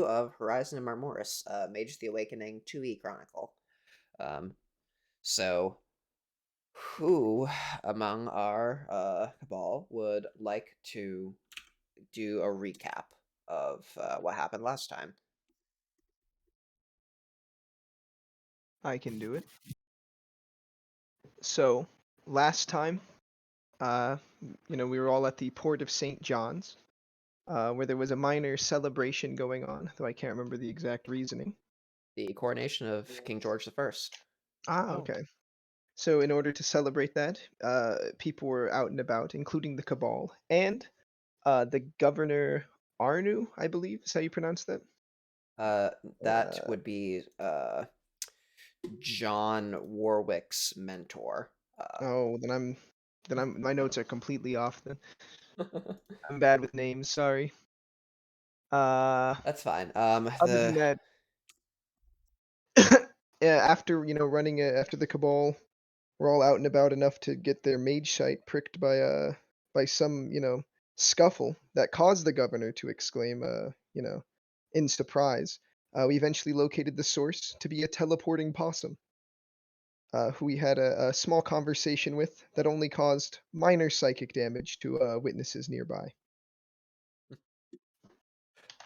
of Horizon and Marmoris, Mage the Awakening 2E Chronicle. Um, so, who among our cabal would like to do a recap of what happened last time? I can do it. So, last time, we were all at the port of St. John's, where there was a minor celebration going on, though I can't remember the exact reasoning. The coronation of King George I. Ah, Oh. okay. So, in order to celebrate that, people were out and about, including the Cabal, and the Governor Arnu, I believe, is how you pronounce that. That Uh, would be John Warwick's mentor. oh, my notes are completely off. Then I'm bad with names. Sorry. That's fine. Other than that, yeah, after running after the Cabal were all out and about enough to get their mage site pricked by some scuffle that caused the governor to exclaim in surprise. We eventually located the source to be a teleporting possum, who we had a small conversation with that only caused minor psychic damage to witnesses nearby.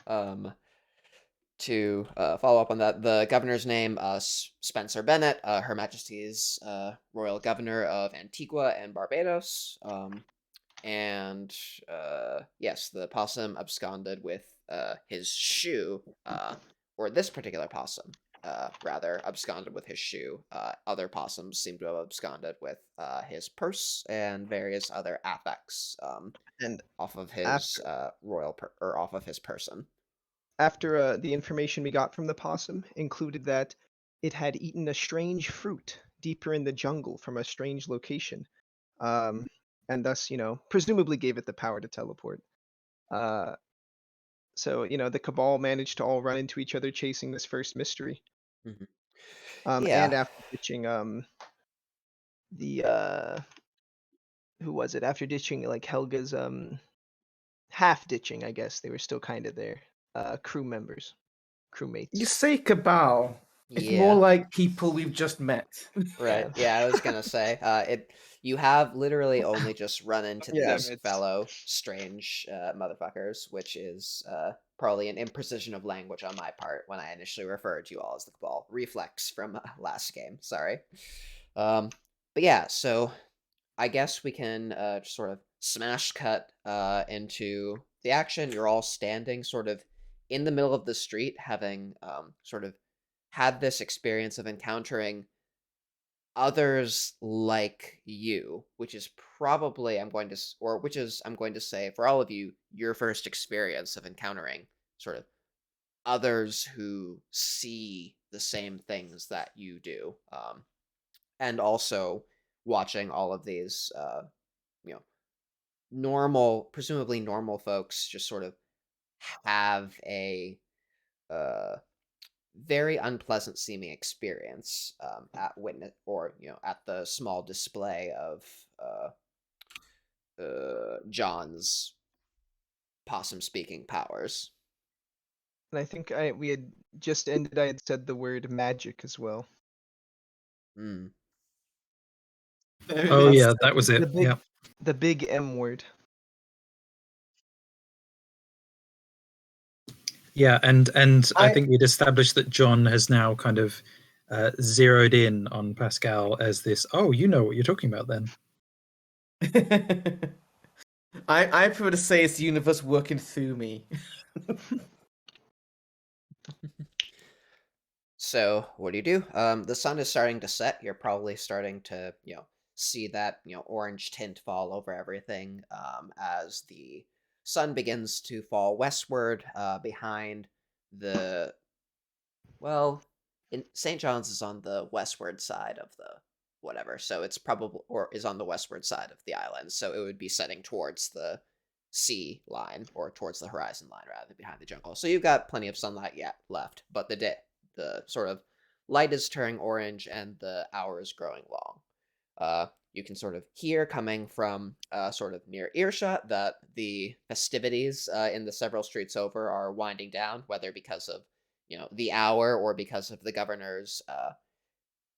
um, to follow up on that, the governor's name, Spencer Bennett, Her Majesty's Royal Governor of Antigua and Barbados. And yes, the possum absconded with his shoe, or this particular possum, rather, absconded with his shoe. Other possums seem to have absconded with his purse and various other affects And off of his after or off of his person. the information we got from the possum included that it had eaten a strange fruit deeper in the jungle from a strange location, um, and thus, presumably gave it the power to teleport. Uh, so, the Cabal managed to all run into each other chasing this first mystery. Mm-hmm. And Yeah. after ditching the who was it? After ditching like Helga's half ditching, I guess they were still kind of there. Crew members, crewmates. You say cabal. It's more Yeah. like people we've just met. Right. Yeah, I was gonna say, you have literally only just run into Yeah, these it's fellow strange motherfuckers, which is probably an imprecision of language on my part when I initially referred to you all as the Cabal. Reflex from last game. Sorry. But yeah, so I guess we can just sort of smash cut into the action. You're all standing sort of in the middle of the street, having sort of had this experience of encountering others like you, which is probably I'm going to say for all of you, your first experience of encountering sort of others who see the same things that you do, and also watching all of these, you know, presumably normal folks just sort of have a uh, very unpleasant seeming experience at witness or at the small display of John's possum speaking powers. and I think we had just ended. I had said the word magic as well. Mm. Oh That's yeah, that was it. Yeah. The big M word. Yeah, and I I- think we'd established that John has now kind of zeroed in on Pascal as this. Oh, you know what you're talking about then. I prefer to say it's the universe working through me. So what do? The sun is starting to set. You're probably starting to see that orange tint fall over everything as the sun begins to fall westward behind the well, in St. John's is on the westward side of the whatever, so it's probably or is on the westward side of the island, so it would be setting towards the sea line or towards the horizon line rather than behind the jungle. So you've got plenty of sunlight yet left, but the sort of light is turning orange and the hour is growing long. you can sort of hear coming from sort of near earshot that the festivities in the several streets over are winding down, whether because of the hour or because of the governor's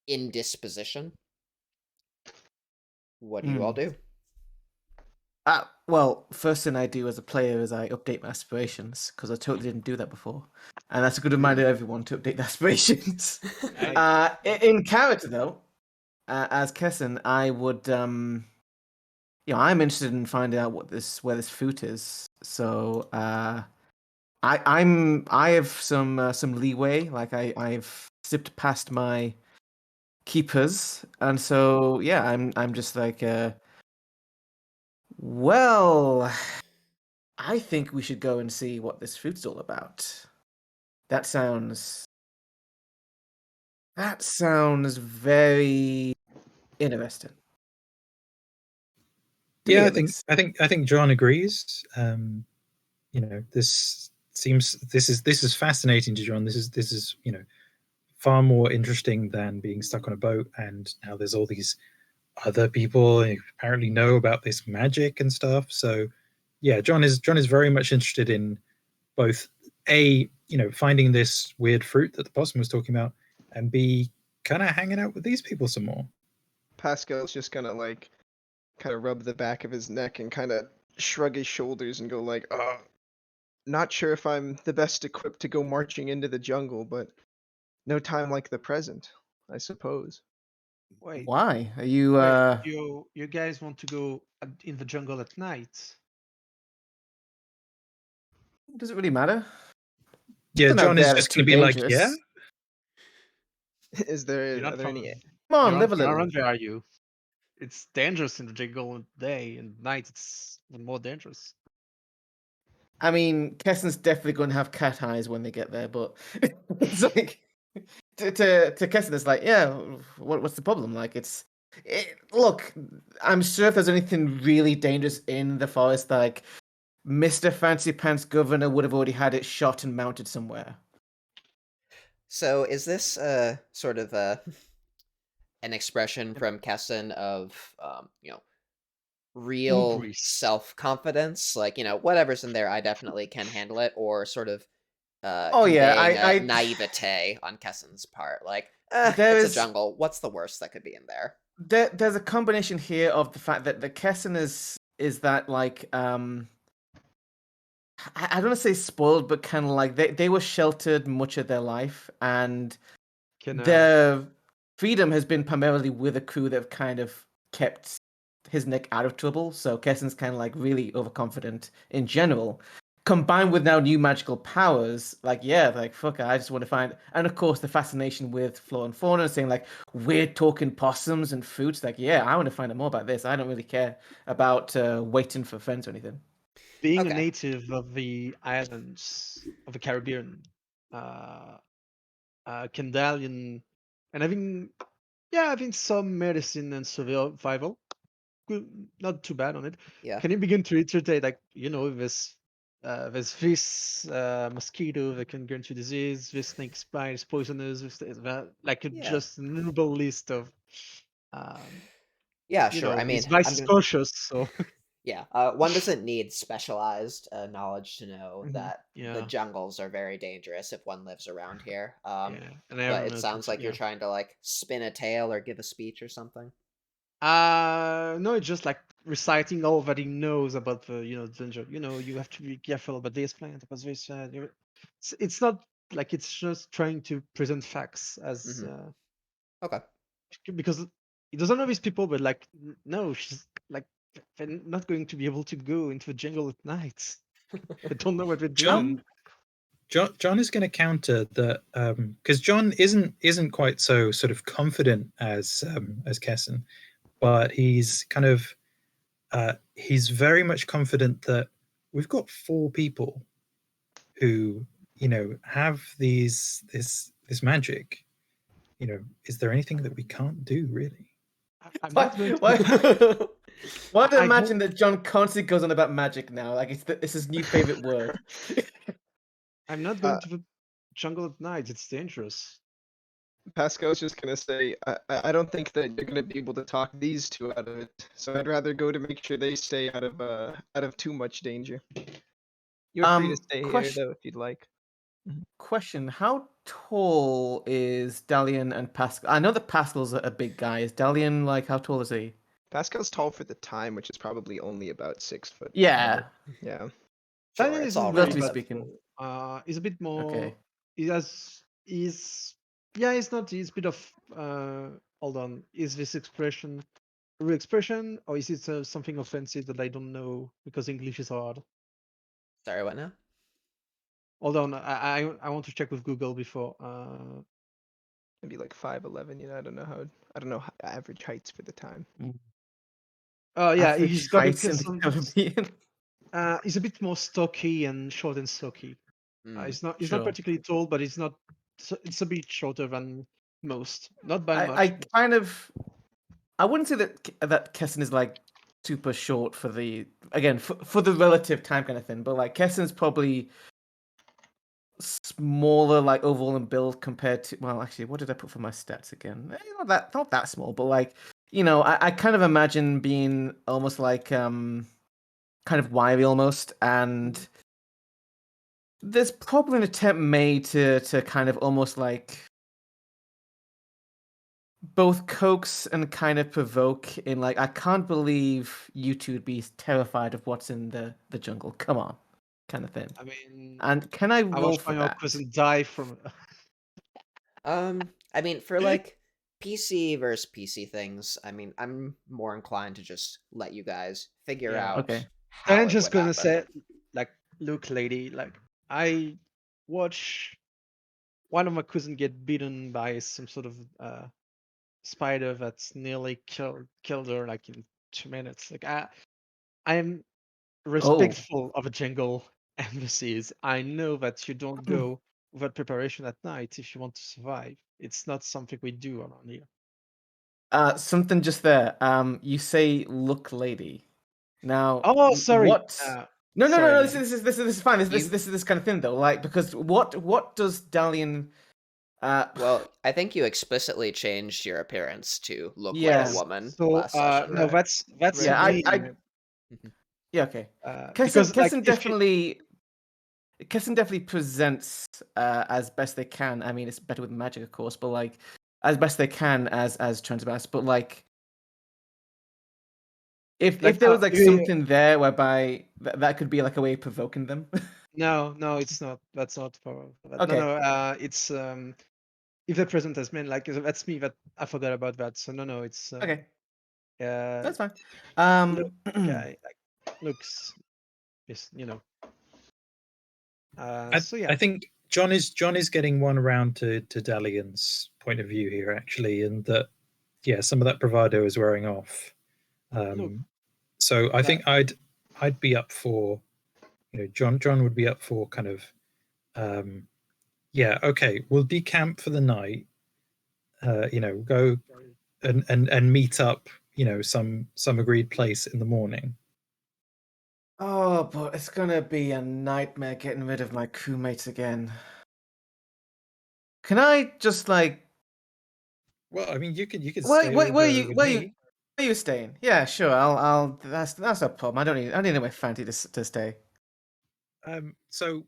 indisposition. What do you all do? Well, first thing I do as a player is I update my aspirations because I totally didn't do that before, and that's a good reminder to everyone to update their aspirations. In character though, as Kesson, I would, I'm interested in finding out where this fruit is. So I have some leeway. Like I've sipped past my keepers, and so yeah, I'm just like well, I think we should go and see what this fruit's all about. That sounds very interesting. Yeah, I think John agrees. This is fascinating to John. This is far more interesting than being stuck on a boat, and now there's all these other people who apparently know about this magic and stuff. So yeah, John is very much interested in both finding this weird fruit that the possum was talking about, and B, kind of hanging out with these people some more. Pascal's just gonna kind of rub the back of his neck and kind of shrug his shoulders and go like, not sure if I'm the best equipped to go marching into the jungle, but no time like the present, I suppose. Wait, Why are you? you guys want to go in the jungle at night? Does it really matter? Yeah, Nothing out John is there just that's going to too be like, dangerous. yeah. Is there? You're Are not there from, any? Come on, you're live not a from little. around there, are you? It's dangerous in the jungle at day, and night it's even more dangerous. I mean, Kesson's definitely going to have cat eyes when they get there, but it's like to Kesson, it's like, yeah, what's the problem? Like, look, I'm sure if there's anything really dangerous in the forest, like Mr. Fancy Pants Governor would have already had it shot and mounted somewhere. So is this sort of an expression from Kesson of real Hubris. self-confidence, like whatever's in there I definitely can handle it, or sort of Oh yeah, conveying naivete on Kesson's part, like it's a jungle, what's the worst that could be in there? There's a combination here of the fact that the Kesson is that like I don't want to say spoiled, but kind of like they were sheltered much of their life, and their freedom has been primarily with a crew that have kind of kept his neck out of trouble. So Kesson's kind of like really overconfident in general. Combined with now new magical powers, like fuck it, I just want to find, and of course the fascination with flora and fauna, saying like weird talking possums and fruits. Like, yeah, I want to find out more about this. I don't really care about waiting for friends or anything. Being a Okay. native of the islands of the Caribbean, Dalian, and having some medicine and survival, not too bad on it. Yeah. Can you begin to iterate like this mosquito that can grant you disease, this snake bite is poisonous, like Yeah. just a notable list of Yeah, sure. I mean, these vices cautious, so yeah, one doesn't need specialized knowledge to know Mhm. that the Yeah. jungles are very dangerous if one lives around here. Yeah, and But everyone it knows sounds that, like you're trying to like spin a tale or give a speech or something. No, it's just like reciting all that he knows about the danger. You have to be careful about this plant, about this. It's not like it's just trying to present facts as Okay. because he doesn't know these people, but like no, she's like they're not going to be able to go into the jungle at night. They don't know what they're doing. John is going to counter that because John isn't quite so sort of confident as Kesson, but he's kind of he's very much confident that we've got 4 people who have this magic. Is there anything that we can't do really? I'm not going to. Why do I I imagine don't- that John constantly goes on about magic now? Like it's his new favorite word. I'm not going to the jungle at night. It's dangerous. Pascal's just gonna say, I don't think that you're gonna be able to talk these two out of it. So I'd rather go to make sure they stay out of too much danger. You're free to stay here though if you'd like. Question: how tall is Dalian and Pascal? I know that Pascal's a big guy. Is Dalian like how tall is he? Pascal's tall for the time, which is probably only about 6 foot. Yeah. Yeah. Sure, Dalian it's isn't all very relatively bad speaking. tall. He's a bit more. Okay. He's yeah. He's not. He's a bit of. Hold on. Is this expression a real expression, or is it something offensive that I don't know because English is hard? Sorry, what now? Hold on. I want to check with Google before. Maybe like 5'11", I don't know average heights for the time. Oh yeah, Average he's got heights in the Caribbean. he's a bit more stocky and short and stocky. He's not Sure. particularly tall, but it's not. It's a bit shorter than most. Not by much. I kind of, I wouldn't say that Kessin is like super short for the for the relative time kind of thing, but like Kessin's probably smaller like overall in build compared to, well, actually, what did I put for my stats again? Not that small, but like, I kind of imagine being almost like kind of wiry almost, and there's probably an attempt made to kind of almost like both coax and kind of provoke in like, I can't believe you two would be terrified of what's in the jungle. Come on, kind of thing. I mean, And can I I roll watched for my that? cousin die from. I mean, for like PC versus PC things, I mean, I'm more inclined to just let you guys figure Yeah. out Okay. how I'm it just would gonna happen. say, like, look, lady, like, I watch one of my cousin get bitten by some sort of spider that's nearly killed her like in 2 minutes. Like, I'm respectful of a jungle embassies. I know that you don't go without preparation at night if you want to survive. It's not something we do around here. Something just there. You say, "Look, lady." Now, Oh, sorry. what? No. Sorry, This is fine. This is this kind of thing though. Like, because what does Dalian? Well, I think you explicitly changed your appearance to look like Yeah. a woman So last session. no, that's Yeah, me. yeah, okay. Because like Kessin definitely presents as best they can. I mean, it's better with magic, of course, but like as best they can as Transvast. But like, if there was like something there whereby that could be like a way of provoking them. No, it's not. That's not for that. Okay. No, it's if they're present as men, like that's me. That I forgot about that. So no, it's Okay. That's fine. Look, guy looks, yes, so yeah. I think John is getting one around to Dalian's point of view here, actually, and that some of that bravado is wearing off. So I think I'd be up for, John would be up for kind of, okay, we'll decamp for the night, go and meet up, some agreed place in the morning. Oh, but it's gonna be a nightmare getting rid of my crewmates again. Can I just like? Well, I mean, you could Where stay are you staying? Yeah, sure. I'll. That's a problem. I don't need anywhere fancy to stay. So,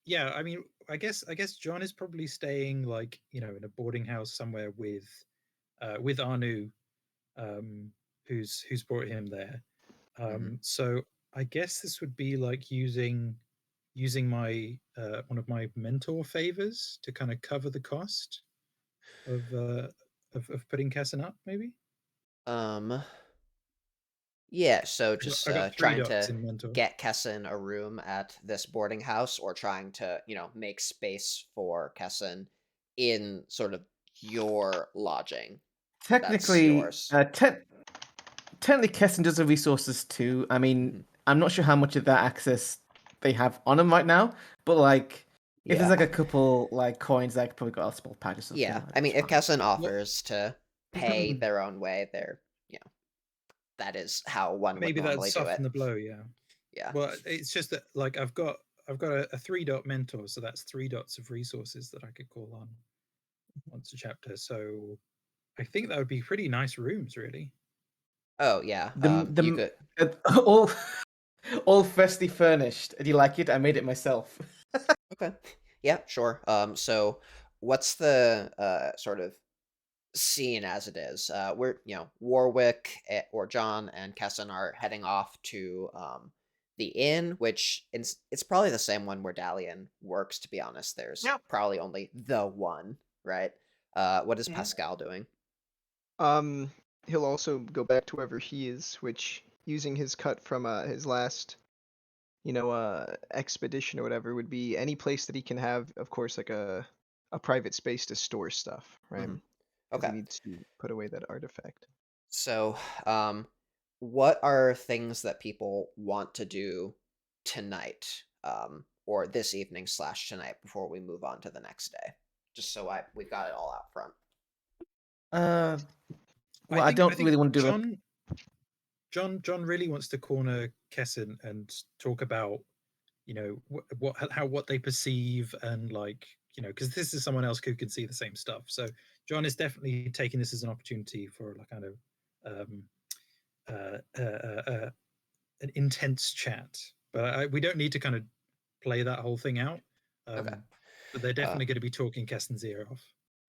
yeah, I mean, I guess John is probably staying like, in a boarding house somewhere with Anu, who's brought him there. So I guess this would be like using my one of my mentor favors to kind of cover the cost of putting Kessin up, maybe. Yeah, so just I got 3 trying dots to in mentor. get Kessin a room at this boarding house, or trying to, make space for Kessin in sort of your lodging. Technically, yours. technically, Kessin does have resources too. I mean, I'm not sure how much of that access they have on them right now, but like, if there's like a couple like coins, I could probably got a small patch or something. Yeah, like, I mean, if fine. Kessin offers to pay their own way, that is how one Maybe would normally that'd do it. soften the blow. Yeah. Yeah. Well, it's just that like I've got a 3 dot mentor, so that's 3 dots of resources that I could call on. once a chapter. So I think that would be pretty nice rooms, really. Oh yeah. You could. All all freshly furnished. Do you like it? I made it myself. Okay. Yeah, sure. So what's the sort of scene as it is? We're Warwick or John and Kesson are heading off to the inn, which it's probably the same one where Dalian works. To be honest, there's Yeah. probably only the one, right? What is Pascal doing? He'll also go back to wherever he is, which using his cut from his last, expedition or whatever would be any place that he can have, of course, like a private space to store stuff, right? Mhm. Because Okay. he needs to put away that artifact. So, what are things that people want to do tonight, or this evening / tonight before we move on to the next day? Just so we've got it all out front. Well, I don't really want to do John really wants to corner Kesson and talk about, what they perceive and because this is someone else who can see the same stuff. So John is definitely taking this as an opportunity for like kind of an intense chat. But we don't need to kind of play that whole thing out. Okay. But they're definitely going to be talking Kesson's ear off.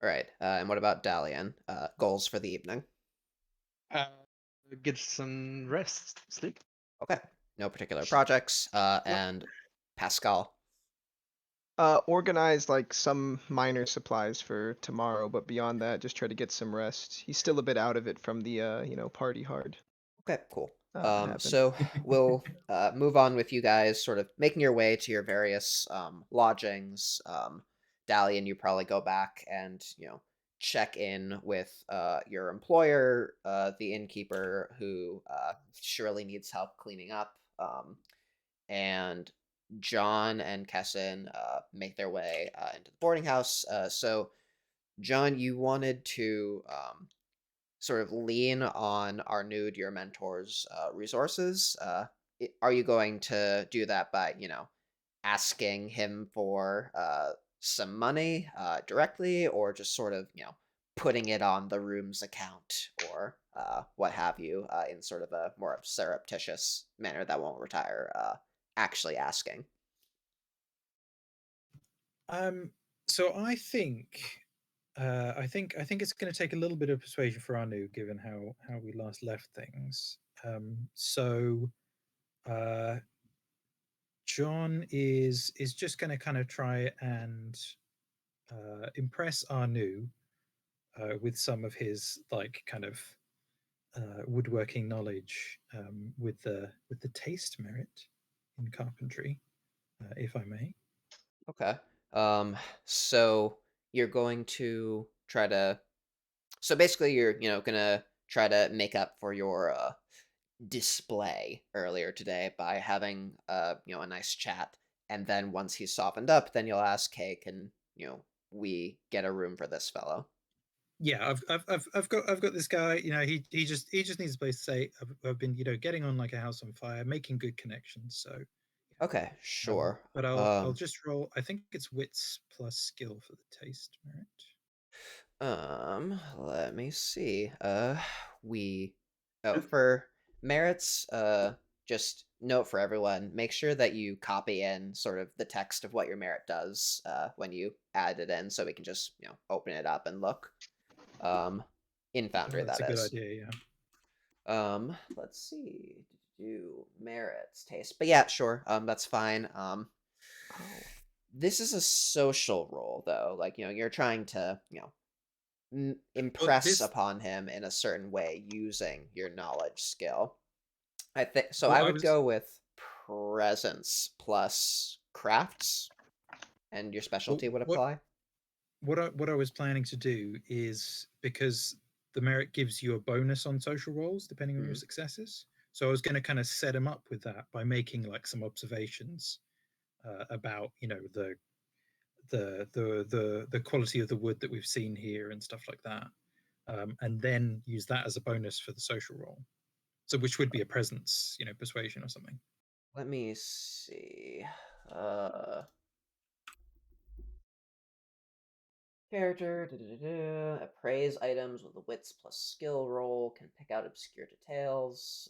All right. And what about Dalian? Goals for the evening? Get some rest, sleep. Okay. No particular projects. And Pascal. Organize like some minor supplies for tomorrow, but beyond that, just try to get some rest. He's still a bit out of it from the party hard. Okay, cool. Happened. So we'll move on with you guys sort of making your way to your various lodgings. Dalian, you probably go back and, check in with your employer, the innkeeper, who surely needs help cleaning up. And John and Kesson make their way into the boarding house. So, John, you wanted to sort of lean on Arnud, your mentor's resources. Are you going to do that by, asking him for some money directly, or just sort of, putting it on the room's account or what have you in sort of a more surreptitious manner that won't retire actually asking? So I think it's going to take a little bit of persuasion for Anu, given how we last left things. So John is just going to kind of try and impress Anu with some of his kind of woodworking knowledge with the taste merit in carpentry, if I may. Okay. So you're going to try to. So basically, you're gonna try to make up for your display earlier today by having a nice chat, and then once he's softened up, then you'll ask, "Hey, can we get a room for this fellow?" Yeah, I've got this guy. He just needs a place to stay. I've been getting on like a house on fire, making good connections. So Okay, sure. but I'll just roll. I think it's wits plus skill for the taste merit. Let me see. For merits, just note for everyone, make sure that you copy in sort of the text of what your merit does, when you add it in, so we can just, open it up and look. In Foundry, That's that a good is. idea, yeah. Let's see. Do merits, taste. But yeah, sure. That's fine. This is a social role, though. Like, you're trying to, impress upon him in a certain way using your knowledge skill. I think so. I would go with presence plus crafts, and your specialty would apply. What I was planning to do is, because the merit gives you a bonus on social rolls depending on your successes, so I was going to kind of set him up with that by making like some observations about the quality of the wood that we've seen here and stuff like that, and then use that as a bonus for the social roll. So which would be a presence, persuasion or something. Let me see. character. Appraise items with a wits plus skill roll. Can pick out obscure details.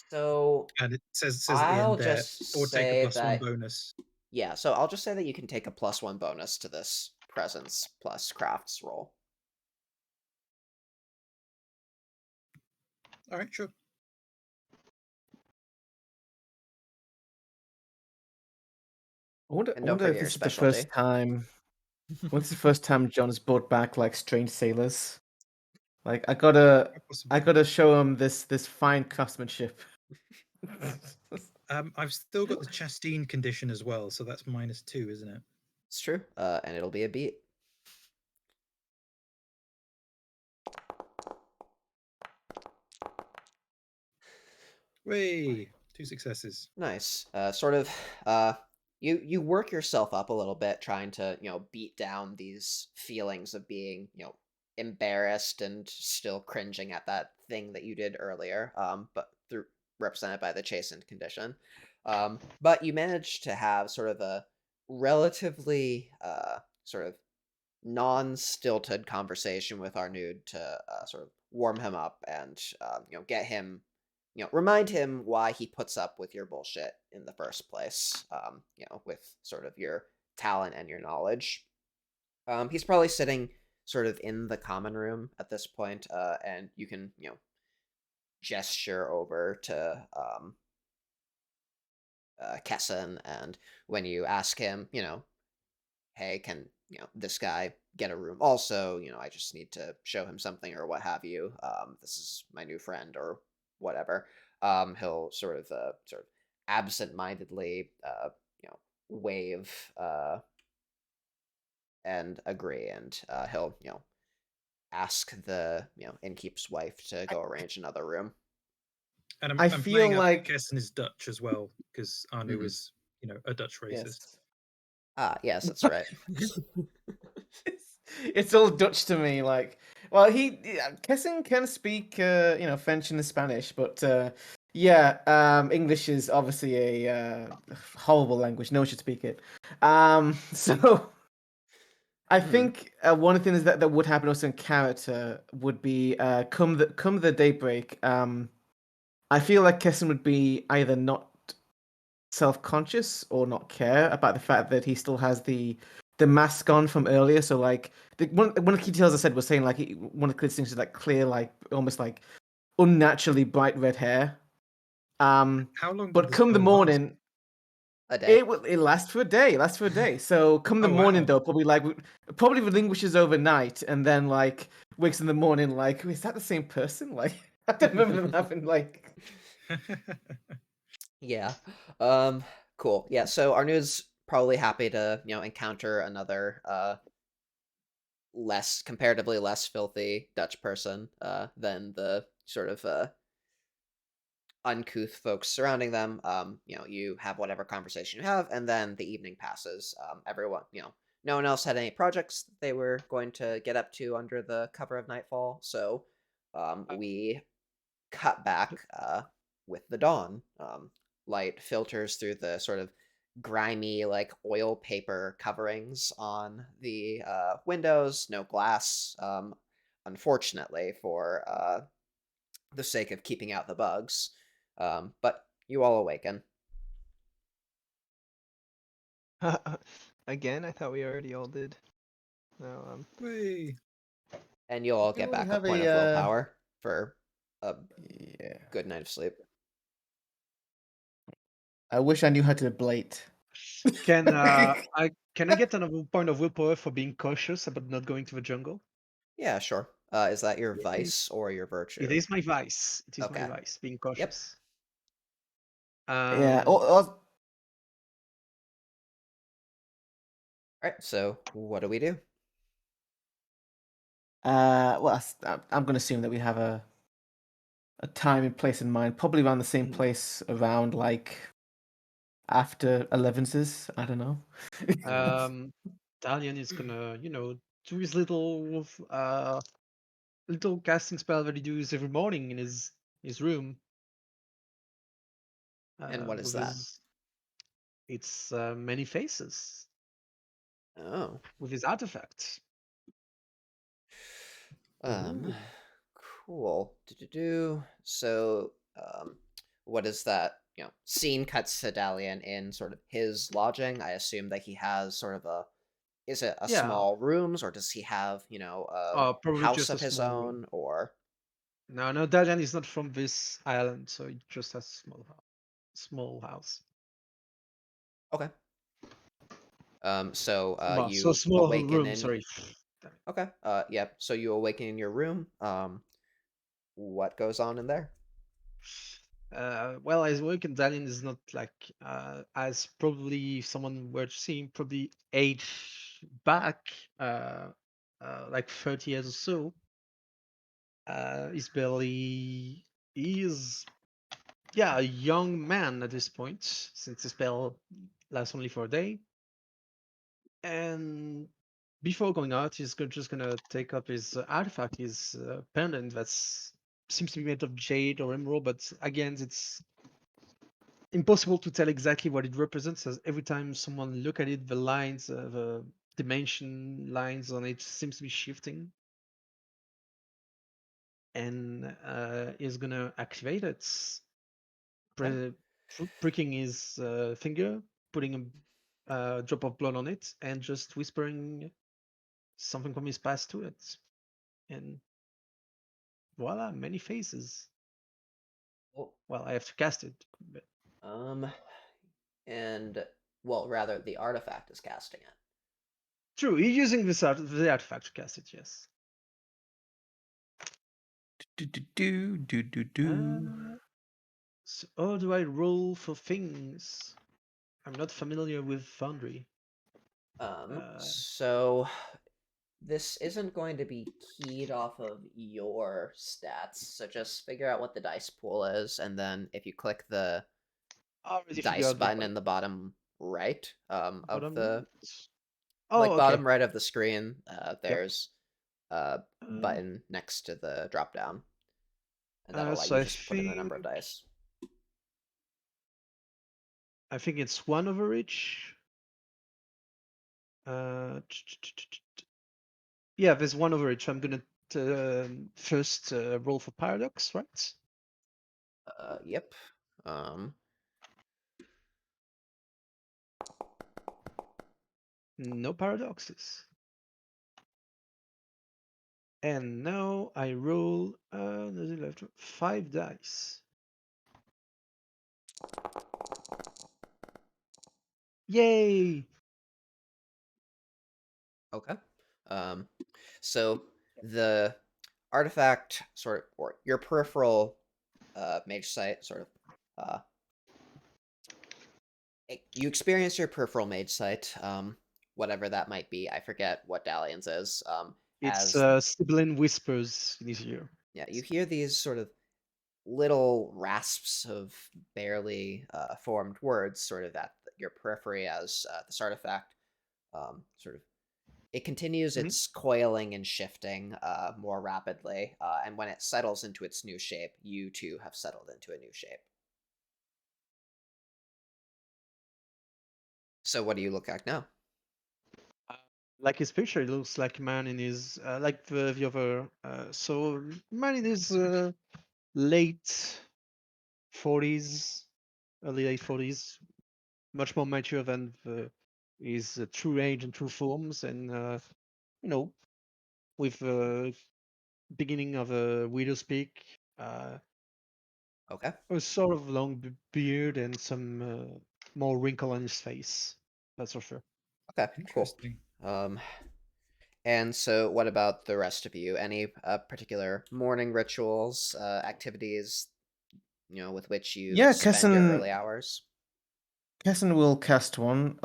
So And it says at the I'll end there, just or take a say +1 that bonus. yeah. So I'll just say that you can take a +1 bonus to this presence plus crafts roll. All right, sure. I wonder, And I don't wonder if forget your this is the first specialty. time. When's the first time John has brought back like strange sailors? Like I gotta show him this fine craftsmanship. I've still got the Chastine condition as well, so that's -2, isn't it? It's true. And it'll be a beat. Way 2 successes. Nice. You work yourself up a little bit trying to, beat down these feelings of being, embarrassed and still cringing at that thing that you did earlier, but through represented by the chastened condition. But you managed to have sort of a relatively sort of non-stilted conversation with Arnud to sort of warm him up and get him, remind him why he puts up with your bullshit in the first place. With sort of your talent and your knowledge. He's probably sitting sort of in the common room at this point, and you can gesture over to Kesson, and when you ask him, hey, can this guy get a room also, I just need to show him something or what have you, this is my new friend or whatever, he'll sort of absent-mindedly wave and agree, and he'll ask the innkeep's wife to go arrange another room. And I I'm feel playing up like Kesson is Dutch as well, because Anu is, a Dutch racist. yes. Yes, that's right. It's all Dutch to me. Like, well, Kessin can speak, French and Spanish, but English is obviously a horrible language. No one should speak it. So I think one of the things that would happen also in character would be come the daybreak. I feel like Kessin would be either not self-conscious or not care about the fact that he still has the mask on from earlier. So like one of the key details I said was saying like one of the things is like clear, like almost like unnaturally bright red hair. How long? But come the morning, A day. it lasts for a day. So come the morning though, probably relinquishes overnight, and then like wakes in the morning like, is that the same person? Like I don't remember them having like. Yeah. Cool. Yeah, so Arnud's probably happy to, encounter another comparatively less filthy Dutch person than the sort of uncouth folks surrounding them. You have whatever conversation you have, and then the evening passes. Everyone, no one else had any projects that they were going to get up to under the cover of nightfall, so we cut back with the dawn. Light filters through the sort of grimy, like oil paper coverings on the windows. No glass, unfortunately, for the sake of keeping out the bugs. But you all awaken. Again, I thought we already all did. No, Whee. And you'll all Do get we back a have point of willpower for a Yeah. good night of sleep. I wish I knew how to blade. Can I get another point of willpower for being cautious about not going to the jungle? Yeah, sure. Is that your vice or your virtue? It is my vice. It is Okay. my vice, being cautious. Yeah. All right. So what do we do? Well, I'm going to assume that we have a time and place in mind, probably around the same place, around like after 11s. I don't know. Dalian is gonna, do his little casting spell that he does every morning in his room. And what is with that? it's many faces Oh. with his artifact. Um, Ooh. cool. So, what is that? Scene cuts to Dalian in sort of his lodging. I assume that he has sort of is it a Yeah, small rooms, or does he have, a probably house just a of his small room. own, or? No, Dalian is not from this island, so he just has small house. Okay. So, Well, so you small awaken room. in. Sorry. Okay. Yeah. So you awaken in your room. What goes on in there? Well, as work in Dalian is not like as probably if someone were to see him probably age back like 30 years or so. He is a young man at this point since the spell lasts only for a day. And before going out, he's just gonna take up his artifact, his pendant that's seems to be made of jade or emerald, but again, it's impossible to tell exactly what it represents. As every time someone look at it, the lines, the dimension lines on it seems to be shifting, and is gonna activate it, Okay. pricking his finger, putting a drop of blood on it, and just whispering something from his past to it, and voila, many faces. Well, Well, I have to cast it. But... and well, rather, the artifact is casting it. True, you're using the artifact to cast it, yes. So how do I roll for things? I'm not familiar with Foundry. So this isn't going to be keyed off of your stats, so just figure out what the dice pool is, and then if you click the Already figure dice out the button in the bottom right of bottom the right. Oh, okay. bottom right of the screen, Yep. there's a button next to the drop down, and that'll let So you just put in the number of dice. I think it's 1 over each. Yeah, there's 1 over each. I'm gonna first roll for paradox, right? Yep. No paradoxes. And now I roll 5 dice. Yay! Okay. So the artifact or your peripheral mage sight you experience your peripheral mage sight, whatever that might be. I forget what Dalian's is. It's As Sibyllin Whispers this year. Yeah, you hear these sort of little rasps of barely formed words, sort of at your periphery, as this artifact sort of it continues its coiling and shifting more rapidly, and when it settles into its new shape, you too have settled into a new shape. So what do you look like now? Like his picture, it looks like a man in his like the other. So man in his late 40s, early late 40s, much more mature than his true age and true forms, and with beginning of a widow's peak, Okay. a sort of long beard and some more wrinkle on his face. That's for sure. Okay, cool. Interesting. And so what about the rest of you? Any particular morning rituals, activities, with which you Yeah, spend your early hours? Kesson will cast one.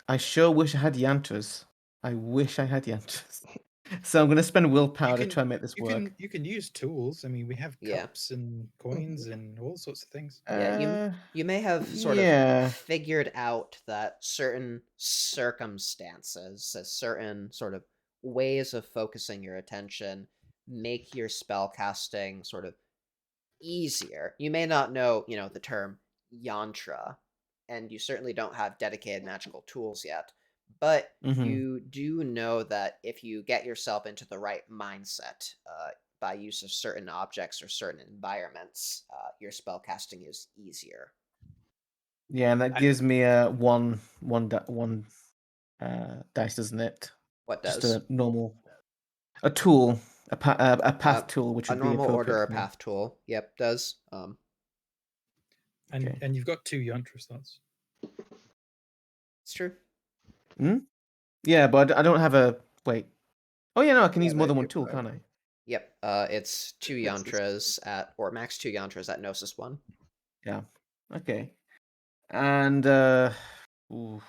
I sure wish I had Yantras. I wish I had Yantras. So I'm going to spend willpower to try and make this work. You can use tools. I mean, we have Yeah. cups and coins and all sorts of things. Yeah, you may have sort yeah. of figured out that certain circumstances, certain sort of ways of focusing your attention make your spell casting sort of easier. You may not know, the term yantra, and you certainly don't have dedicated magical tools yet. But you do know that if you get yourself into the right mindset, by use of certain objects or certain environments, your spellcasting is easier. Yeah, and that gives me a one dice, doesn't it? What Just does? a tool, a path tool, which A would be normal order appropriate or for me. path tool. Yep, does. And Okay. and you've got 2 yantra slots. It's true. Yeah, but I don't have a wait. Oh yeah, no, I can use more than one you- tool, can't I? Yep. It's 2 yantras or max 2 yantras at Gnosis 1. Yeah. Okay. And ooh.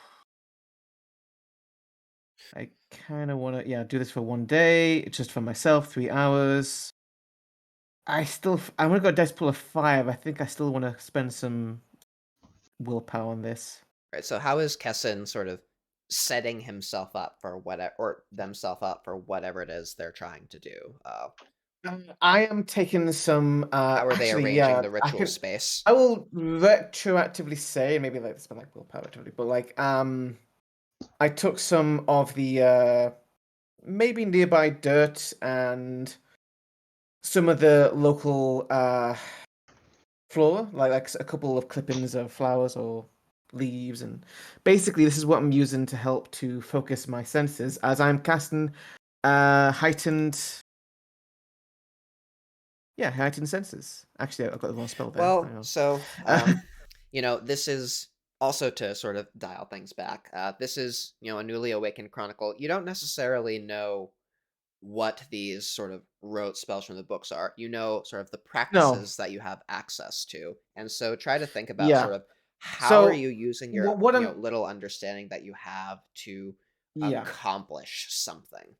I kind of want to do this for one day, just for myself, 3 hours. I'm gonna go dice pool of 5. I think I still want to spend some willpower on this. Right. So how is Kessin sort of setting himself up for whatever, or themselves up for whatever it is they're trying to do? I am taking some. How are they Actually, arranging the ritual space? I will retroactively say, maybe like spend like willpower actively, but like I took some of the maybe nearby dirt and some of the local flora, like a couple of clippings of flowers or leaves, and basically this is what I'm using to help to focus my senses as I'm casting heightened senses. Actually, I've got the wrong spell there. Well, so this is also to sort of dial things back. This is a newly awakened chronicle. You don't necessarily know what these sort of rote spells from the books are. You know sort of the practices that you have access to, and so try to think about sort of how are you using your little understanding that you have to accomplish something.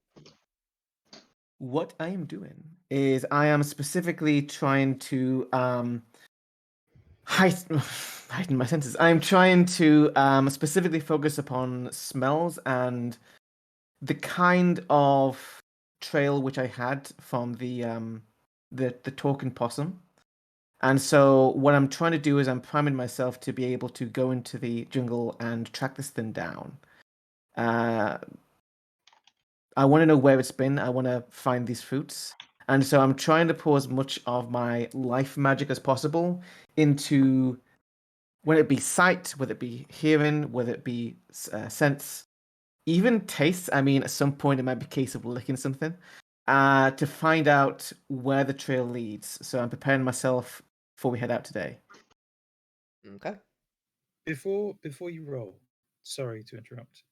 What I am doing is I am specifically trying to heighten my senses. I'm trying to specifically focus upon smells and the kind of trail which I had from the talking possum. And so what I'm trying to do is I'm priming myself to be able to go into the jungle and track this thing down. I want to know where it's been. I want to find these fruits. And so I'm trying to pour as much of my life magic as possible into, whether it be sight, whether it be hearing, whether it be sense, even taste. I mean, at some point it might be a case of licking something to find out where the trail leads. So I'm preparing myself before we head out today. Okay. Before you roll, sorry to interrupt.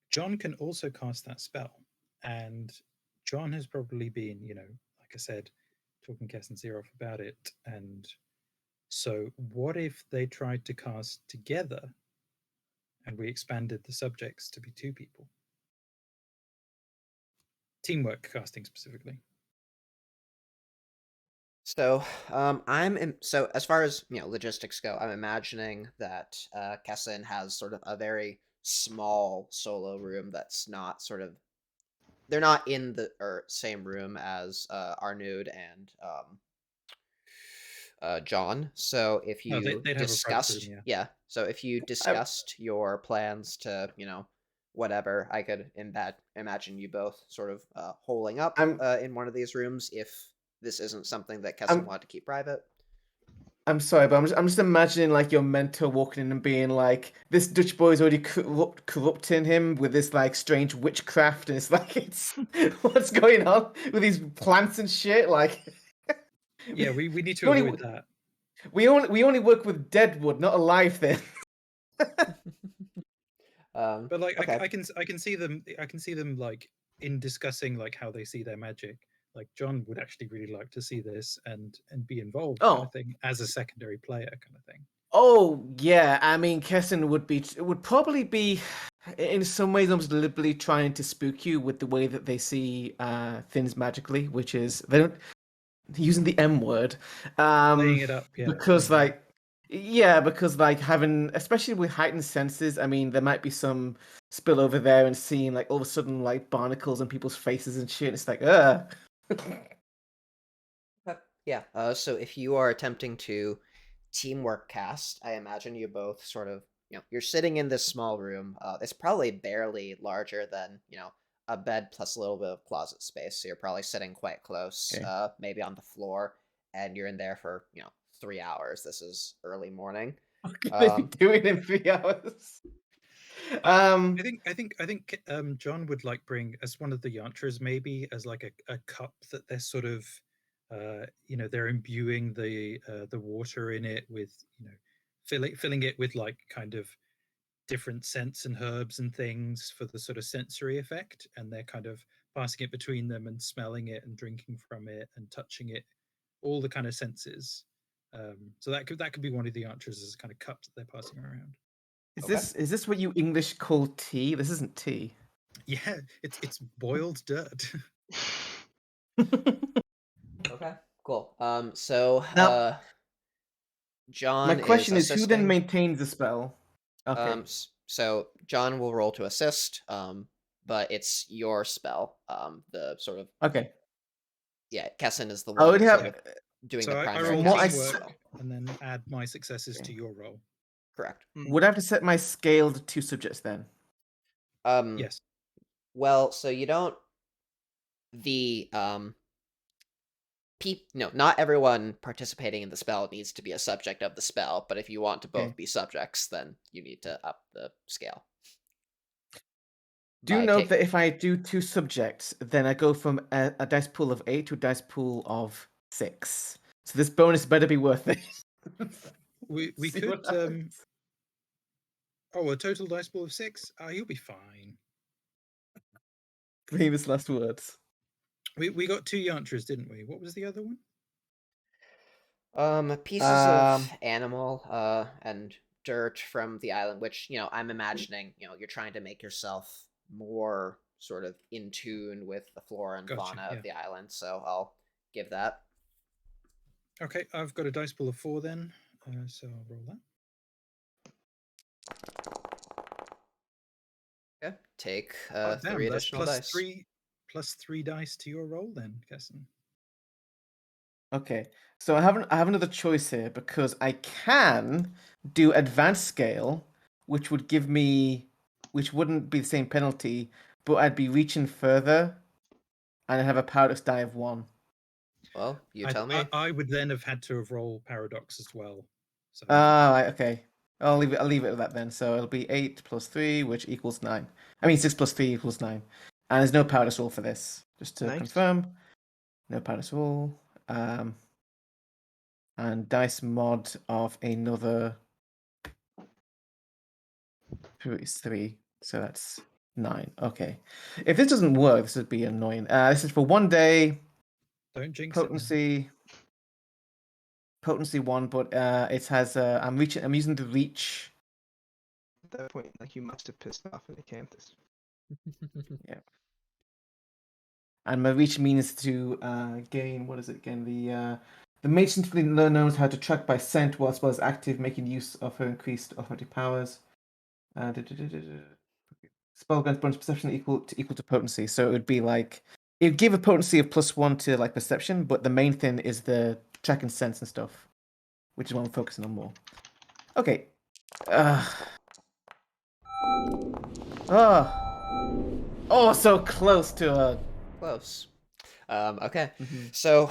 John can also cast that spell, and John has probably been, like I said, talking Kessin Zeroff about it. And so, what if they tried to cast together, and we expanded the subjects to be 2 people? Teamwork casting specifically. So, so as far as logistics go, I'm imagining that Kessin has sort of a very small solo room that's not sort of, they're not in the same room as Arnud and John. So if you they'd have a private room, yeah. So if you discussed your plans to whatever, I could imagine you both sort of holing up in one of these rooms if this isn't something that Kessin wanted to keep private. I'm sorry, but I'm just imagining like your mentor walking in and being like, "This Dutch boy is already corrupting him with this like strange witchcraft," and it's like, what's going on with these plants and shit? Like, yeah, we need to avoid that. We only work with dead wood, not alive things. But like, okay. I can see them. I can see them like in discussing like how they see their magic. Like John would actually really like to see this and be involved, kind of thing, as a secondary player, kind of thing. Oh yeah, I mean, Kessin would probably be, in some ways, almost deliberately trying to spook you with the way that they see things magically, which is they don't using the M word, playing it up, because like having, especially with heightened senses, I mean, there might be some spill over there and seeing like all of a sudden like barnacles on people's faces and shit. It's like, Yeah. So if you are attempting to teamwork cast. I imagine you both sort of, you're sitting in this small room. It's probably barely larger than, a bed plus a little bit of closet space. So you're probably sitting quite close, Okay. maybe on the floor, and you're in there for, 3 hours. This is early morning. What can they be doing in 3 hours? I think John would like bring as one of the yantras maybe as like a cup that they're sort of they're imbuing the water in it with filling it with like kind of different scents and herbs and things for the sort of sensory effect, and they're kind of passing it between them and smelling it and drinking from it and touching it, all the kind of senses. So that could be one of the yantras as a kind of cup that they're passing around. Is this what you English call tea? This isn't tea. Yeah, it's boiled dirt. Okay, cool. So Now, John my question is, who then assisting. maintains the spell? Okay. So John will roll to assist, but it's your spell. The sort of Okay. Kessin is the I one would sort have. of doing So the I primary roll From what I casting s- spell. and then add my successes Okay. to your roll. Correct. Would I have to set my scale to 2 subjects then? Yes. Well, so you don't. The no, not everyone participating in the spell needs to be a subject of the spell, but if you want to both Okay. be subjects, then you need to up the scale. Do you By know take- that if I do 2 subjects, then I go from a dice pool of 8 to a dice pool of 6? So this bonus better be worth it. We See could what happens. a total dice pool of 6. You'll be fine. Famous last words. We got 2 yantras, didn't we? What was the other one? Pieces of animal, and dirt from the island, which, I'm imagining, you're trying to make yourself more sort of in tune with the flora and Gotcha, fauna yeah. of the island, so I'll give that. Okay, I've got a dice pool of 4 then, so I'll roll that. Okay, take Damn, 3 that's additional dice. plus 3 dice to your roll then, Kessin. Okay, so I have another choice here because I can do advanced scale, which would give me, which wouldn't be the same penalty, but I'd be reaching further, and I'd have a paradox die of 1. Well, you tell me. I would then have had to have rolled paradox as well. So Right, okay. I'll leave it at that then. So it'll be 8 plus 3, which equals 9. I mean 6 plus 3 equals 9. And there's no paradox roll for this. Just to Nice. confirm. No paradox roll. And dice mod of another is 3. So that's 9. Okay. If this doesn't work, this would be annoying. This is for 1 day. don't jinx Potency 1, but it has I'm using the reach. At that point, like, you must have pissed off an acanthus. Yeah. And my reach means to gain, what is it again? The mage instantly knows how to track by scent while spell is active, making use of her increased authority powers. Spell grants bonus perception equal to potency. So it would be like, it would give a potency of +1 to like perception, but the main thing is the track and sense and stuff, which is what I'm focusing on more. Okay. Oh, so close to a. Close. Okay. Mm-hmm. So,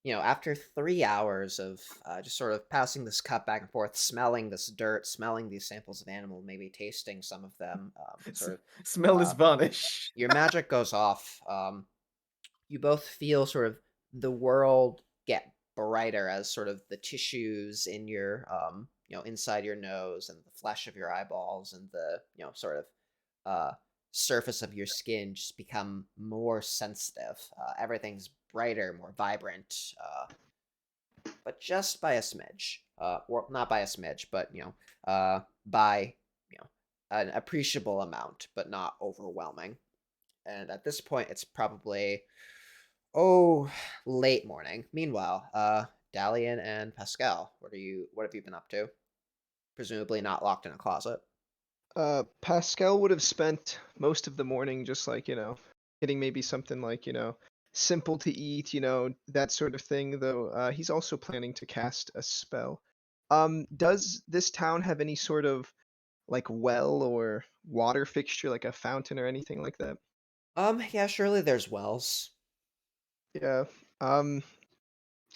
after 3 hours of just sort of passing this cup back and forth, smelling this dirt, smelling these samples of animal, maybe tasting some of them, sort of Smell this varnish. your magic goes off. You both feel sort of the world get brighter as sort of the tissues in your, inside your nose and the flesh of your eyeballs and the, sort of surface of your skin just become more sensitive. Everything's brighter, more vibrant, but just by a smidge. Or not by a smidge, but by an appreciable amount, but not overwhelming. And at this point, it's probably late morning. Meanwhile, Dalian and Pascal, what have you been up to? Presumably not locked in a closet. Pascal would have spent most of the morning just like, getting maybe something like, simple to eat, that sort of thing. Though he's also planning to cast a spell. Does this town have any sort of like well or water fixture, like a fountain or anything like that? Yeah, surely there's wells. Yeah.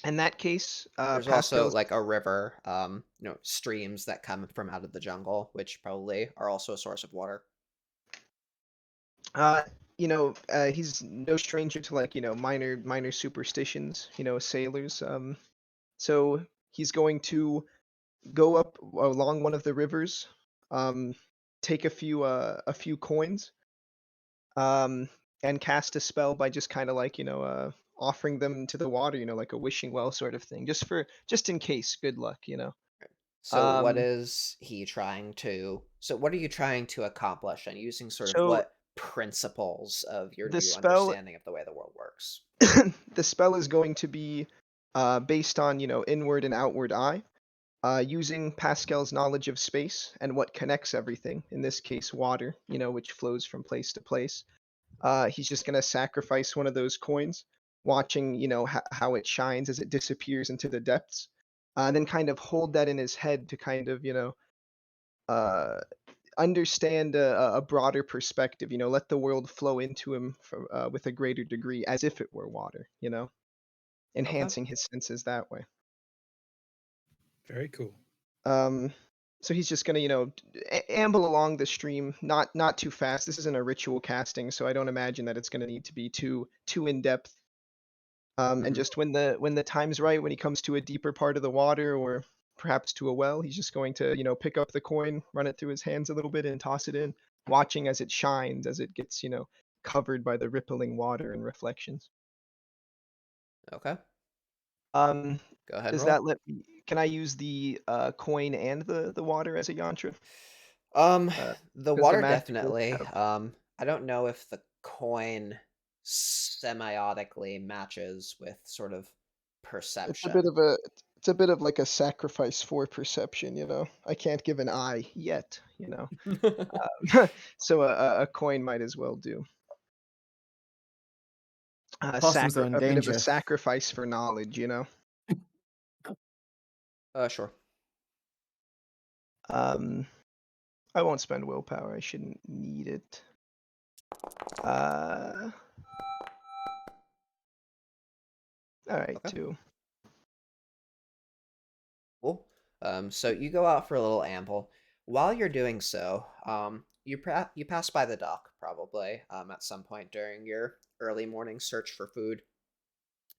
In that case, There's also Pascal's, like a river, streams that come from out of the jungle, which probably are also a source of water. he's no stranger to like, minor superstitions, sailors. So he's going to go up along one of the rivers, um, take a few coins, um, and cast a spell by just kind of like, offering them to the water, like a wishing well sort of thing, just in case, good luck. So what Um, is he trying to? So what are you trying to accomplish, and using sort of so what principles of your the new spell understanding of the way the world works? the spell is going to be based on, inward and outward eye, using Pascal's knowledge of space and what connects everything, in this case water, which flows from place to place. He's just going to sacrifice one of those coins, watching, how it shines as it disappears into the depths, then kind of hold that in his head to kind of, uh, understand a broader perspective, let the world flow into him with a greater degree as if it were water, Okay. enhancing his senses that way. Very cool. Um, so he's just gonna, amble along the stream, not too fast. This isn't a ritual casting, so I don't imagine that it's gonna need to be too in depth. And Mhm. just when the time's right, when he comes to a deeper part of the water or perhaps to a well, he's just going to, pick up the coin, run it through his hands a little bit, and toss it in, watching as it shines, as it gets, covered by the rippling water and reflections. Okay. Um, Go ahead and does roll. that let me? Can I use the coin and the water as a yantra? Um, Uh, the does the water magical definitely. have I don't know if the coin semiotically matches with sort of it's a bit perception. of a it's a bit of like a sacrifice for perception. I can't give an eye yet. So a coin might as well do. Possums are in A bit of a danger. sacrifice for knowledge. Sure. Um, I won't spend willpower. I shouldn't need it. All right, Okay. 2. Cool. So you go out for a little amble. While you're doing so, you pass by the dock probably at some point during your early morning search for food,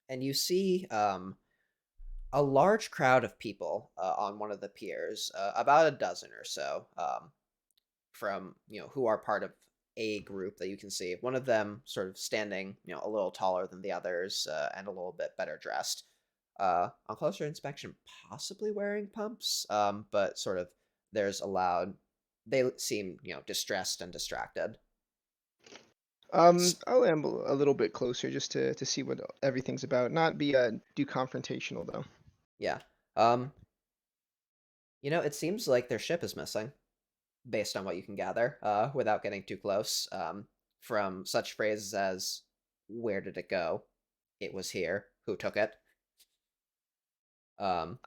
and you see a large crowd of people on one of the piers, about a dozen or so, from who are part of a group that you can see. One of them sort of standing, a little taller than the others, and a little bit better dressed. On closer inspection, possibly wearing pumps, but sort of there's a loud. They seem, distressed and distracted. I'll amble a little bit closer just to see what everything's about. Not be do confrontational though. Yeah. It seems like their ship is missing, based on what you can gather, without getting too close. From such phrases as "Where did it go?" "It was here." "Who took it?" Um,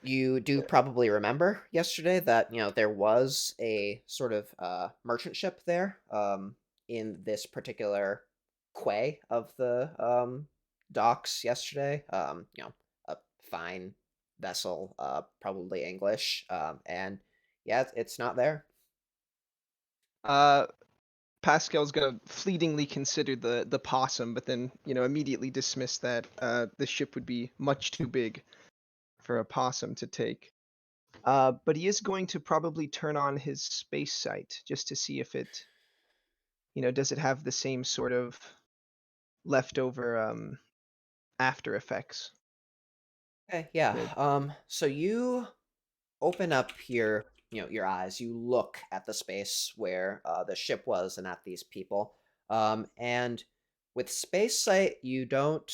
you do probably remember yesterday that there was a sort of merchant ship there, in this particular quay of the docks yesterday. A fine vessel, probably English, and yeah, it's not there. Uh, Pascal's gonna fleetingly consider the possum, but then immediately dismiss that the ship would be much too big for a possum to take. But he is going to probably turn on his space sight just to see if it, does it have the same sort of leftover after effects. Okay, yeah. Good. So you open up your eyes. You look at the space where the ship was and at these people. And with space sight, you don't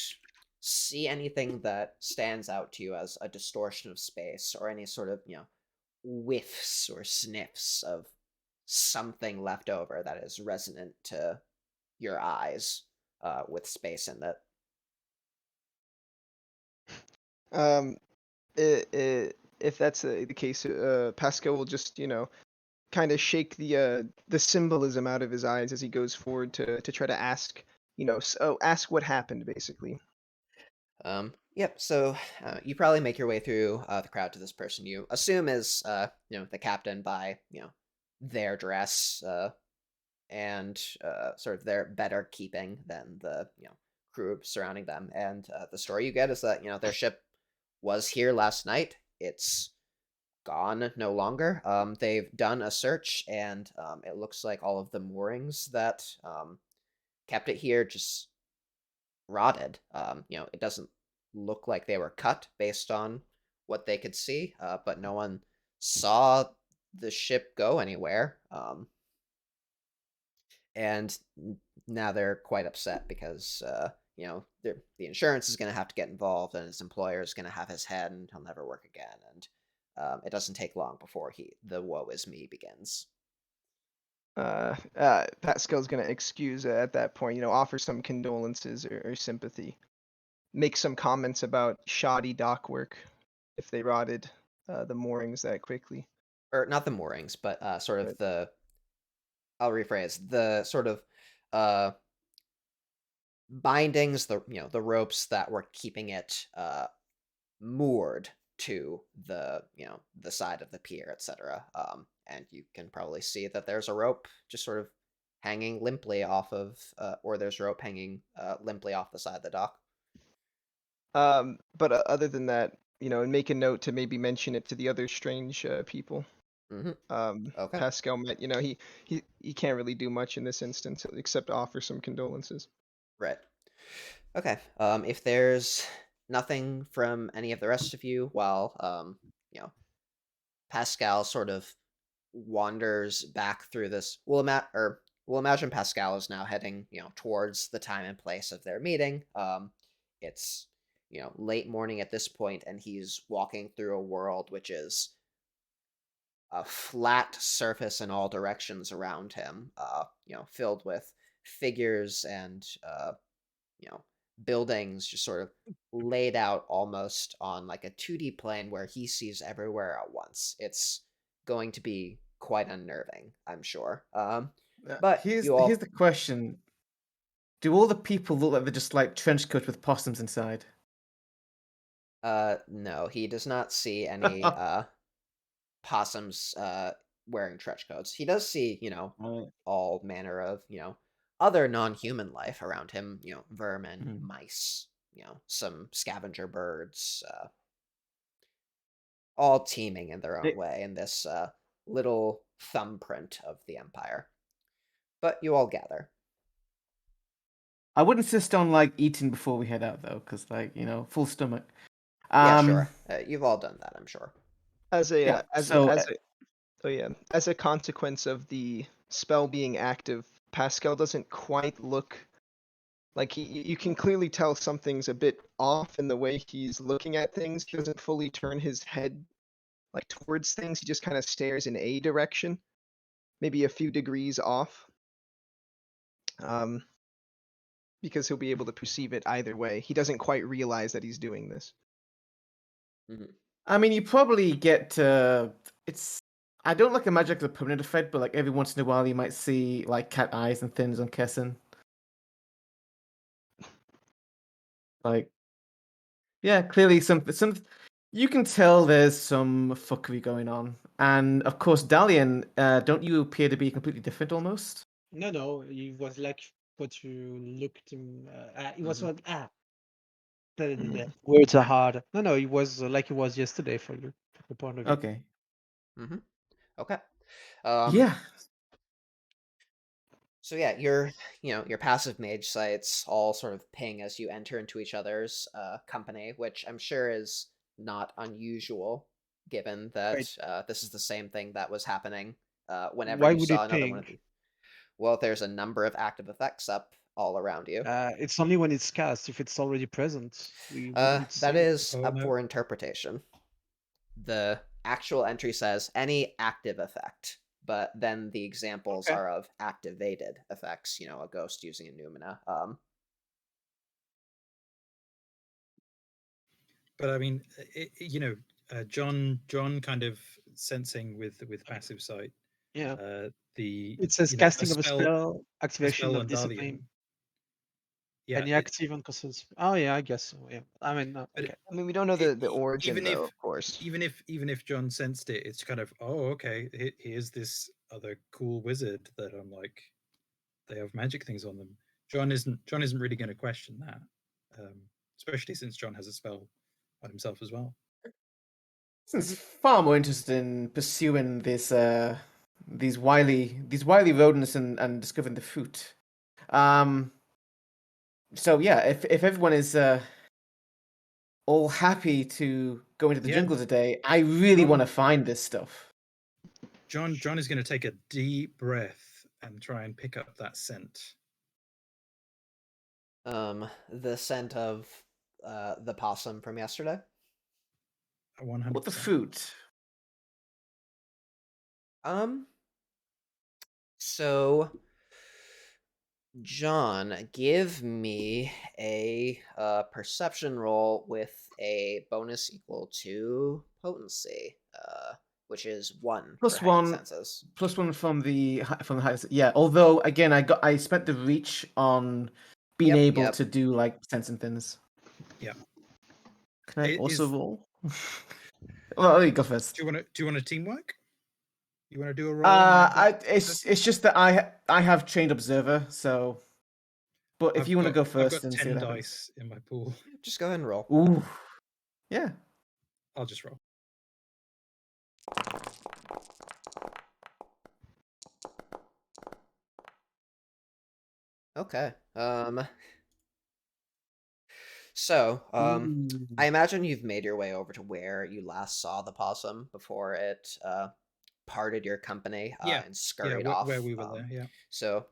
see anything that stands out to you as a distortion of space, or any sort of whiffs or sniffs of something left over that is resonant to your eyes. with space in it. If that's the case, Pascal will just, kind of shake the symbolism out of his eyes as he goes forward to try to ask, ask what happened, basically. Yep. So you probably make your way through the crowd to this person you assume is, the captain by, their dress and sort of their better keeping than the, crew surrounding them. And the story you get is that, their ship was here last night. It's gone no longer. They've done a search, and it looks like all of the moorings that kept it here just rotted. It doesn't look like they were cut based on what they could see, but no one saw the ship go anywhere. And now they're quite upset because the insurance is going to have to get involved, and his employer is going to have his head, and he'll never work again. And it doesn't take long before the woe is me begins. Pascal's gonna excuse at that point, offer some condolences or sympathy, make some comments about shoddy dock work if they rotted the moorings that quickly. Or not the moorings, but sort of But- I'll rephrase, the sort of bindings, the ropes that were keeping it moored to the the side of the pier, etc. And you can probably see that there's a rope just sort of hanging limply off of, or there's rope hanging limply off the side of the dock. But other than that, and make a note to maybe mention it to the other strange people. Okay. Pascal met, he can't really do much in this instance except offer some condolences. Right. Okay. If there's nothing from any of the rest of you, while Pascal sort of wanders back through this, we'll imagine Pascal is now heading, towards the time and place of their meeting. It's late morning at this point, and he's walking through a world which is a flat surface in all directions around him, filled with figures and buildings just sort of laid out almost on like a 2D plane where he sees everywhere at once. It's going to be quite unnerving, I'm sure. But here's you the question: do all the people look like they're just like trench coats with possums inside? No, he does not see any possums wearing trench coats. He does see, Right. all manner of, other non-human life around him, vermin, Mhm. mice, some scavenger birds, all teeming in their own way in this little thumbprint of the Empire. But you all gather. I would insist on like eating before we head out though, because like full stomach. Yeah, sure. You've all done that, I'm sure. As a Yeah, as so, a, as a oh yeah, as a consequence of the spell being active, Pascal doesn't quite look like you can clearly tell something's a bit off in the way he's looking at things. He doesn't fully turn his head like towards things. He just kind of stares in a direction, maybe a few degrees off. Because he'll be able to perceive it either way. He doesn't quite realize that he's doing this. I mean, you probably get it's. I don't like imagine like a permanent effect, but like every once in a while you might see like cat eyes and things on Kessin. Like, yeah, clearly some you can tell there's some fuckery going on, and of course, Dalian, don't you appear to be completely different almost? No, he was like what you looked him. It was what the words are hard. No, he was like he was yesterday for you, from the point of view. Okay. Okay. Yeah. So yeah, your passive mage sites all sort of ping as you enter into each other's company, which I'm sure is not unusual, given that Right. this is the same thing that was happening whenever Why you would saw it another one ping? of these. Well, there's a number of active effects up all around you. It's only when it's cast. If it's already present, we wouldn't see That it. is Oh, up no. for interpretation. The actual entry says any active effect, but then the examples Okay. are of activated effects, a ghost using a Numina. But I mean, John kind of sensing with passive sight. Yeah. The It says a casting of a spell spell, activation of on discipline, Dalian. Yeah, any active on constants. Oh yeah, I guess so. Yeah. I mean, no, but okay. I mean, we don't know the origin even though, if of course. even if John sensed it, it's kind of, oh, okay, here's this other cool wizard that I'm like, they have magic things on them. John isn't really going to question that, especially since John has a spell on himself as well. Since far more interested in pursuing this these wily rodents and discovering the fruit. So yeah, if everyone is all happy to go into the Yeah. jungle today, I really want to find this stuff. John is going to take a deep breath and try and pick up that scent. The scent of the possum from yesterday. 100%. What the fruit? So, John, give me a perception roll with a bonus equal to potency, which is 1 Plus for heightened 1. senses. Plus 1 from the height. Yeah, although again, I spent the reach on being able to do like sense and things. Yeah. Can I also roll? Well, you go first. Do you want to teamwork? You want to do a roll? It's just that I have trained observer, so. But if you want to go first, I've got and 10 see what dice in my pool. Just go ahead and roll. Ooh, yeah. I'll just roll. Okay. So, I imagine you've made your way over to where you last saw the possum before it parted your company and scurried off. Where we were there, yeah. So,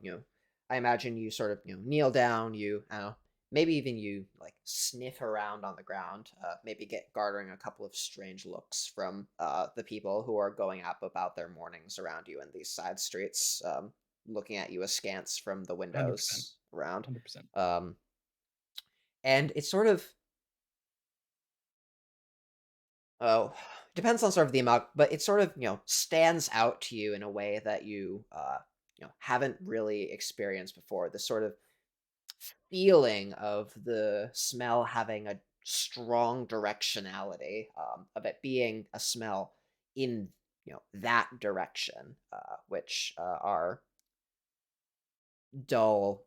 I imagine you sort of, kneel down, maybe even you like sniff around on the ground, maybe get garnering a couple of strange looks from the people who are going up about their mornings around you in these side streets, looking at you askance from the windows 100%. Around. 100%. And it's sort of, depends on sort of the amount, but it sort of, stands out to you in a way that you, haven't really experienced before. This sort of feeling of the smell having a strong directionality, of it being a smell in, that direction, which our dull,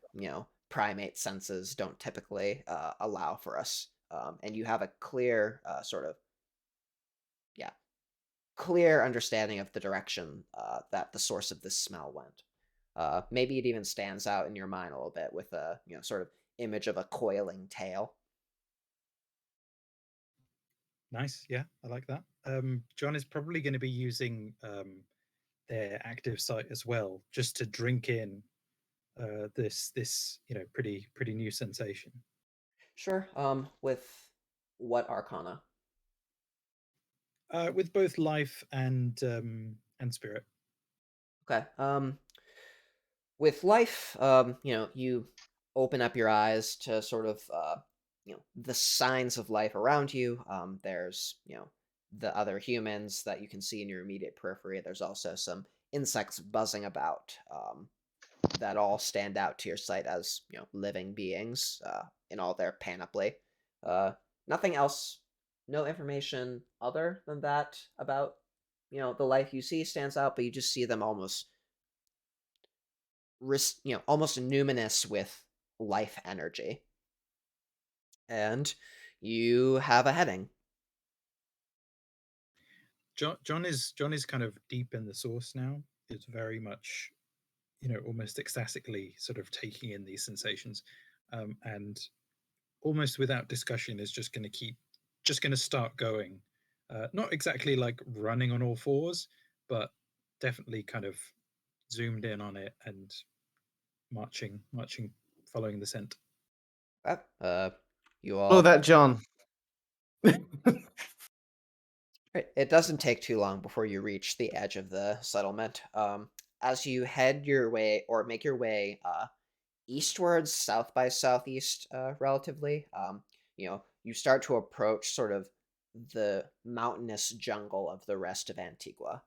primate senses don't typically allow for us. And you have a clear clear understanding of the direction that the source of this smell went. Maybe it even stands out in your mind a little bit with a sort of image of a coiling tail. Nice, yeah, I like that. John is probably going to be using their active sight as well, just to drink in this pretty new sensation. Sure. With what arcana? With both life and spirit. Okay. With life, you open up your eyes to sort of the signs of life around you. There's the other humans that you can see in your immediate periphery. There's also some insects buzzing about that all stand out to your sight as living beings in all their panoply. Nothing else, no information other than that about the life you see stands out, but you just see them almost numinous with life energy. And you have a heading. John is kind of deep in the source now. It's very much almost ecstatically sort of taking in these sensations, and almost without discussion is just going to start going, not exactly like running on all fours, but definitely kind of zoomed in on it and marching, following the scent. You all. Oh, that John. It doesn't take too long before you reach the edge of the settlement. As you head your way or make your way eastwards, south by southeast, relatively, you start to approach sort of the mountainous jungle of the rest of Antigua.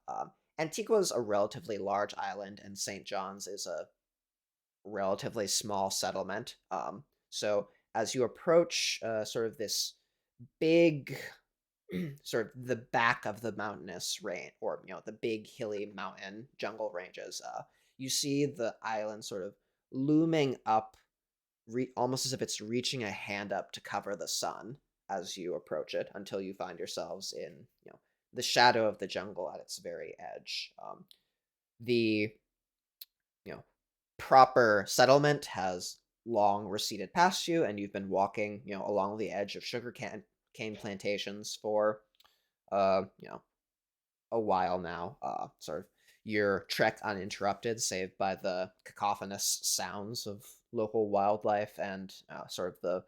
Antigua is a relatively large island, and St. John's is a relatively small settlement. So as you approach sort of this big, sort of the back of the mountainous range, or the big hilly mountain jungle ranges, you see the island sort of looming up, almost as if it's reaching a hand up to cover the sun as you approach it, until you find yourselves in the shadow of the jungle at its very edge. The proper settlement has long receded past you, and you've been walking along the edge of sugar cane plantations for a while now. Sort of your trek uninterrupted, save by the cacophonous sounds of local wildlife and sort of the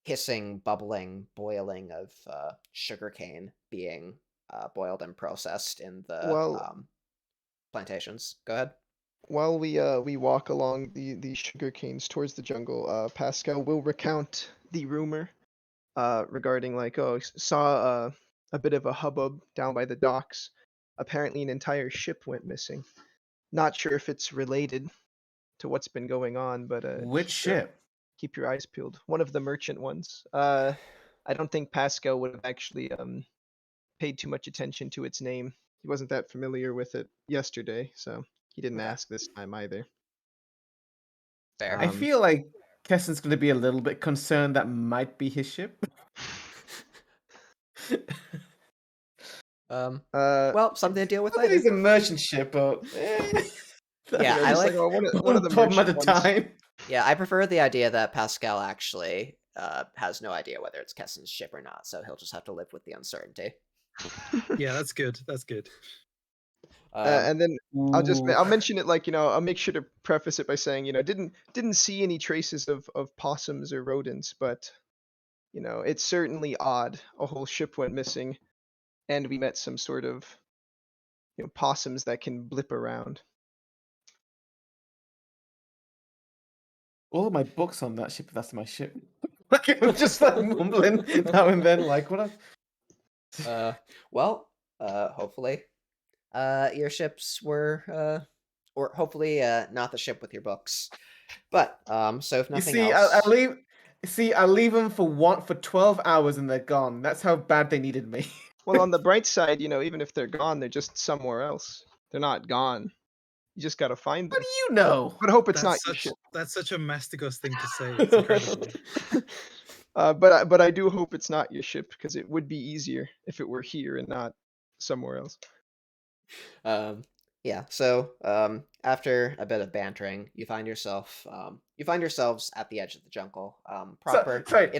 hissing, bubbling, boiling of sugarcane being boiled and processed in the plantations. Go ahead. While we walk along the sugar canes towards the jungle, Pascal will recount the rumor regarding saw a bit of a hubbub down by the docks. Apparently, an entire ship went missing. Not sure if it's related to what's been going on, but Which ship? Keep your eyes peeled. One of the merchant ones. I don't think Pascal would have actually paid too much attention to its name. He wasn't that familiar with it yesterday, so he didn't ask this time either. Fair. I feel like Kessen's going to be a little bit concerned that might be his ship. Well, something to deal with later. It's a merchant ship, but yeah, I like one of the problem at the merchant ones. time. Yeah, I prefer the idea that Pascal actually has no idea whether it's Kessen's ship or not, so he'll just have to live with the uncertainty. Yeah, that's good. That's good. And then I'll Ooh. mention it I'll make sure to preface it by saying didn't see any traces of possums or rodents, but it's certainly odd. A whole ship went missing, and we met some sort of possums that can blip around. All of my books on that ship, that's my ship. I'm just mumbling now and then, what well, hopefully your ships were or hopefully not the ship with your books. But so if nothing else, I leave them for 12 hours and they're gone. That's how bad they needed me. Well, on the bright side, even if they're gone, they're just somewhere else. They're not gone. You just gotta find them. What do you know? But hope it's not your ship. That's such a Mastigos thing to say. It's incredible. But I do hope it's not your ship, because it would be easier if it were here and not somewhere else. Yeah. So after a bit of bantering, you find yourselves at the edge of the jungle. Proper. Sorry to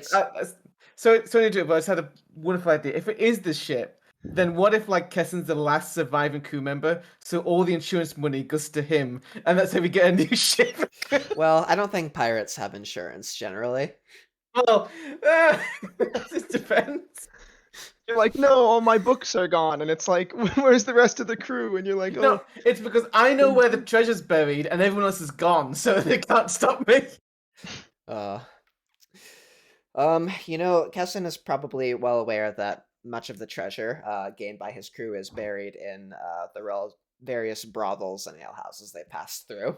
do it, but I just had a wonderful idea. If it is the ship, then what if Kessen's the last surviving crew member, so all the insurance money goes to him, and that's how we get a new ship? Well, I don't think pirates have insurance generally. Well, it just depends. You're like, no, all my books are gone, and it's like, where's the rest of the crew? And you're like, oh. No, it's because I know where the treasure's buried, and everyone else is gone, so they can't stop me. Kessen is probably well aware that much of the treasure gained by his crew is buried in the various brothels and alehouses they passed through.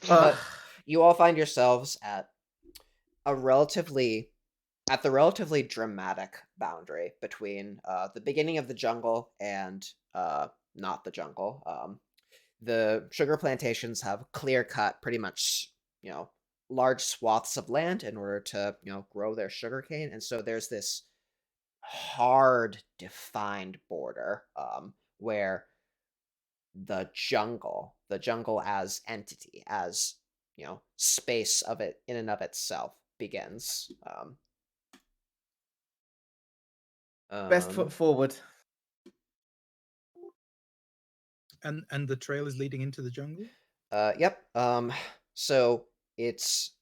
But you all find yourselves at the relatively dramatic boundary between the beginning of the jungle and not the jungle. The sugar plantations have clear-cut pretty much, large swaths of land in order to, grow their sugarcane, and so there's this hard, defined border where the jungle as entity, as space of it in and of itself begins. Best foot forward. And the trail is leading into the jungle? Yep. So it's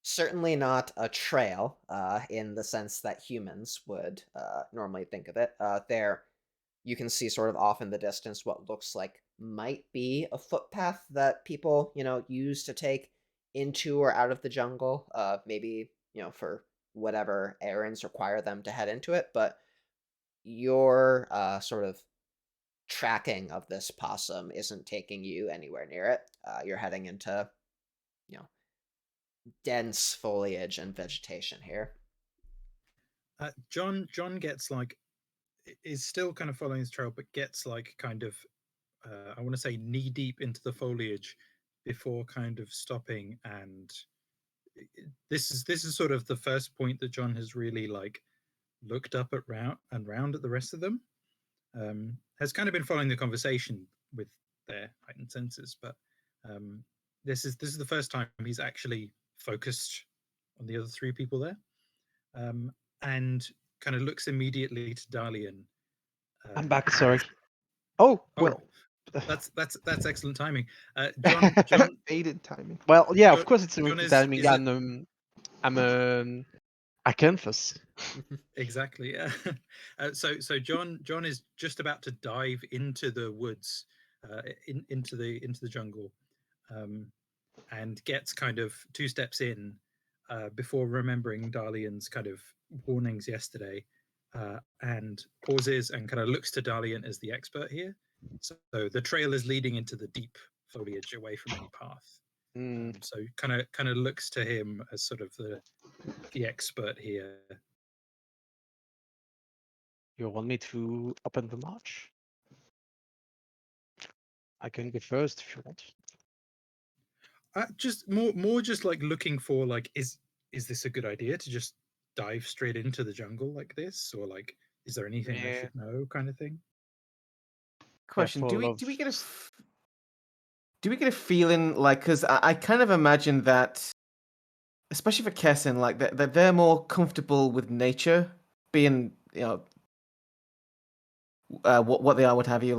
certainly not a trail in the sense that humans would normally think of it. There you can see sort of off in the distance what looks like might be a footpath that people, use to take into or out of the jungle, maybe, for whatever errands require them to head into it, but your sort of tracking of this possum isn't taking you anywhere near it. You're heading into, dense foliage and vegetation here. John gets is still kind of following his trail, but gets kind of I want to say knee deep into the foliage before kind of stopping. And this is sort of the first point that John has really looked up at round at the rest of them. Has kind of been following the conversation with their heightened senses, but this is the first time he's actually focused on the other three people there, and kind of looks immediately to Dalian. I'm back. Sorry. Oh well. That's excellent timing. John Faded timing. Well, yeah, John, of course it's a John timing. is I'm a canvas. Exactly. Yeah. So John is just about to dive into the woods, into the jungle, and gets kind of 2 steps in before remembering Dalian's kind of warnings yesterday, and pauses and kind of looks to Dalian as the expert here. So the trail is leading into the deep foliage away from any path. So kind of looks to him as sort of the expert here. You want me to open the march? I can go first if you want. Just more just looking for is this a good idea to just dive straight into the jungle like this, or is there anything I should know, kind of thing? Question: Do we get a feeling because I kind of imagine that, especially for Kessin, that they're more comfortable with nature, being what they are, what have you.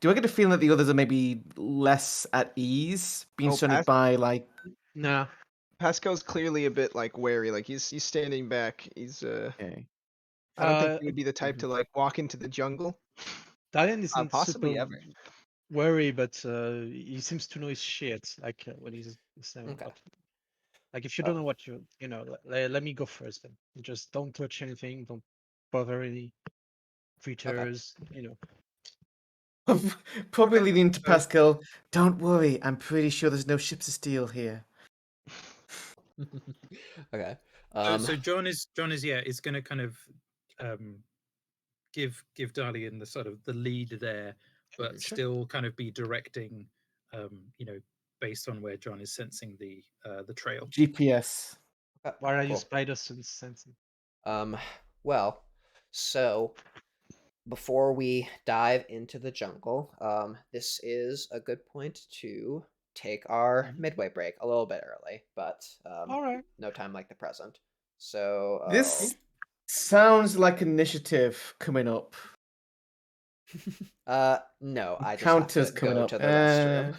Do I get a feeling that the others are maybe less at ease, being surrounded by No. Pascal's clearly a bit wary. He's standing back. He's Okay. I don't think he would be the type to walk into the jungle. Dalian isn't Possibly super ever. wary, but he seems to know his shit. When he's saying Okay. if you don't know what let me go first then. Just don't touch anything. Don't bother any creatures. Probably leading to Pascal. Don't worry, I'm pretty sure there's no ships of steel here. Okay. So John is going to kind of give Dalian the sort of the lead there, but Sure. still kind of be directing, based on where John is sensing the trail. GPS. Why are you spider sense sensing? Well, so before we dive into the jungle, this is a good point to take our midway break a little bit early, but All right. no time like the present. So This sounds like initiative coming up. no, I just Counters have to coming go up. to the restroom.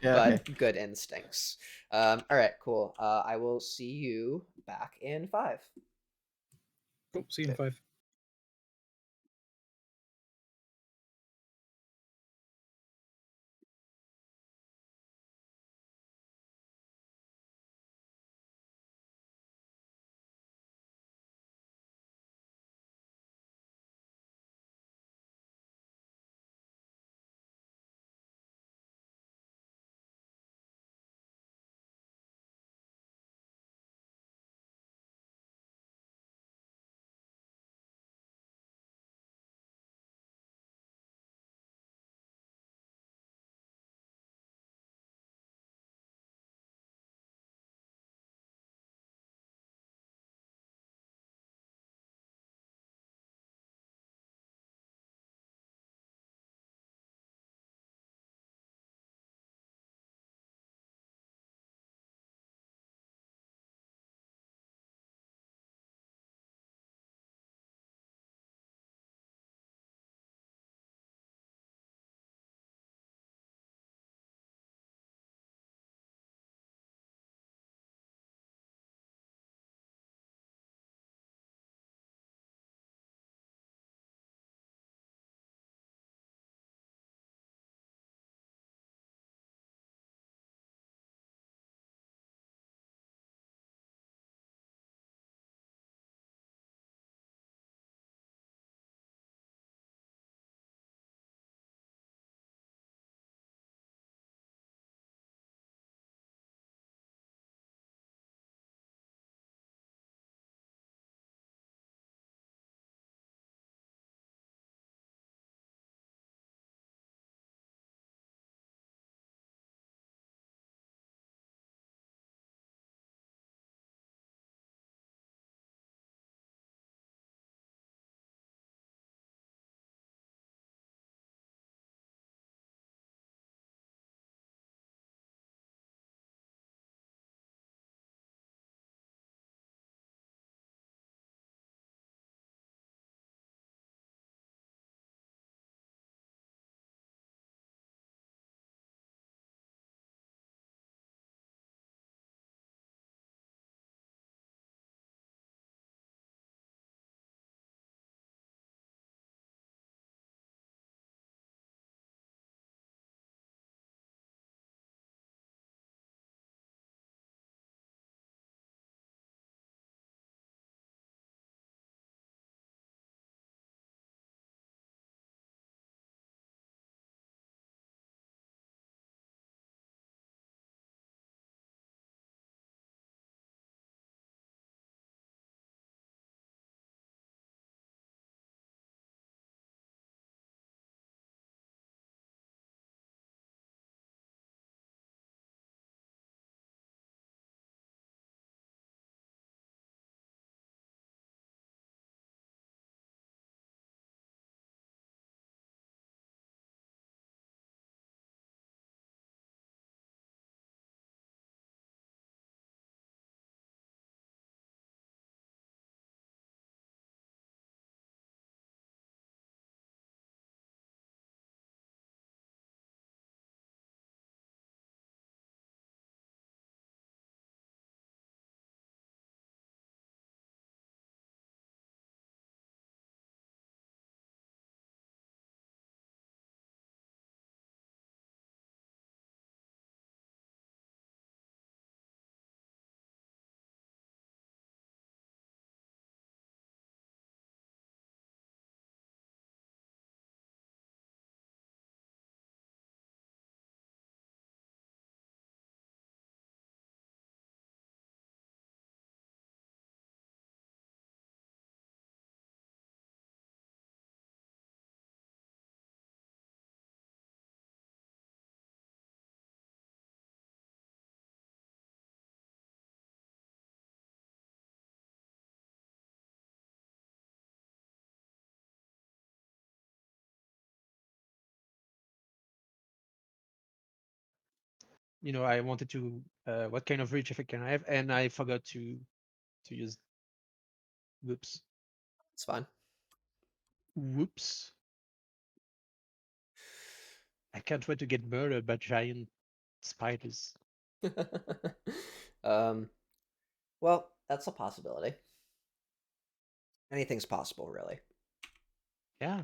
Yeah, but okay. Good instincts. All right, cool. I will see you back in 5. Cool. See you in 5. I wanted to what kind of reach effect can I have, and I forgot to use. Whoops. It's fine. Whoops. I can't wait to get murdered by giant spiders. Well, that's a possibility. Anything's possible, really. Yeah.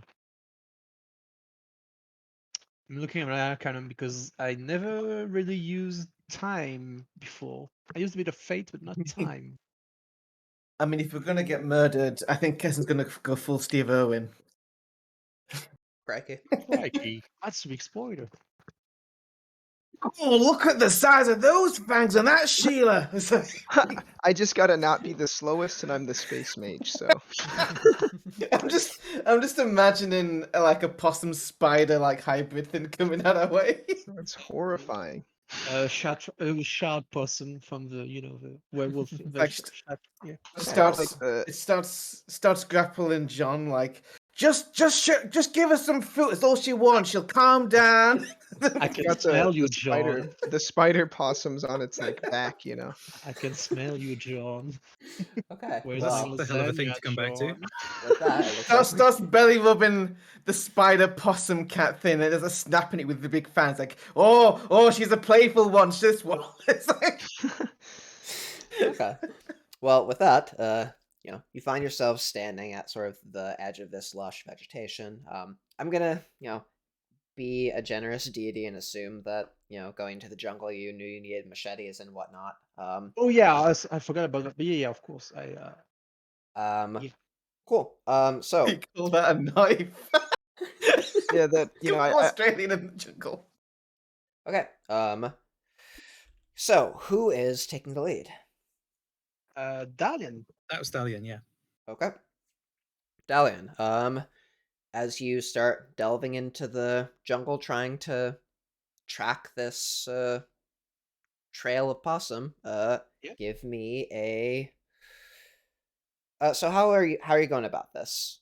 I'm looking at my Arcanum because I never really used time before. I used a bit of fate, but not time. I mean, if we're gonna get murdered, I think Kessen's gonna go full Steve Irwin. Crikey. Crikey, that's a big spoiler. Oh, look at the size of those fangs on that Sheila! It's like, I just gotta not be the slowest, and I'm the space mage. So I'm just imagining like a possum spider like hybrid thing coming out our way. it's horrifying. Shard possum from the the werewolf. Like, Yeah. It starts grappling John like just give us some food. It's all she wants. She'll calm down. I can Got smell you, spider, John. the spider possum's on its back. I can smell you, John. Okay. Where's Well, my That's a hell of a thing to lasagna, come back to. John? with that, it looks like starts belly rubbing the spider possum cat thing, and there's a snapping it with the big fans like, oh, she's a playful one. This one. It's like... okay. Well, with that, you find yourself standing at sort of the edge of this lush vegetation. I'm gonna, be a generous deity and assume that, going to the jungle, you knew you needed machetes and whatnot. Oh yeah, I forgot about that. But yeah, of course. Yeah. Cool. So You call that a knife? Yeah, that Come I Australian in the jungle. okay. So who is taking the lead? Dalian. That was Dalian, yeah. Okay. Dalian, as you start delving into the jungle trying to track this trail of possum, give me a so how are you going about this?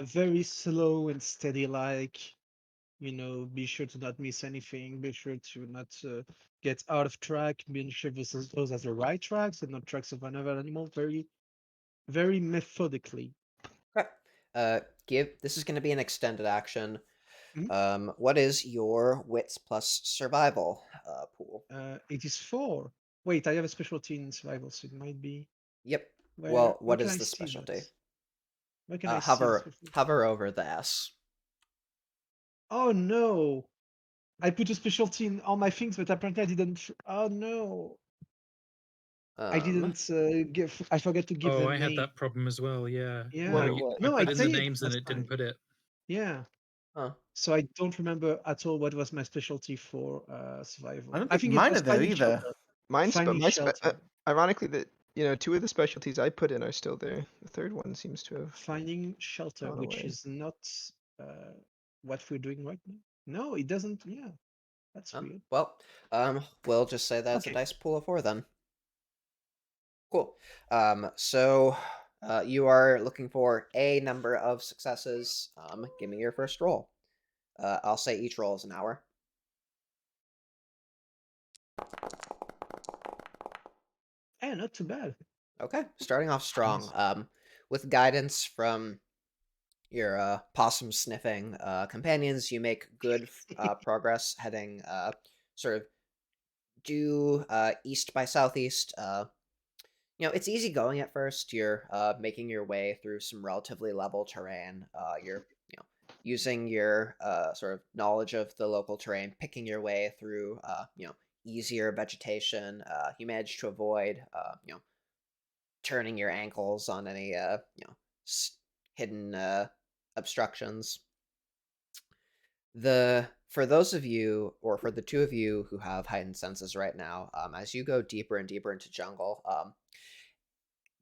Very slow and steady, be sure to not miss anything, be sure to not get out of track, being sure those are the right tracks and not tracks of another animal, very, very methodically. Okay. This is going to be an extended action. Mhm. What is your wits plus survival pool? It is 4. Wait, I have a specialty in survival, so it might be. Yep. Where, Well, where what can is I the see specialty? that? Where can I see the specialty? Hover over the S. Oh no! I put a specialty in all my things, but apparently I didn't. Oh no! I didn't give. I forgot to give Oh, the I had name. that problem as well. Yeah. Yeah. No, I I put in the saved names and last it didn't time. put it. Yeah. Huh. So I don't remember at all what was my specialty for survival. I don't I think think mine it was are there finding either. shelter. mine's Finding my shelter. ironically that 2 of the specialties I put in are still there. The third one seems to have Finding shelter, gone which away. is not what we're doing right now. No, it doesn't. Yeah, that's weird. Well, we'll just say that's a Okay. dice pool of 4 then. Cool. So you are looking for a number of successes. Give me your first roll. I'll say each roll is an hour. Not too bad. Okay, starting off strong. With guidance from your possum sniffing companions, you make good progress heading sort of due east by southeast. It's easy going at first. You're making your way through some relatively level terrain. You're using your sort of knowledge of the local terrain, picking your way through easier vegetation. You manage to avoid turning your ankles on any hidden obstructions. For those of you, or for the 2 of you who have heightened senses right now, as you go deeper and deeper into jungle,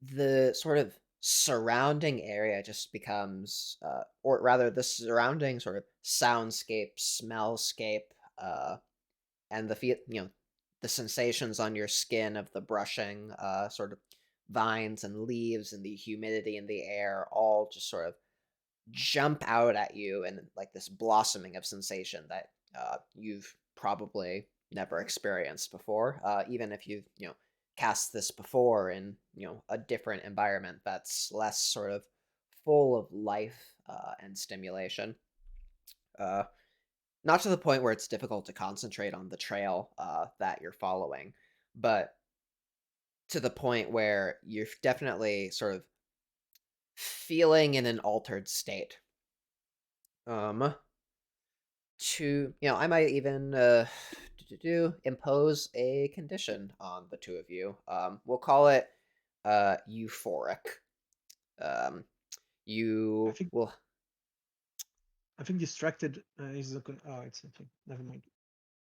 the sort of surrounding area just becomes, or rather, the surrounding sort of soundscape, smellscape, and the sensations on your skin of the brushing, sort of vines and leaves and the humidity in the air all just sort of jump out at you and like this blossoming of sensation that you've probably never experienced before. Even if you've cast this before in a different environment that's less sort of full of life and stimulation. Not to the point where it's difficult to concentrate on the trail that you're following, but to the point where you're definitely sort of feeling in an altered state. I might even impose a condition on the two of you. We'll call it euphoric. You I think- will. I think distracted is a good. Oh, it's something. Never mind.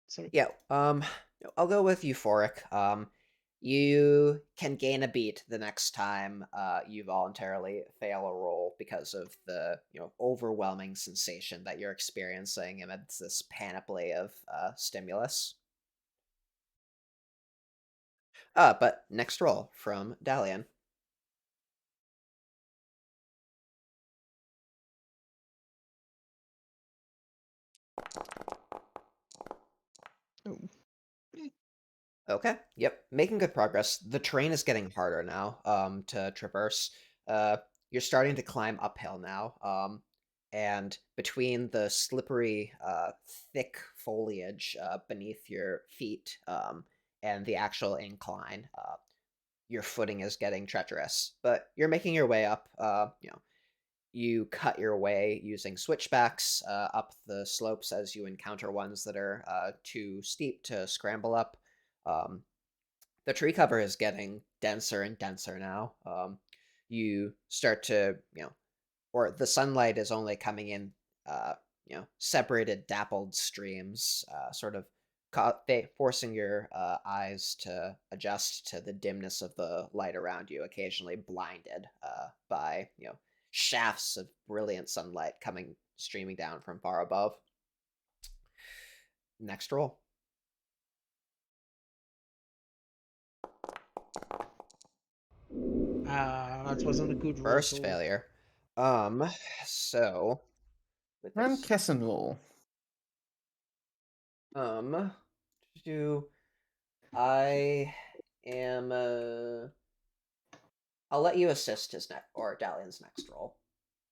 Sorry. Yeah. I'll go with euphoric. You can gain a beat the next time you voluntarily fail a roll because of the overwhelming sensation that you're experiencing amidst this panoply of stimulus. But next roll from Dalian. Oh. Okay, yep, making good progress. The terrain is getting harder now to traverse. You're starting to climb uphill now, and between the slippery, thick foliage beneath your feet and the actual incline, your footing is getting treacherous. But you're making your way up. You cut your way using switchbacks up the slopes as you encounter ones that are too steep to scramble up. The tree cover is getting denser and denser now. You start to, or the sunlight is only coming in, separated, dappled streams, sort of forcing your eyes to adjust to the dimness of the light around you, occasionally blinded by, shafts of brilliant sunlight coming streaming down from far above. Next roll. That wasn't a good roll. First failure. So with Run this, kiss and roll. do I am I'll let you assist his next or Dalian's next roll.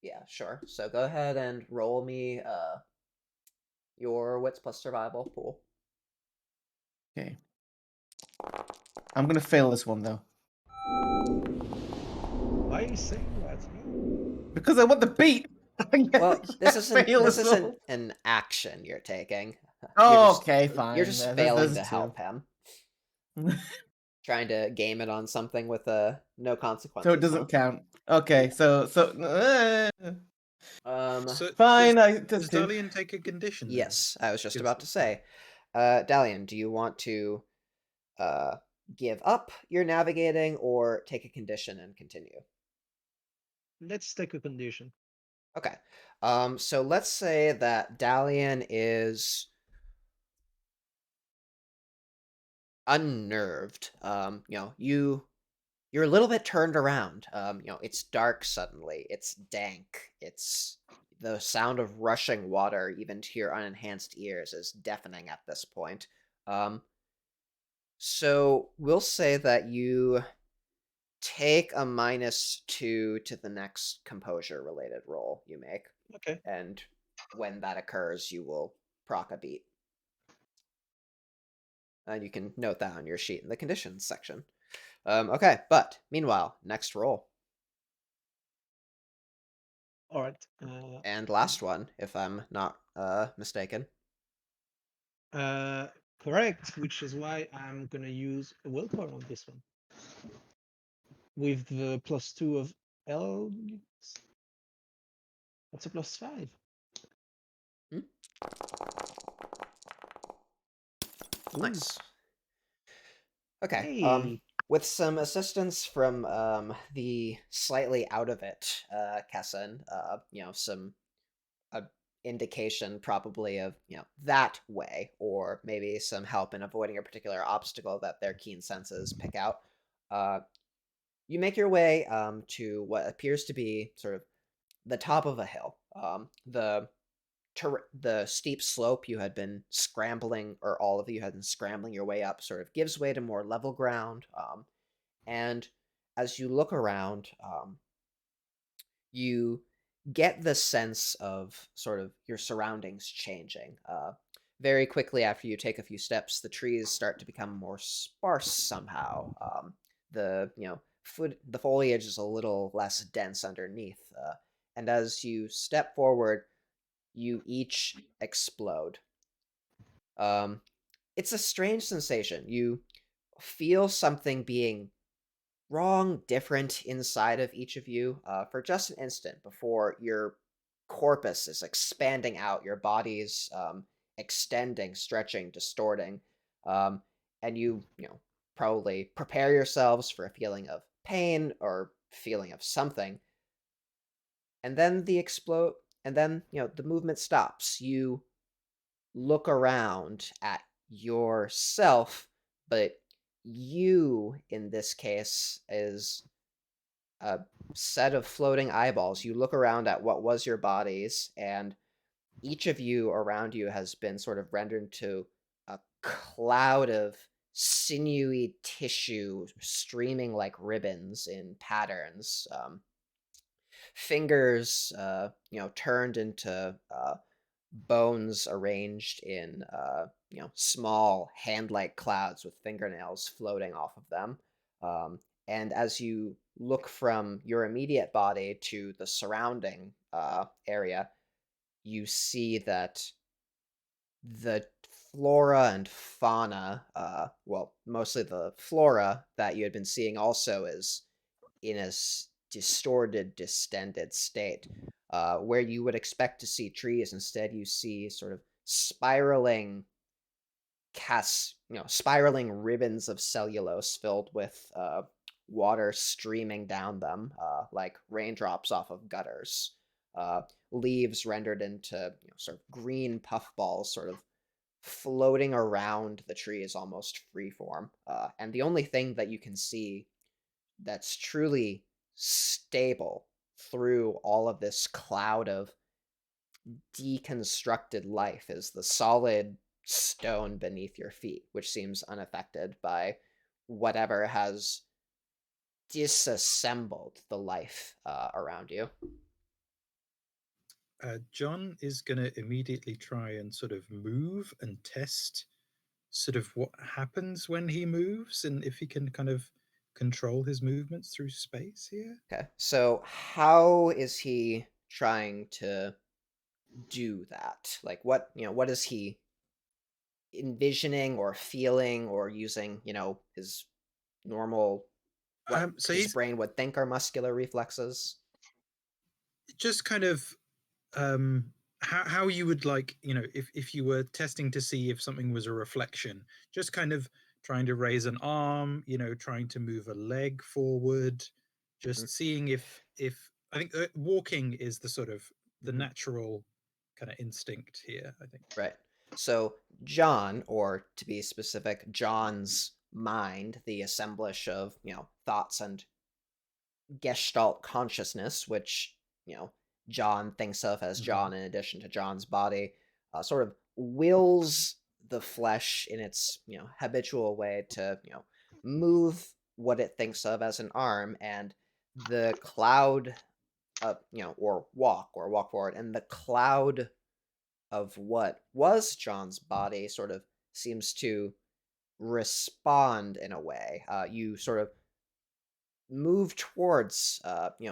Yeah, sure. So go ahead and roll me your wits plus survival pool. Okay. I'm gonna fail this one though. Why are you saying that? Because I want the beat. Well, this isn't roll. an action you're taking. Oh, okay, fine. You're just There's failing to two. help him. Trying to game it on something with no consequences. So it doesn't count. Okay, so So fine. does Dalian take a condition? Then? Yes, I was just Gives- about to say. Dalian, do you want to give up your navigating or take a condition and continue? Let's take a condition. Okay. So let's say that Dalian is unnerved. You're a little bit turned around. It's dark suddenly. It's dank. It's the sound of rushing water, even to your unenhanced ears, is deafening at this point. So we'll say that you take a -2 to the next composure-related roll you make. Okay. And when that occurs, you will proc a beat. And you can note that on your sheet in the conditions section. Okay, but meanwhile, next roll. All right. And last one, if I'm not mistaken. Correct, which is why I'm gonna use a willpower on this one. With the +2 of L. That's a +5. Nice. Okay. Hey. With some assistance from the slightly out of it Kessin, some indication probably of that way, or maybe some help in avoiding a particular obstacle that their keen senses pick out. You make your way to what appears to be sort of the top of a hill. The the steep slope you had been scrambling, or all of you had been scrambling your way up, sort of gives way to more level ground. And as you look around, you get the sense of sort of your surroundings changing. Very quickly after you take a few steps, the trees start to become more sparse somehow. The the foliage is a little less dense underneath, and as you step forward, you each explode. It's a strange sensation. You feel something being wrong, different inside of each of you for just an instant before your corpus is expanding out, your body's extending, stretching, distorting, and you probably prepare yourselves for a feeling of pain or feeling of something, and then the movement stops. You look around at yourself, but you in this case is a set of floating eyeballs. You look around at what was your bodies, and each of you around you has been sort of rendered into a cloud of sinewy tissue streaming like ribbons in patterns. Fingers, turned into bones arranged in small hand-like clouds with fingernails floating off of them. And as you look from your immediate body to the surrounding area, you see that the flora and fauna, well, mostly the flora that you had been seeing also is in a distorted, distended state. Where you would expect to see trees, instead you see sort of spiraling spiraling ribbons of cellulose filled with water streaming down them, like raindrops off of gutters. Leaves rendered into sort of green puffballs, sort of floating around the trees, almost freeform. And the only thing that you can see that's truly stable through all of this cloud of deconstructed life is the solid stone beneath your feet, which seems unaffected by whatever has disassembled the life around you. John is going to immediately try and sort of move and test sort of what happens when he moves and if he can kind of control his movements through space here. Okay, so how is he trying to do that? Like, what is he envisioning or feeling or using, his normal, what So his brain would think are muscular reflexes? Just kind of how you would like, if you were testing to see if something was a reflection, just kind of trying to raise an arm, trying to move a leg forward, just seeing if I think walking is the sort of the natural kind of instinct here, I think. Right. So John, or to be specific, John's mind, the assemblage of, thoughts and gestalt consciousness, which, John thinks of as John in addition to John's body, sort of wills the flesh in its, habitual way to, move what it thinks of as an arm, and the cloud, or walk forward, and the cloud of what was John's body sort of seems to respond in a way. You sort of move towards,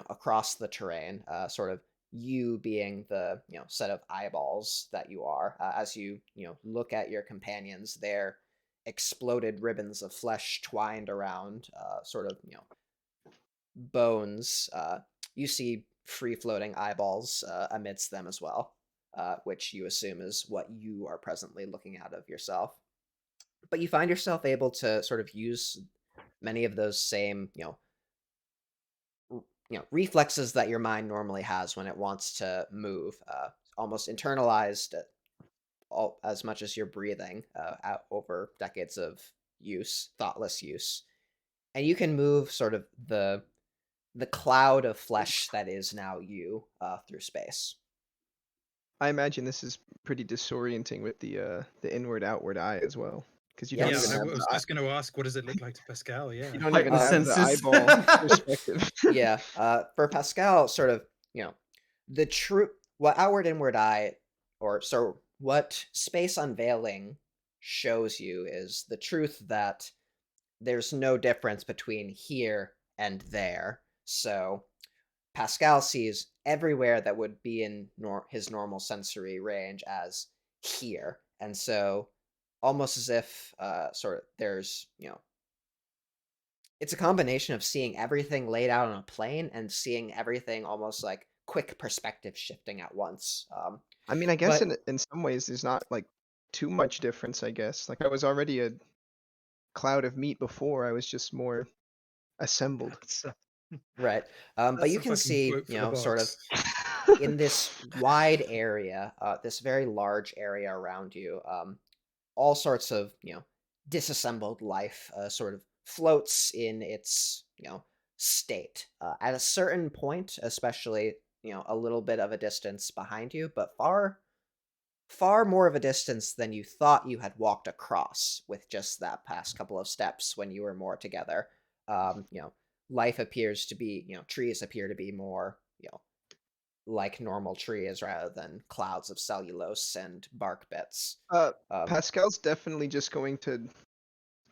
across the terrain, sort of you being the, set of eyeballs that you are. As you, look at your companions, their exploded ribbons of flesh twined around, sort of, bones. You see free-floating eyeballs amidst them as well. Which you assume is what you are presently looking out of yourself. But you find yourself able to sort of use many of those same, reflexes that your mind normally has when it wants to move, almost internalized as much as you're breathing out over decades of use, thoughtless use. And you can move sort of the cloud of flesh that is now you through space. I imagine this is pretty disorienting with the inward outward eye as well, because you don't Yes. even I have was the just going to ask, what does it look like to Pascal? Yeah. you don't even Heightened have the senses. eyeball perspective. Yeah. For Pascal, sort of, the true what outward inward eye, or so what space unveiling shows you is the truth that there's no difference between here and there. So Pascal sees everywhere that would be in his normal sensory range as here, and so almost as if sort of there's it's a combination of seeing everything laid out on a plane and seeing everything almost like quick perspective shifting at once. I mean, I guess But in some ways there's not like too much difference, I guess. Like I was already a cloud of meat before, I was just more assembled. right, but That's you a can fucking see, quote for the sort of box. in this wide area, this very large area around you, all sorts of disassembled life sort of floats in its state. At a certain point, especially a little bit of a distance behind you, but far more of a distance than you thought you had walked across with just that past couple of steps when you were more together. Life appears to be, trees appear to be more, like normal trees rather than clouds of cellulose and bark bits. Pascal's definitely just going to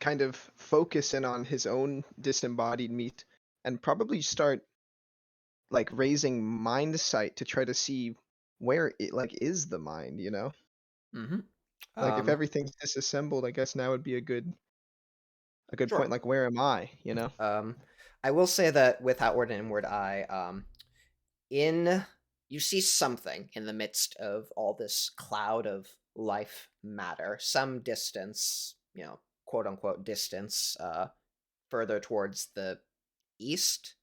kind of focus in on his own disembodied meat and probably start like raising mind sight to try to see where it like is the mind, you know? Mm-hmm. Like if everything's disassembled, I guess now would be a good Sure. point. Like where am I, you know? I will say that with outward and inward eye, you see something in the midst of all this cloud of life matter, some distance, quote unquote distance, further towards the east,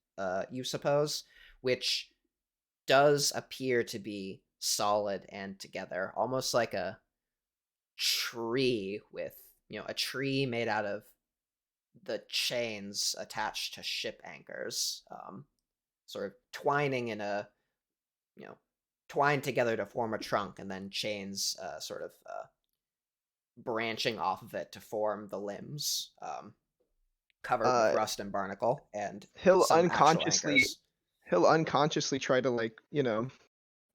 you suppose, which does appear to be solid and together, almost like a tree with, a tree made out of the chains attached to ship anchors, sort of twining in a, twined together to form a trunk, and then chains sort of branching off of it to form the limbs, covered with Uh, rust and barnacle, and he'll some actual unconsciously anchors. he'll unconsciously try to like,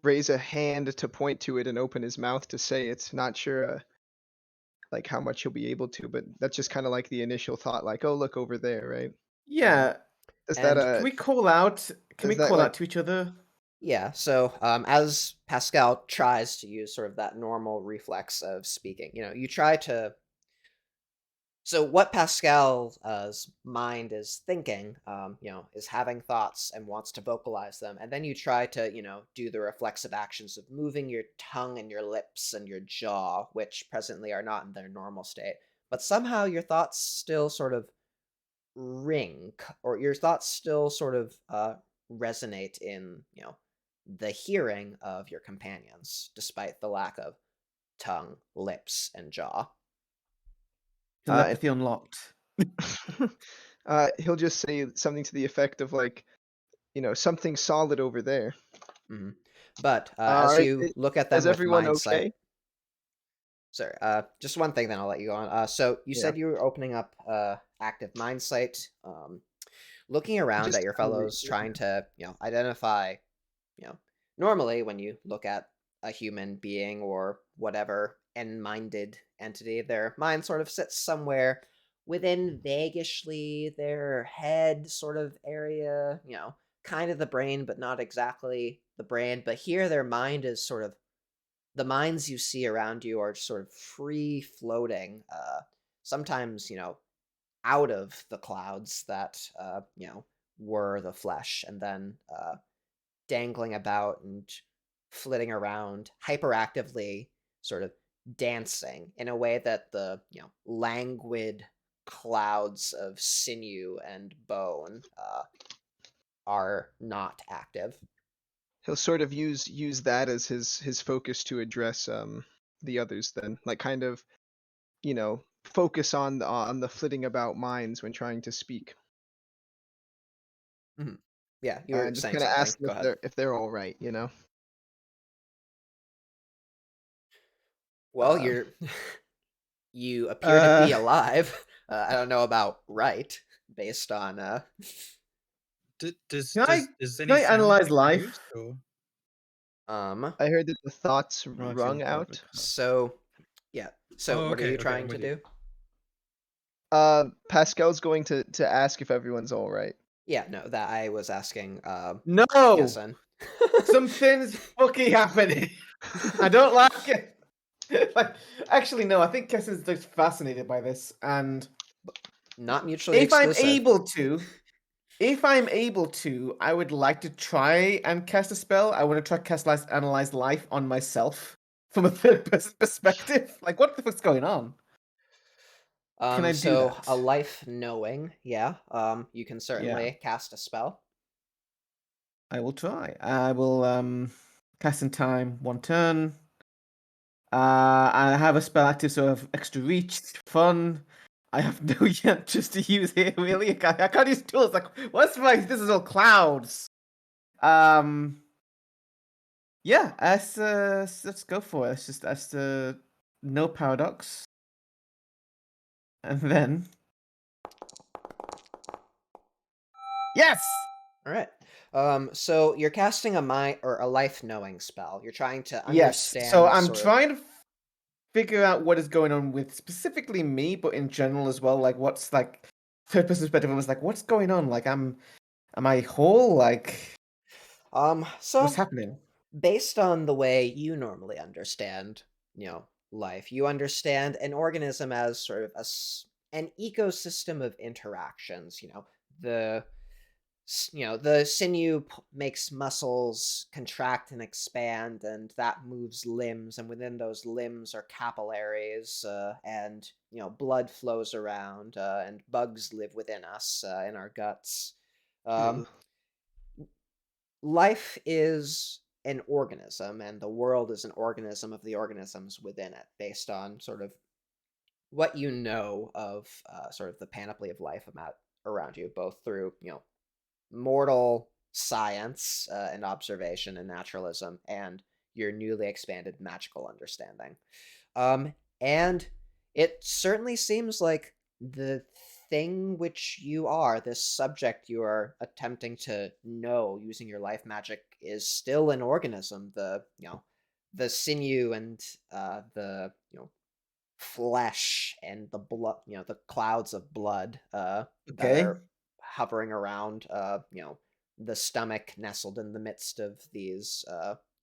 raise a hand to point to it and open his mouth to say it's not sure like how much he'll be able to, but that's just kind of like the initial thought, like, oh look over there, right? Yeah. Is that And Can we call out? Can we Is that call like out to each other? yeah, so as Pascal tries to use sort of that normal reflex of speaking, you try to. So what Pascal's mind is thinking, is having thoughts and wants to vocalize them, and then you try to, do the reflexive actions of moving your tongue and your lips and your jaw, which presently are not in their normal state. But somehow your thoughts still sort of ring, or your thoughts still sort of resonate in, the hearing of your companions, despite the lack of tongue, lips, and jaw. Telepathy unlocked. he'll just say something to the effect of like, something solid over there. Mm-hmm. But as you look at them Is with everyone mind sight, okay? sorry, just one thing, then I'll let you go on. So you Yeah. said you were opening up active mind sight, looking around Just at your hungry, fellows, yeah. trying to identify. Normally when you look at a human being or whatever n-minded entity, their mind sort of sits somewhere within vaguishly their head sort of area, kind of the brain, but not exactly the brain. But here their mind is sort of, the minds you see around you are sort of free floating, sometimes, out of the clouds that, were the flesh, and then dangling about and flitting around hyperactively, sort of dancing in a way that the languid clouds of sinew and bone are not active. He'll sort of use that as his focus to address the others then, like kind of, focus on the flitting about minds when trying to speak. Mm-hmm. Yeah, you were Just saying kind of something. ask them Go ahead. if they're all right, Well, you appear to be alive. I don't know about right, based on Does Can I any sound analyze get life? produced, or? I heard that the thoughts Writing rung of out. So yeah. So Oh, what are you okay, trying I'm to with you. do? Pascal's going to ask if everyone's all right. Yeah, no, that I was asking No, Kesson. something's fucking happening. I don't like it. Like, actually, no. I think Kessin's just fascinated by this, and Not mutually if I'm exclusive. able to, I would like to try and cast a spell. I want to try cast analyze life on myself from a third person perspective. Like, what the fuck's going on? Can I do So that? a life knowing, yeah. You can certainly cast a spell. I will try. I will cast in time 1 turn. I have a spell active, so I have extra reach. Fun. I have no just to use here. Really, I can't use tools. Like, what's my? This is all clouds. Yeah. Let's go for it. Let's no paradox, and then yes. All right. So you're casting a life knowing spell. You're trying to Yes. understand. So I'm trying to figure out what is going on with specifically me, but in general as well. Like, what's like third person perspective? I was like, what's going on? Like, am I whole? Like, So what's happening? based on the way you normally understand, life, you understand an organism as sort of an ecosystem of interactions. The the sinew makes muscles contract and expand, and that moves limbs, and within those limbs are capillaries, and blood flows around, and bugs live within us, in our guts. Ugh. Life is an organism, and the world is an organism of the organisms within it, based on sort of what you know of sort of the panoply of life around you, both through mortal science, and observation and naturalism, and your newly expanded magical understanding. And it certainly seems like the thing which you are, this subject you are attempting to know using your life magic, is still an organism. The sinew and the flesh and the blood, the clouds of blood that Okay. are hovering around, the stomach nestled in the midst of these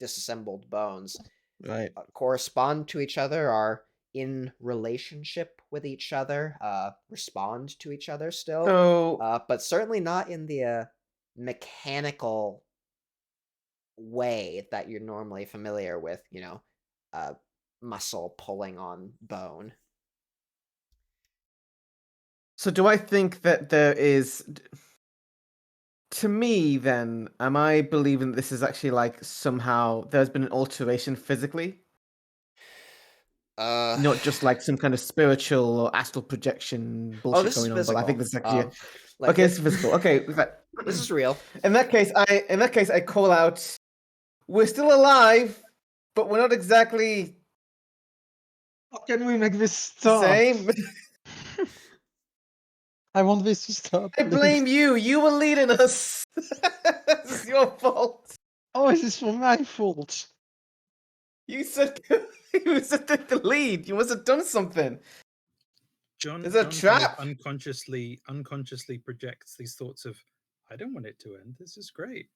disassembled bones, Right. correspond to each other, are in relationship with each other, respond to each other still, So but certainly not in the mechanical way that you're normally familiar with, muscle pulling on bone. So do I think that there is, to me then, am I believing that this is actually like somehow there's been an alteration physically? Not just like some kind of spiritual or astral projection bullshit this is going on, but I think physical. this is actually Like okay, it's physical. Okay, this is real. in that case I call out, we're still alive, but we're not exactly How can we make this the stop? same. I want this to stop. I blame you. You were leading us. This is your fault. Oh, is this for my fault? You said you said the lead. You must have done something. John, There's a John trap. Kind of unconsciously projects these thoughts of, I don't want it to end. This is great.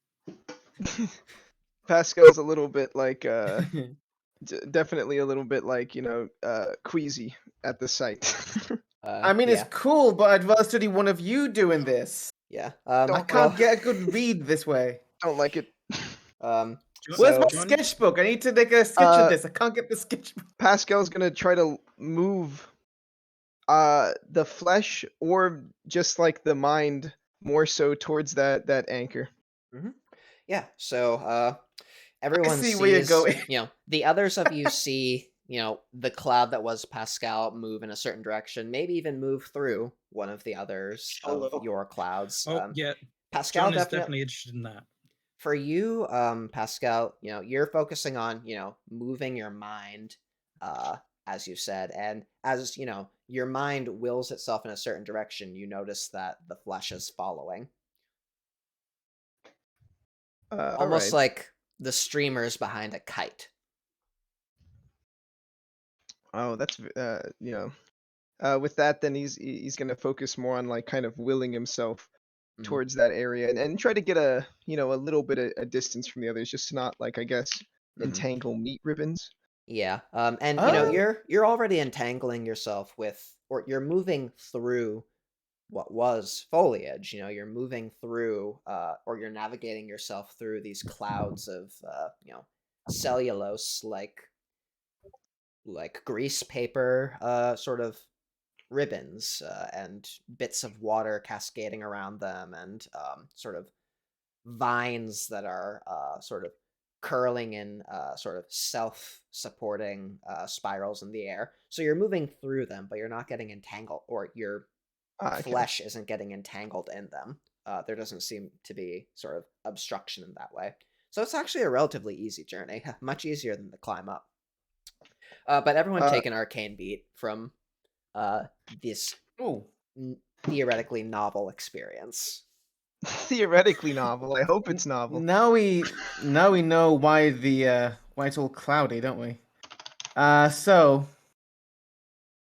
Pascal's a little bit like definitely a little bit like queasy at the sight. I mean, yeah. it's cool, but I'd rather study one of you doing this. Yeah. I can't get a good read this way. Don't like it. Where's my John- sketchbook? I need to make a sketch of this. I can't get the sketchbook. Pascal's gonna try to move the flesh, or just like the mind, more so towards that anchor. Yeah. So everyone see sees, where you're going. The others of you see, the cloud that was Pascal move in a certain direction, maybe even move through one of the others of your clouds. Yeah, Pascal John is definitely interested in that. For you, Pascal, you're focusing on, moving your mind as you said, and as your mind wills itself in a certain direction, you notice that the flesh is following, almost Alright. like the streamers behind a kite. Oh, that's with that, then he's gonna focus more on like kind of willing himself Mhm. towards that area and try to get a little bit of a distance from the others, just to not like, I guess, Mhm. entangle meat ribbons. Yeah. And Oh. you're already entangling yourself with, or you're moving through what was foliage. You're moving through, or you're navigating yourself through these clouds of, cellulose, like grease paper, sort of ribbons, and bits of water cascading around them, and sort of vines that are sort of curling in sort of self-supporting spirals in the air. So you're moving through them, but you're not getting entangled, or your Okay. flesh isn't getting entangled in them. There doesn't seem to be sort of obstruction in that way. So it's actually a relatively easy journey, much easier than the climb up. But everyone take an arcane beat from this theoretically novel experience. Theoretically novel. I hope it's novel. Now we know why it's all cloudy, don't we? So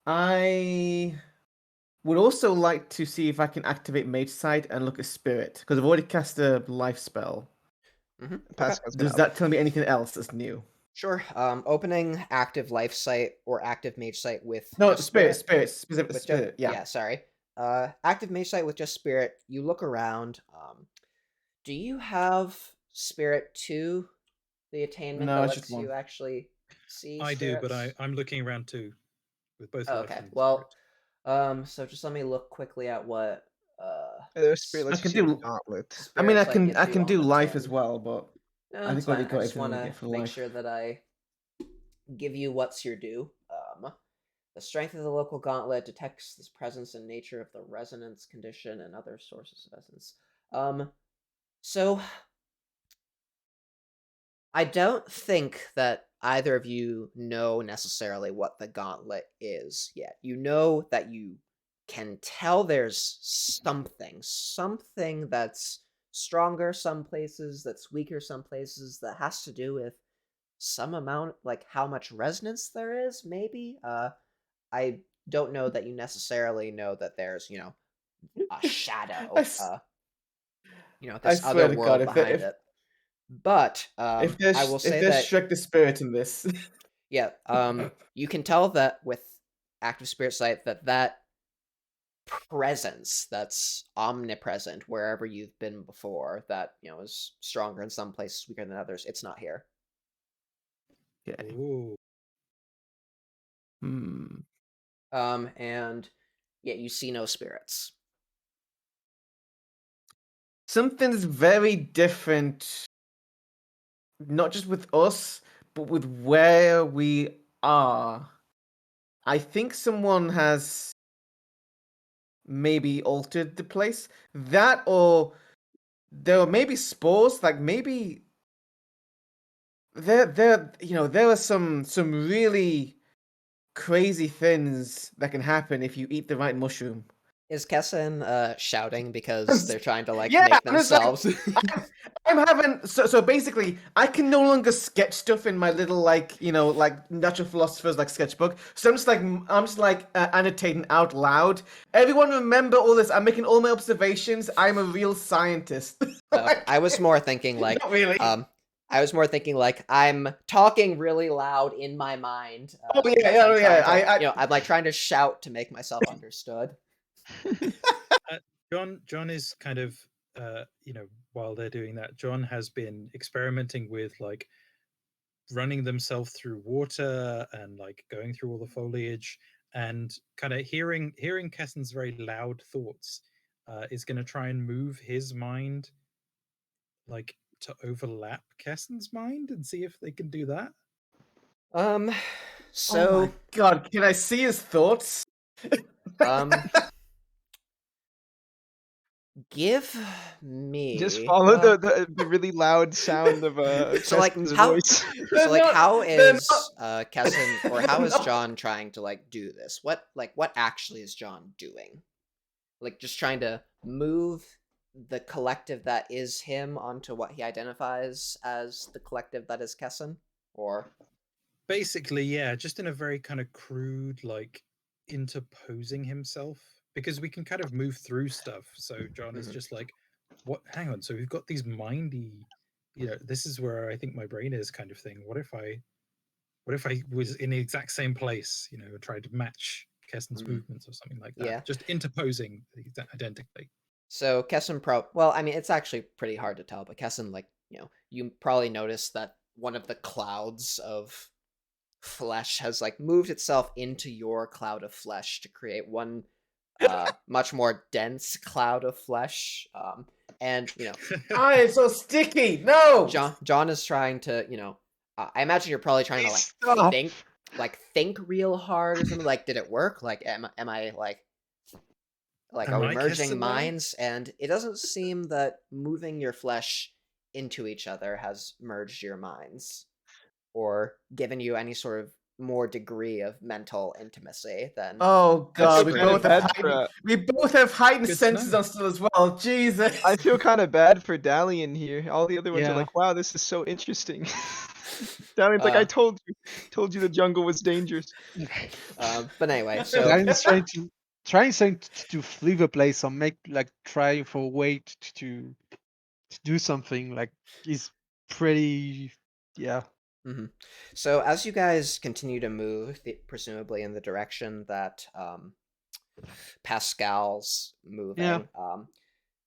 I would also like to see if I can activate Mage Sight and look at Spirit, because I've already cast a life spell. Mm-hmm. Pascal's Does that tell me anything else that's new? Sure. Opening active life sight or active mage sight with No, just spirit. Yeah. Sorry. Active mage sight with just spirit. You look around. Do you have spirit 2, the attainment No, that it's lets just one. you actually see? I do, but spirits? I'm looking around too, with both life Okay. and Well, spirit. so just let me look quickly at what There's spirit lets I you can see a do. gauntlet. I mean, spirit sight gives I you can on do the life 10. as well, but No, I that's think I already fine. I got just want everything we to get for make life. sure that I give you what's your due. The strength of the local gauntlet detects the presence and nature of the resonance condition and other sources of essence. So I don't think that either of you know necessarily what the gauntlet is yet. You know that you can tell there's something that's stronger some places, that's weaker some places, that has to do with some amount, like how much resonance there is, maybe. I don't know that you necessarily know that there's, a shadow, I this other swear to God, world behind it. But if I will there's say that Shrek the Spirit in this, yeah, you can tell that with active spirit sight that presence that's omnipresent wherever you've been before, that is stronger in some places, weaker than others. It's not here. yeah. Ooh. And yet you see no spirits. Something's very different, not just with us, but with where we are. I think someone has maybe altered the place. That, or there are maybe spores. Like maybe there are some really crazy things that can happen if you eat the right mushroom. Is Kessen shouting because they're trying to Yeah, make I'm just like, themselves? I'm having so basically I can no longer sketch stuff in my little like natural philosophers sketchbook. So I'm just annotating out loud. Everyone remember all this. I'm making all my observations. I'm a real scientist. I was more thinking Not really. I was more thinking I'm talking really loud in my mind. Oh yeah. I'm like trying to shout to make myself understood. John is kind of while they're doing that, John has been experimenting with running themselves through water and going through all the foliage, and kind of hearing Kessen's very loud thoughts is going to try and move his mind to overlap Kessen's mind and see if they can do that. So oh my God, can I see his thoughts? Give me Just follow the really loud sound of So like Keston's how voice. so like how they're is Kesson or they're how is not- John trying to like do this? What actually is John doing? Like just trying to move the collective that is him onto what he identifies as the collective that is Kesson? Or Basically, yeah, just in a very kind of crude, like interposing himself, because we can kind of move through stuff. So John is Mhm. just like, what? Hang on. So we've got these mindy, this is where I think my brain is, kind of thing. What if I was in the exact same place, tried to match Keston's Mhm. movements or something like that? Yeah. Just interposing identically. So Kesson well, I mean, it's actually pretty hard to tell, but Kesson, like, you probably noticed that one of the clouds of flesh has like moved itself into your cloud of flesh to create one much more dense cloud of flesh. And Ah, it's so sticky. No. John is trying to, I imagine you're probably trying to Stop. think real hard or something. Like, did it work? Like, am I like, Am are we I merging Keston now? minds? And it doesn't seem that moving your flesh into each other has merged your minds or given you any sort of more degree of mental intimacy than Oh I feel god, kind of bad for we both have heightened Good to senses know. on still as well. Jesus. I feel kind of bad for Dalian here. All the other ones are Yeah. like, "Wow, this is so interesting." Dalian's like, "I told you the jungle was dangerous." But anyway, so Dalian's trying to flee the place or try for a way to do something. Like he's pretty, yeah. mhm. So as you guys continue to move, presumably in the direction that Pascal's moving,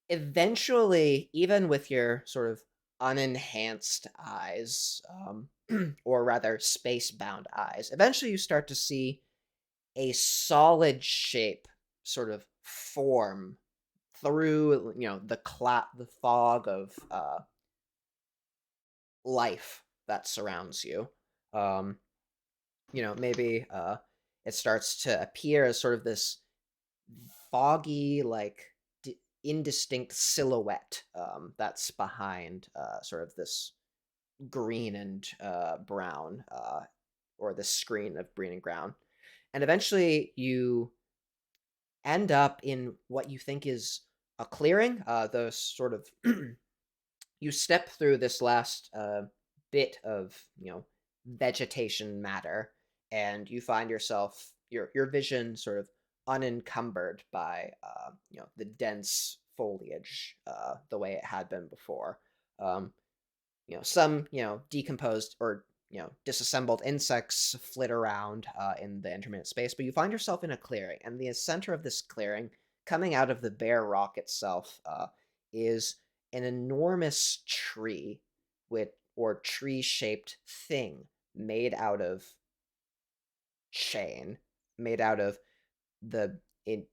eventually, even with your sort of unenhanced eyes, or rather space-bound eyes, eventually you start to see a solid shape sort of form through the fog of life that surrounds you. Maybe it starts to appear as sort of this foggy, like indistinct silhouette that's behind sort of this green and brown, or the screen of green and brown. And eventually you end up in what you think is a clearing. The sort of you step through this last bit of vegetation matter, and you find yourself your vision sort of unencumbered by the dense foliage the way it had been before. Some decomposed or disassembled insects flit around in the intermittent space, but you find yourself in a clearing, and the center of this clearing, coming out of the bare rock itself, is an enormous tree or tree-shaped thing made out of chain, made out of the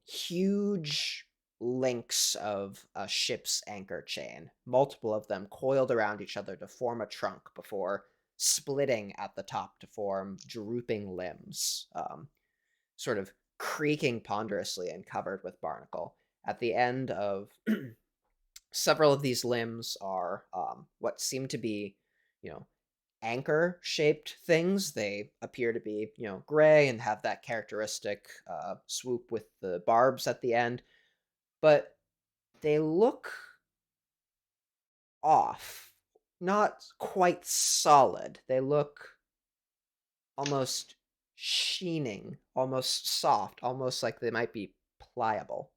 huge links of a ship's anchor chain, multiple of them coiled around each other to form a trunk before splitting at the top to form drooping limbs, sort of creaking ponderously and covered with barnacle. At the end of several of these limbs are what seem to be, anchor-shaped things. They appear to be, gray and have that characteristic swoop with the barbs at the end, but they look off, not quite solid. They look almost sheening, almost soft, almost like they might be pliable.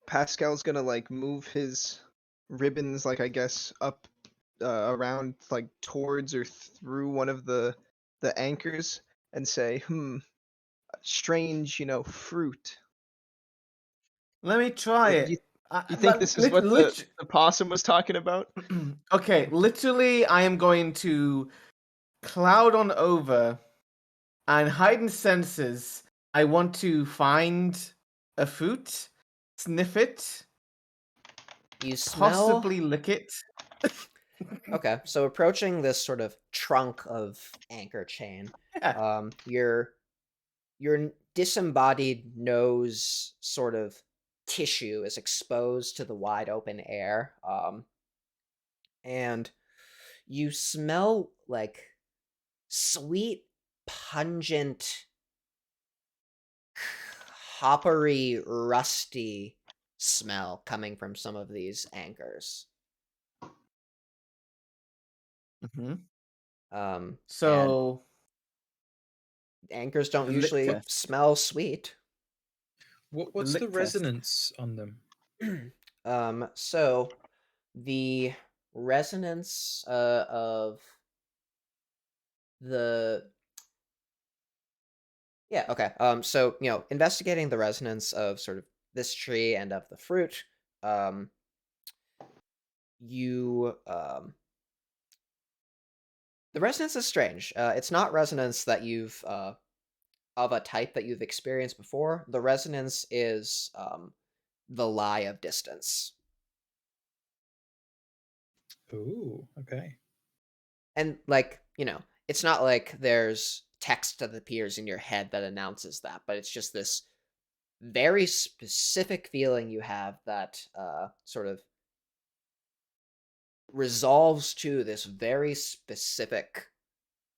Pascal's gonna like move his ribbons, like I guess up around, like towards or through one of the anchors, and say, strange, fruit. Let me try Like, it. you think this is what the possum was talking about? Okay, literally, I am going to cloud on over and heightened senses. I want to find a fruit, sniff it, You smell possibly lick it. Okay, so approaching this sort of trunk of anchor chain, your disembodied nose sort of tissue is exposed to the wide open air, and you smell like sweet, pungent, coppery, rusty smell coming from some of these anchors. And So anchors don't the usually liquor. smell sweet. What's lick the test. resonance on them? So the resonance of the okay. So investigating the resonance of sort of this tree and of the fruit, you the resonance is strange. It's not resonance that you've of a type that you've experienced before. The resonance is the lie of distance. Ooh, okay. And like, it's not like there's text that appears in your head that announces that, but it's just this very specific feeling you have that sort of resolves to this very specific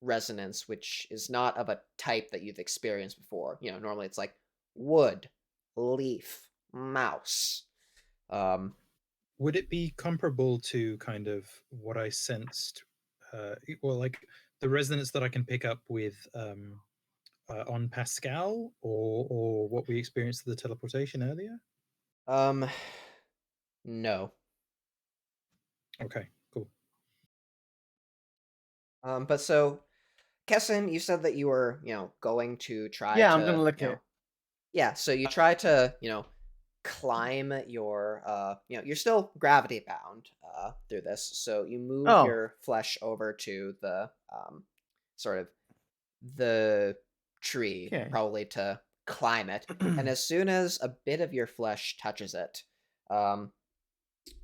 resonance, which is not of a type that you've experienced before. Normally it's like wood, leaf, mouse. Would it be comparable to kind of what I sensed, well, like the resonance that I can pick up with on Pascal, or what we experienced with the teleportation earlier? No. Okay, cool. But so, Kessin, you said that you were, going to try Yeah, to, I'm gonna lick it. Yeah, so you try to, climb your, you're still gravity bound through this. So you move Oh. your flesh over to the sort of the tree, Okay. probably to climb it. And as soon as a bit of your flesh touches it,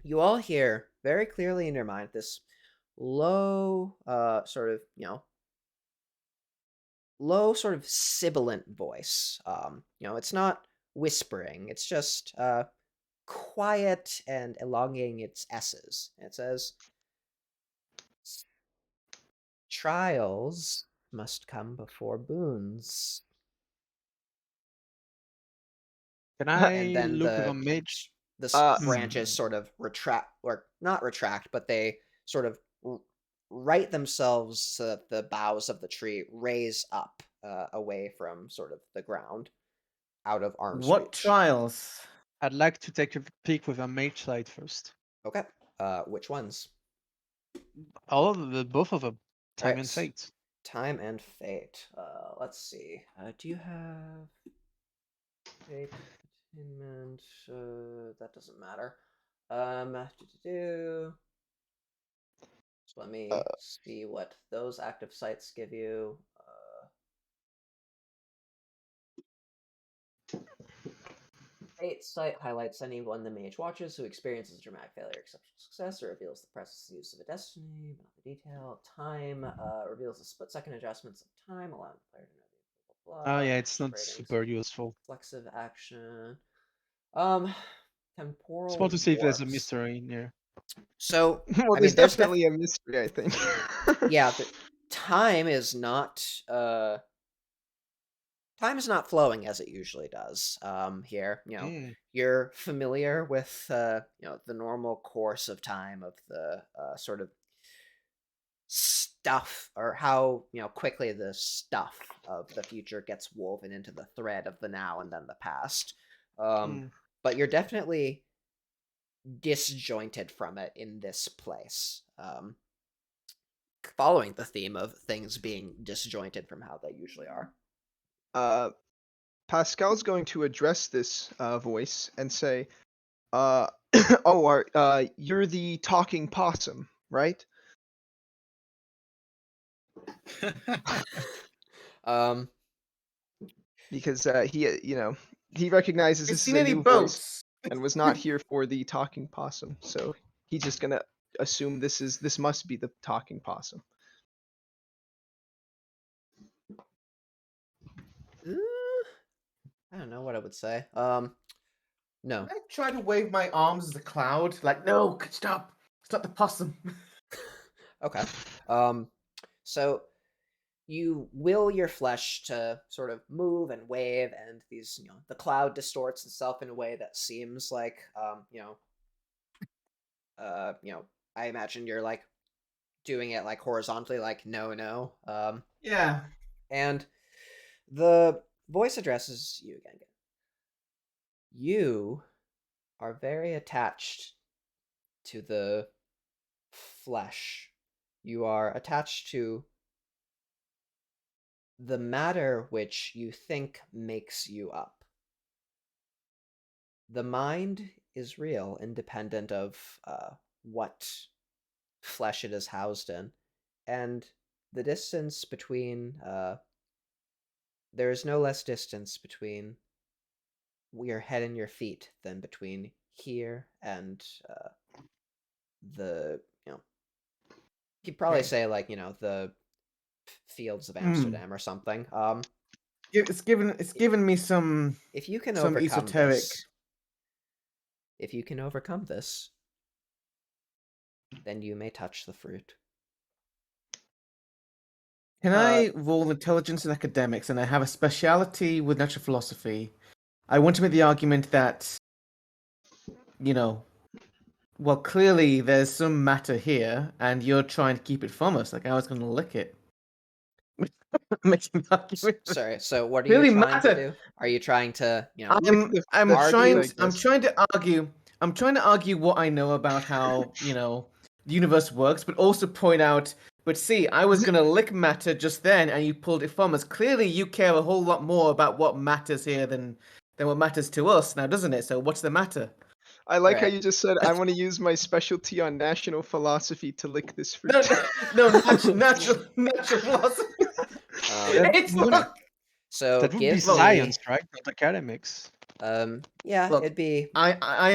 you all hear very clearly in your mind this low, sort of, low, sort of sibilant voice. It's not whispering; it's just quiet and elongating its s's. It says, "Trials must come before boons." Can And I then look with a mage? the branches sort of retract, or not retract, but they sort of right themselves so that the boughs of the tree raise up away from sort of the ground, out of arm's What reach. trials? I'd like to take a peek with a mage side first. Okay. Which ones? All of the both of them. Time and Right. fate. Time and fate. Let's see. Do you have fate, attunement? That doesn't matter. So let me see what those active sites give you. Fate site highlights anyone the mage watches who experiences dramatic failure, exceptional success, or reveals the presence and use of a destiny, but not the detail. Time reveals the split-second adjustments of time, allowing the player to know the blah, blah, Oh blah, yeah, it's not ratings, super useful. reflexive action. Temporal Just want to see if there's a warps. mystery in there. So, Well, I there's mean, there's definitely a mystery, I think. yeah, time is not flowing as it usually does here. You're familiar with the normal course of time, of the sort of stuff, or how quickly the stuff of the future gets woven into the thread of the now and then the past. But you're definitely disjointed from it in this place, following the theme of things being disjointed from how they usually are. Pascal's going to address this voice and say, you're the talking possum, right?" Because he recognizes You this is seen a any new voice boats? and was not here for the talking possum, so he's just gonna assume this must be the talking possum. I don't know what I would say. No. I try to wave my arms as a cloud, like, no, stop the possum. Okay. So you will your flesh to sort of move and wave, and these, the cloud distorts itself in a way that seems like, I imagine you're like doing it like horizontally, like no. Yeah. And the voice addresses you again. You are very attached to the flesh. You are attached to the matter which you think makes you up. The mind is real, independent of what flesh it is housed in, and the distance between there is no less distance between your head and your feet than between here and the you'd probably Okay. say like the fields of Amsterdam or something. It's given me some If you can some overcome esoteric. this, if you can overcome this, then you may touch the fruit. Can I roll intelligence and academics, and I have a speciality with natural philosophy? I want to make the argument that, well, clearly there's some matter here, and you're trying to keep it from us. Like I was going to lick it. Making the argument. Sorry. So what are Clearly you trying to matter. do? Are you trying to I'm argue? trying to argue. I'm trying to argue what I know about how the universe works, but also point out. But see, I was gonna lick matter just then, and you pulled it from us. Clearly, you care a whole lot more about what matters here than what matters to us now, doesn't it? So, what's the matter? I like how Right. you just said, I want to use my specialty on national philosophy to lick this fruit. No, natural philosophy. It's would- not. So That would give be me, science, right? Not academics. yeah, Look, it'd be. I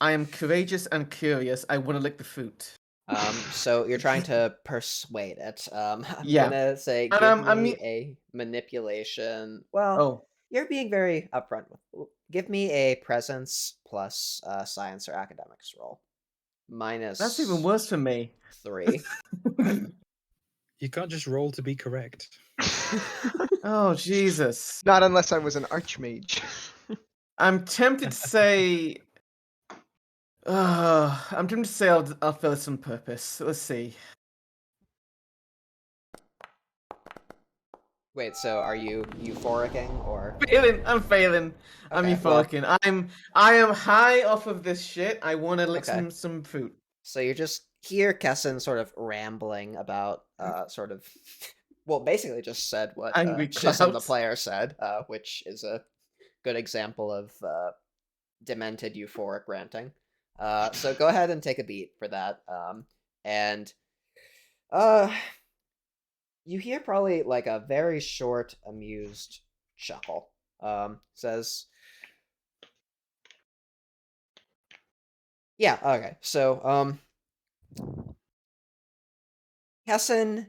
am courageous and curious. I want to lick the fruit. So you're trying to persuade it. I'm Yeah. gonna say And give me a manipulation. Well, Oh, you're being very upfront with. Give me a presence plus science or academics roll. Minus. that's even worse for me. 3. You can't just roll to be correct. Oh, Jesus. Not unless I was an archmage. I'm tempted to say. I'm tempted to say I'll fill this on purpose. Let's see. Wait, so are you euphoricing or? I'm failing. I'm Okay, well- euphoricing. I am high off of this shit. I want to lick Okay. some fruit. So you just hear Kessin sort of rambling about sort of well, basically just said what Angry Chisholm the clouds. player said, which is a good example of demented euphoric ranting. So go ahead and take a beat for that. And you hear probably like a very short, amused chuckle. Says, yeah, okay. So Kessin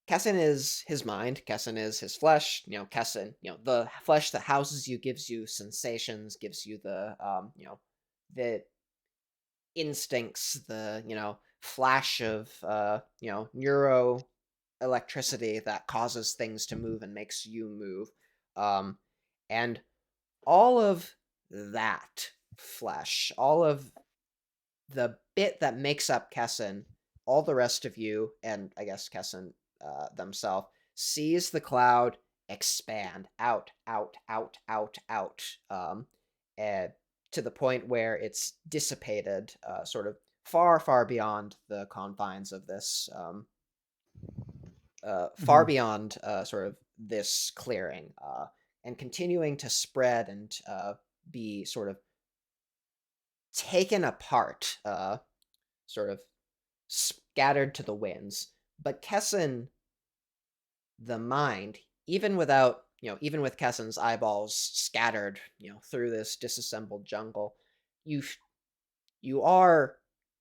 is his mind. Kessin is his flesh. Kessin, the flesh that houses you gives you sensations, gives you the, the instincts, the, flash of, neuro electricity that causes things to move and makes you move. And all of that flesh, all of the bit that makes up Kessin, all the rest of you, and I guess Kessin themselves, sees the cloud expand out, and to the point where it's dissipated, sort of far beyond the confines of this, far beyond sort of this clearing, and continuing to spread and be sort of taken apart, sort of scattered to the winds. But Kessin, the mind, even without, even with Kessin's eyeballs scattered, through this disassembled jungle, you are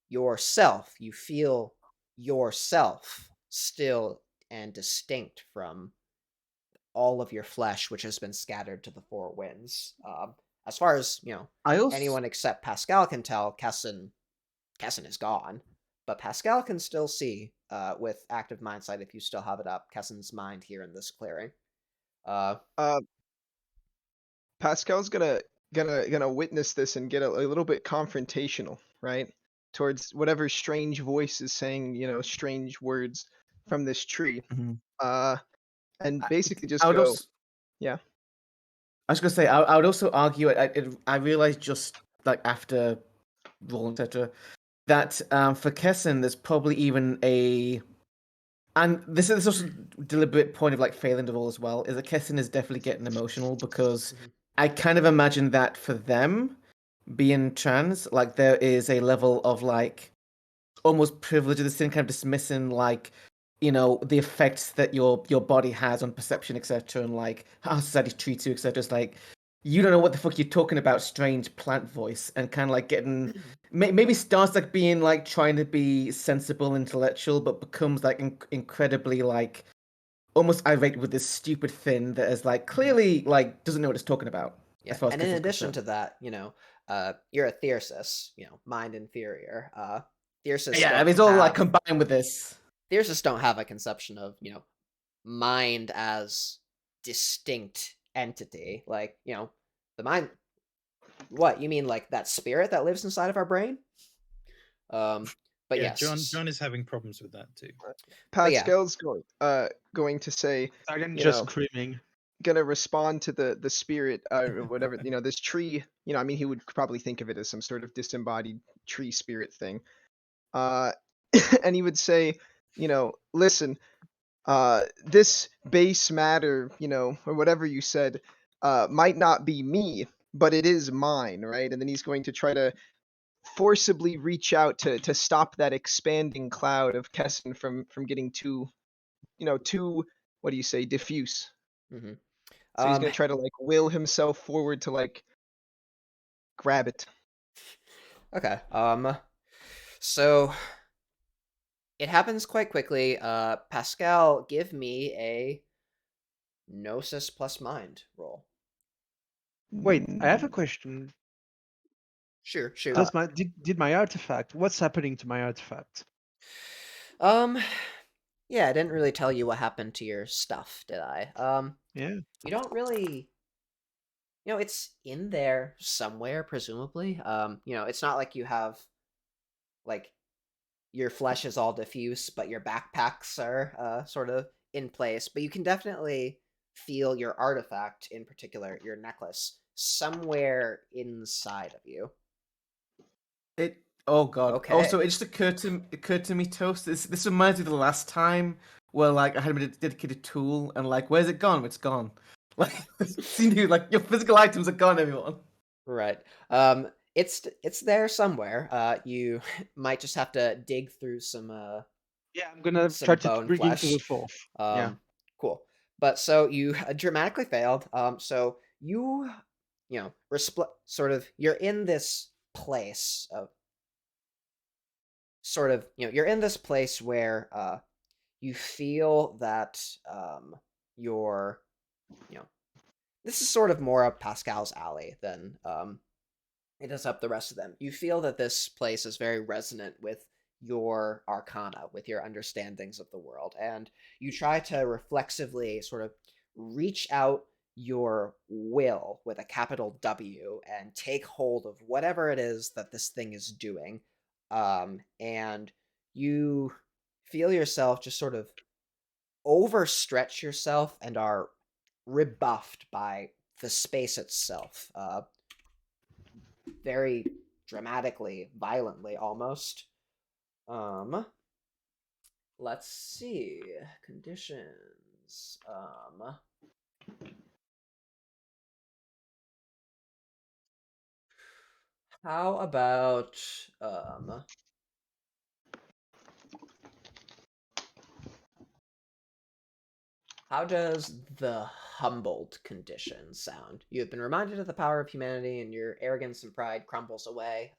yourself. You feel yourself still and distinct from all of your flesh, which has been scattered to the four winds. as far as I also anyone except Pascal can tell, Kessin is gone. But Pascal can still see with active mind sight if you still have it up. Kessin's mind here in this clearing. Pascal's gonna witness this and get a little bit confrontational, right? Towards whatever strange voice is saying, strange words from this tree. Mhm. And basically just I would go, also, yeah. I was gonna say I would also argue I realized just like after roll etc. that for Kessin there's probably even and this is also a deliberate point of like failing to roll as well, is that Kessin is definitely getting emotional because I kind of imagine that for them being trans, like there is a level of like almost privilege of the sin, kind of dismissing like the effects that your body has on perception, etc., and like how society treats you, etc. It's like you don't know what the fuck you're talking about, strange plant voice, and kind of like getting maybe starts like being like trying to be sensible, intellectual, but becomes like incredibly like almost irate with this stupid thing that is like clearly like doesn't know what it's talking about. Yeah, As far as and in Kessin's addition concerned. to that, you're a Thyrsus, mind inferior. Thyrsus Yeah, I don't mean, it's all like have combined with this. Thyrsus don't have a conception of mind as distinct entity. Like the mind. What you mean, like that spirit that lives inside of our brain? But Yeah, yes, John is having problems with that too. But yeah. Pascal's going to say, Dalian you just know, screaming. gonna respond to the spirit or whatever, this tree, I mean, he would probably think of it as some sort of disembodied tree spirit thing. And he would say, listen, this base matter, or whatever you said, might not be me, but it is mine, right? And then he's going to try to forcibly reach out to stop that expanding cloud of Kessin from getting too, too, what do you say, diffuse. Mm-hmm. So he's gonna try to like will himself forward to like grab it. Okay. So it happens quite quickly. Pascal, give me a Gnosis plus mind roll. Wait, I have a question. Sure. Does did my artifact? What's happening to my artifact? Yeah, I didn't really tell you what happened to your stuff, did I? Yeah. You don't really. It's in there somewhere, presumably. It's not like you have, like, your flesh is all diffuse, but your backpacks are sort of in place. But you can definitely feel your artifact, in particular, your necklace, somewhere inside of you. Oh god. Okay. Also, it just occurred to me, Toast. This reminds me of the last time where like I had a dedicated tool and like, where's it gone? It's gone. Like, see you, like your physical items are gone, everyone. Right. It's there somewhere. You might just have to dig through some Yeah, I'm gonna some try to bone bring flesh. into the fourth. Yeah. Cool. But so you dramatically failed. So you sort of you're in this place of sort of you're in this place where you feel that you're this is sort of more up Pascal's alley than it is up the rest of them. You feel that this place is very resonant with your arcana, with your understandings of the world, and you try to reflexively sort of reach out your will with a capital W and take hold of whatever it is that this thing is doing. And you feel yourself just sort of overstretch yourself and are rebuffed by the space itself. Very dramatically, violently almost. Let's see. Conditions. How about how does the humbled condition sound? You have been reminded of the power of humanity, and your arrogance and pride crumbles away.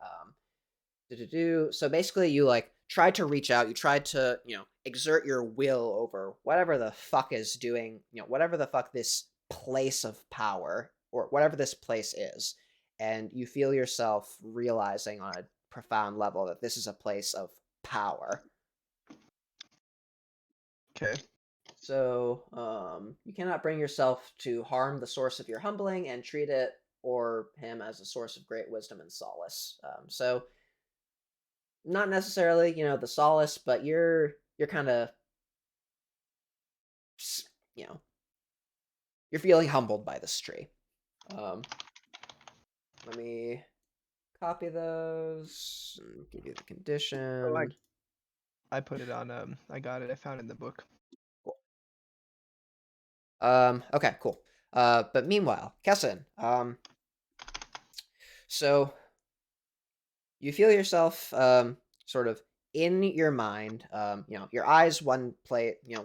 So basically, you like tried to reach out. You tried to exert your will over whatever the fuck is doing. Whatever the fuck this place of power or whatever this place is, and you feel yourself realizing on a profound level that this is a place of power. Okay. So you cannot bring yourself to harm the source of your humbling and treat it or him as a source of great wisdom and solace. So not necessarily, the solace, but you're kind of, you're feeling humbled by this tree. Let me copy those and give you the condition. I put it on. I got it. I found it in the book. Cool. Okay, cool. But meanwhile, Kessin, so you feel yourself sort of in your mind, your eyes one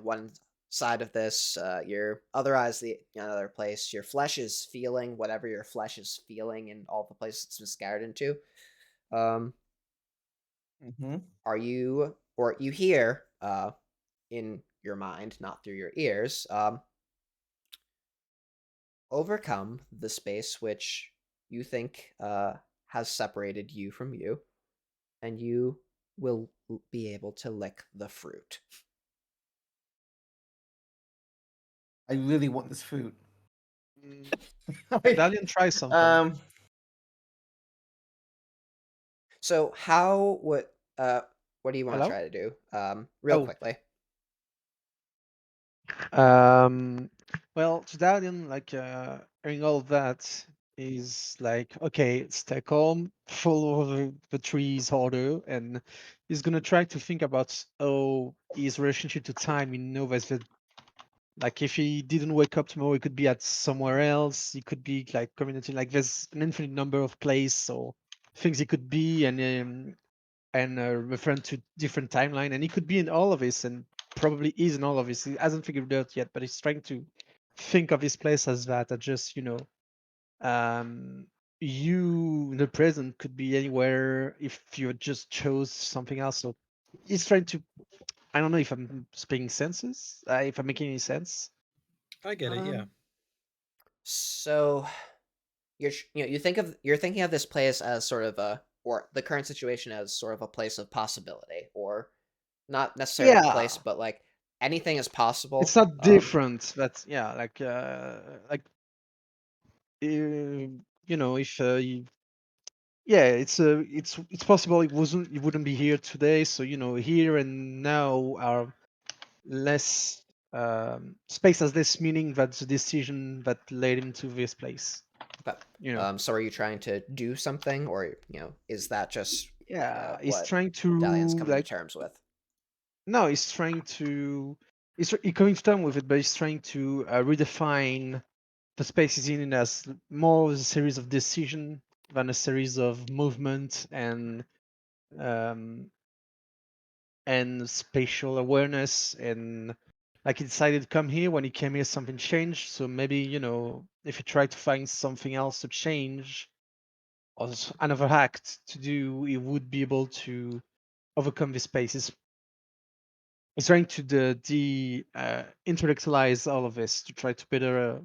one side of this, your other eyes the another place. Your flesh is feeling whatever your flesh is feeling in all the places it's been scattered into. Are you, or you hear in your mind, not through your ears, overcome the space which you think has separated you from you, and you will be able to lick the fruit. I really want this fruit. Dalian, try something. So how would what do you want to Hello? try to do? Real quickly. Well, to Dalian, like hearing all of that is like, okay, it's Stockholm, full of the trees order, and he's gonna try to think about his relationship to time in Nova's. Like if he didn't wake up tomorrow, he could be at somewhere else. He could be like community. Like there's an infinite number of places or things he could be, and referring to different timeline, and he could be in all of this, and probably is in all of this. He hasn't figured it out yet, but he's trying to think of his place as that. That just you in the present could be anywhere if you just chose something else. So he's trying to. I don't know if I'm speaking senses. If I'm making any sense. I get it. Yeah. So you're thinking of this place as sort of or the current situation as sort of a place of possibility, or not necessarily a place, but like anything is possible. It's not different. That's like if it's possible it wouldn't be here today. So here and now are less space has less meaning. That's the decision that led him to this place. Okay. So are you trying to do something, or is that just he's what trying to Dalian's coming to terms with? No, he's trying to he's coming to terms with it, but he's trying to redefine the space he's in as more of a series of decision than a series of movement and spatial awareness. And like he decided to come here. When he came here, something changed. So maybe if he tried to find something else to change or another act to do, he would be able to overcome this space. He's trying to intellectualize all of this to try to better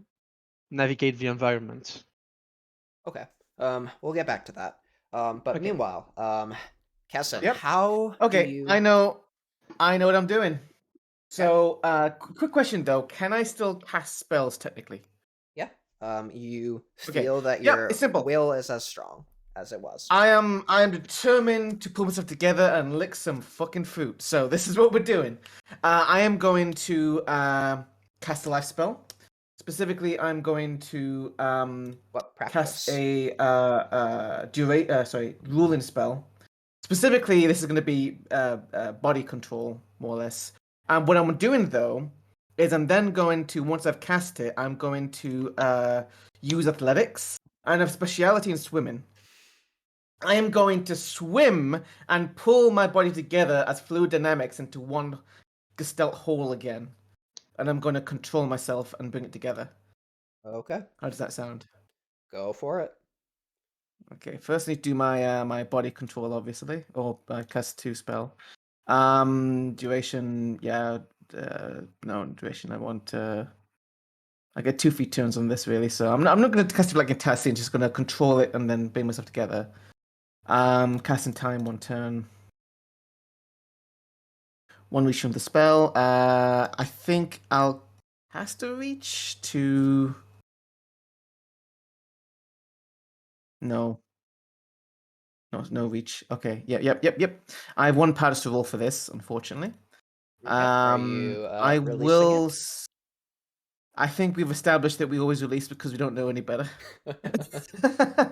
navigate the environment. Okay. We'll get back to that. But Okay. meanwhile, Kessin, Yep. how Okay, do you... I know what I'm doing. So, quick question though: can I still cast spells technically? Yeah. You Okay. feel that Yeah, your it's simple. will is as strong as it was. I am determined to pull myself together and lick some fucking fruit. So this is what we're doing. I am going to cast a life spell. Specifically, I'm going to What practice? cast a ruling spell. Specifically, this is going to be body control, more or less. And what I'm doing though is I'm then going to, once I've cast it, I'm going to use athletics and have speciality in swimming. I am going to swim and pull my body together as fluid dynamics into one gestalt whole again. And I'm going to control myself and bring it together. Okay. How does that sound? Go for it. Okay, first I need to do my my body control, obviously, or cast 2 spell. Duration, no duration. I want I get 2 free turns on this really, so I'm not going to cast it like a entire scene. Just going to control it and then bring myself together. Casting time 1 turn. 1 reach from the spell. I think I'll cast a reach to. No, no reach. Okay, yep. I have 1 powers to roll for this, unfortunately. Okay. Are you I releasing will. I think we've established that we always release because we don't know any better. it?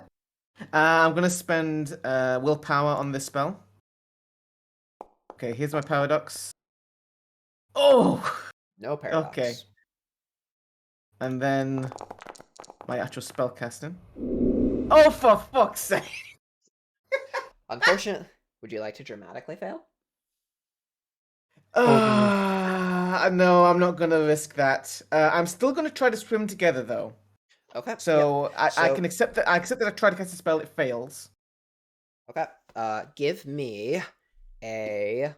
I'm gonna spend willpower on this spell. Okay, here's my paradox. Oh, No paradox. okay. And then my actual spell casting. Oh, for fuck's sake! Unfortunate. Would you like to dramatically fail? No, I'm not gonna risk that. I'm still gonna try to swim together though. Okay. So, yep. I can accept that. I accept that I try to cast a spell. It fails. Okay. Give me a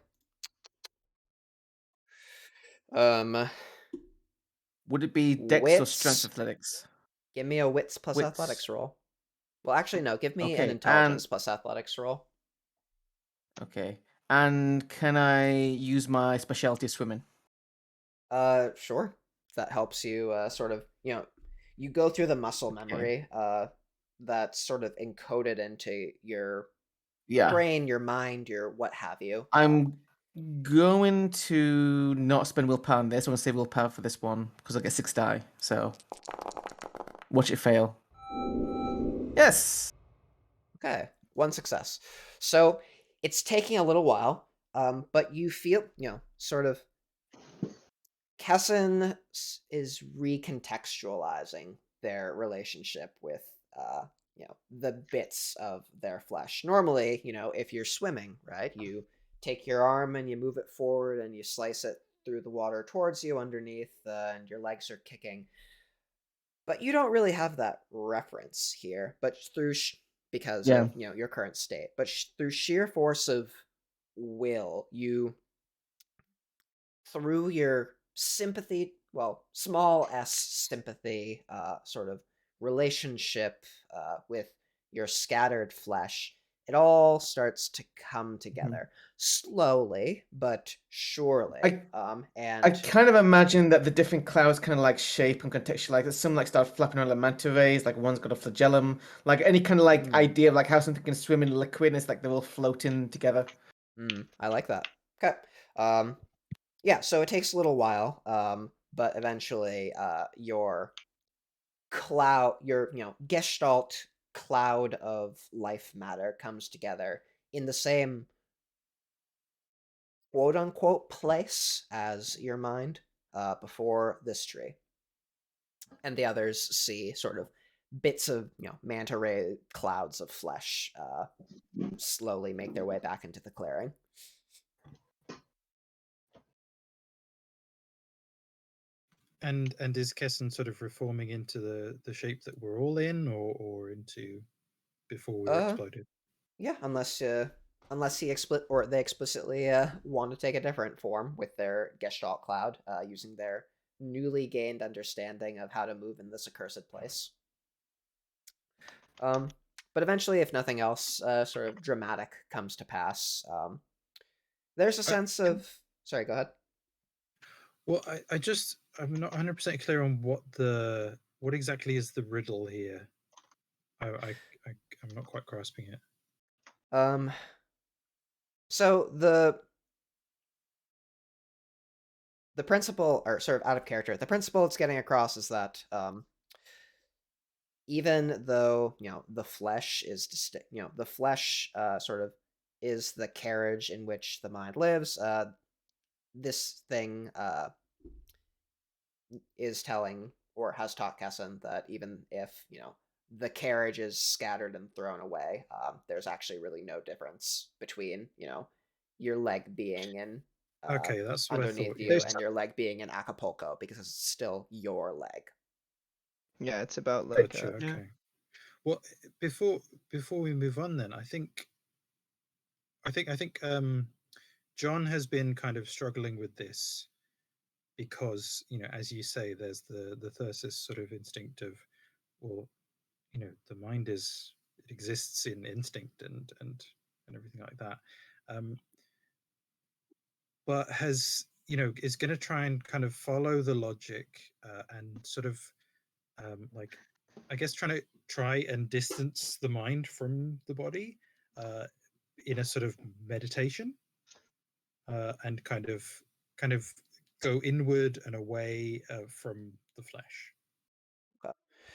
Would it be Dex or Wits. Strength Athletics? Give me a wits plus Wits. athletics roll. Well, actually, no. Give me an Okay, intelligence plus athletics roll. Okay. And can I use my specialty swimming? Sure. If that helps you, sort of, you go through the muscle memory, that's sort of encoded into your Yeah. brain, your mind, your what have you. I'm going to not spend willpower on this. I'm going to save willpower for this one because I get 6 die. So watch it fail. Yes. Okay, 1 success. So it's taking a little while, but you feel, sort of. Kessin is recontextualizing their relationship with, the bits of their flesh. Normally, if you're swimming, right, you take your arm and you move it forward and you slice it through the water towards you underneath, and your legs are kicking. But you don't really have that reference here, but because of your current state. But through sheer force of will, you, through your sympathy, well, small s sympathy, sort of relationship with your scattered flesh, it all starts to come together slowly but surely. I kind of imagine that the different clouds kind of like shape and contextualize. Some like start flapping around like manta rays, like one's got a flagellum, like any kind of like idea of like how something can swim in liquid, and it's like they're all floating together. I like that. Okay. Yeah, so it takes a little while, but eventually your gestalt cloud of life matter comes together in the same quote unquote place as your mind before this tree. And the others see sort of bits of, manta ray clouds of flesh slowly make their way back into the clearing. And is Kesson sort of reforming into the shape that we're all in, or into before we were exploded? Yeah, unless they explicitly want to take a different form with their Gestalt cloud, using their newly gained understanding of how to move in this accursed place. But eventually, if nothing else, sort of dramatic comes to pass. There's a sense of. Sorry, go ahead. Well, I'm not 100% clear on what exactly is the riddle here. I'm not quite grasping it. So the principle, or sort of out of character, the principle it's getting across is that even though the flesh is distinct, the flesh sort of is the carriage in which the mind lives. This thing is telling, or has taught Kesson, that even if the carriage is scattered and thrown away, there's actually really no difference between your leg being in Okay, that's what underneath I thought. you and your leg being in Acapulco, because it's still your leg. Yeah, it's about like Gotcha, okay. Well, before we move on, then I think John has been kind of struggling with this because as you say, there's the Thyrsus sort of instinct of, well, the mind it exists in instinct and everything like that, but is going to try and kind of follow the logic and sort of like, I guess, try and distance the mind from the body in a sort of meditation, and kind of go inward and away from the flesh.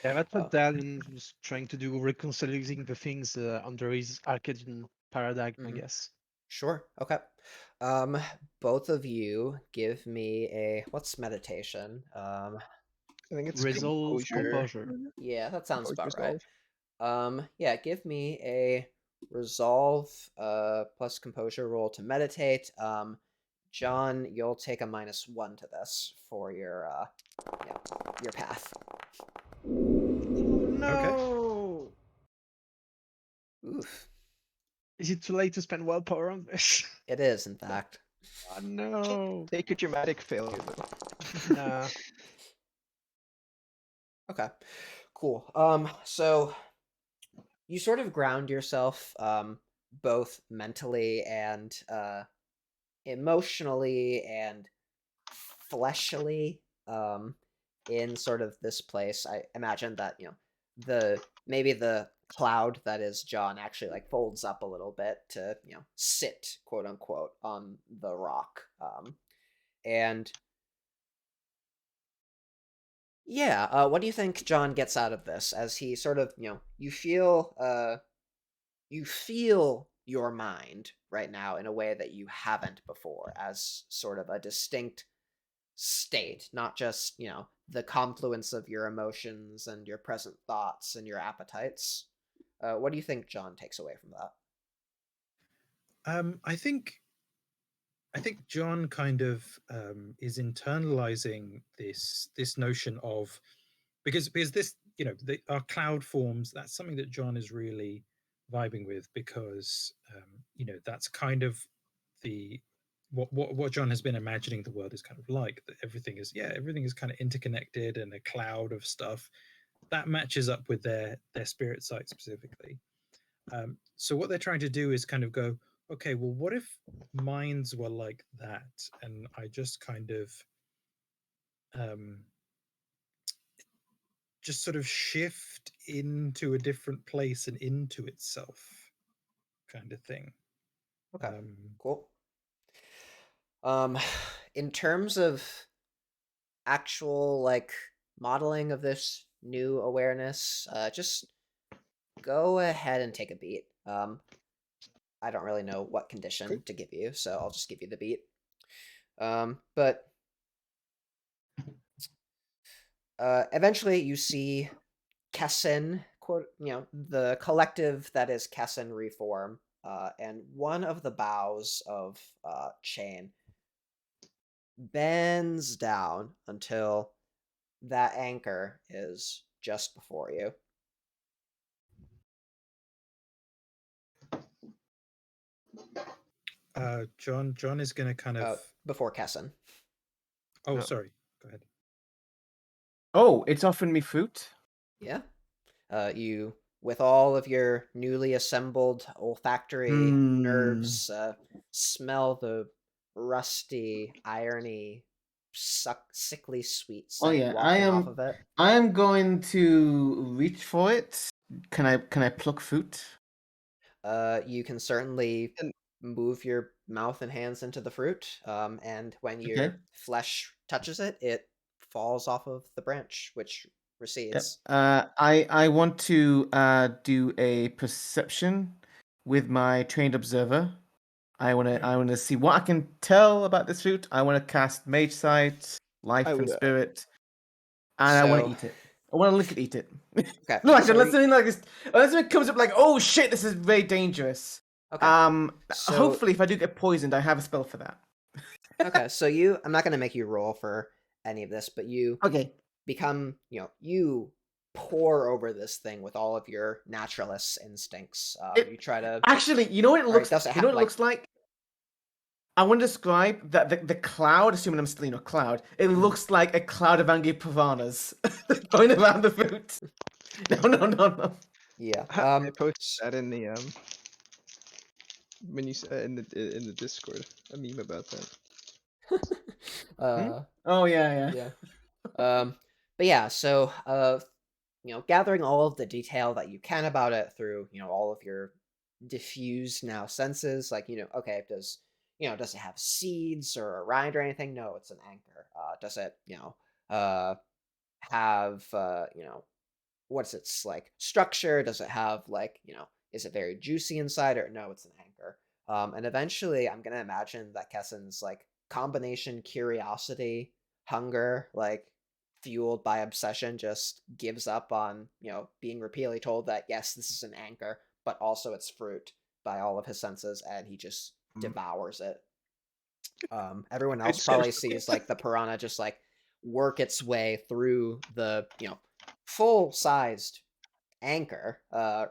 Yeah, that's what Dalian was trying to do, reconciling the things under his Arcadian paradigm, I guess. Sure. Okay. Both of you give me a what's meditation? I think it's Resolve, composure. Yeah, that sounds Composure about right. resolve. Yeah, give me a resolve plus composure roll to meditate. John, you'll take a -1 to this for your path. No. Oof. Is it too late to spend willpower on this? It is, in fact. Oh no. Take a dramatic failure though. Nah. Okay. Cool. So you sort of ground yourself both mentally and emotionally and fleshly in sort of this place. I imagine that maybe the cloud that is John actually like folds up a little bit to sit, quote unquote, on the rock, and yeah, what do you think John gets out of this as he sort of you feel your mind right now in a way that you haven't before, as sort of a distinct state, not just the confluence of your emotions and your present thoughts and your appetites. What do you think John takes away from that? I think John kind of is internalizing this notion of, because this our cloud forms, that's something that John is really vibing with, because that's kind of what John has been imagining the world is kind of like, that everything is kind of interconnected and a cloud of stuff that matches up with their spirit site specifically. So what they're trying to do is kind of go, okay, well, what if minds were like that, and I just kind of just sort of shift into a different place and into itself, kind of thing. Okay, cool. In terms of actual like modeling of this new awareness, just go ahead and take a beat. I don't really know what condition to give you, so I'll just give you the beat. But eventually you see Kessin, quote, the collective that is Kessin reform, and one of the boughs of chain bends down until that anchor is just before you. John is going to kind of before Kessin. Oh, sorry. Go ahead. Oh, it's offering me fruit? Yeah. You, with all of your newly assembled olfactory nerves, smell the rusty, irony, sickly sweet scent wafting off of it. I am going to reach for it. Can I pluck fruit? You can certainly move your mouth and hands into the fruit, and when your flesh touches it, it falls off of the branch, which recedes. Yep. I want to do a perception with my trained observer. I want to see what I can tell about this fruit. I want to cast Mage Sight, Life and Spirit, and I want to eat it. I want to look at eat it. Okay. No, unless it comes up like, oh shit, this is very dangerous. Okay. Hopefully, if I do get poisoned, I have a spell for that. Okay, so I'm not going to make you roll for any of this, but you become, you pour over this thing with all of your naturalist instincts. You try to actually, you know what it looks. You know what it looks like. I want to describe that the cloud, assuming I'm still in a cloud, it looks like a cloud of angry piranhas going around the fruit. No. Yeah. I posted that in the when you in the Discord, a meme about that. Oh yeah. Yeah. But yeah, so gathering all of the detail that you can about it through, all of your diffused now senses, like, okay, does it have seeds or a rind or anything? No, it's an anchor. Does it, have what's its like structure? Does it have like, is it very juicy inside, or no, it's an anchor. And eventually I'm gonna imagine that Kessen's like combination curiosity, hunger, like fueled by obsession, just gives up on, being repeatedly told that yes, this is an anchor, but also it's fruit by all of his senses, and he just devours it. Everyone else probably sees like the piranha just like work its way through the, full-sized anchor,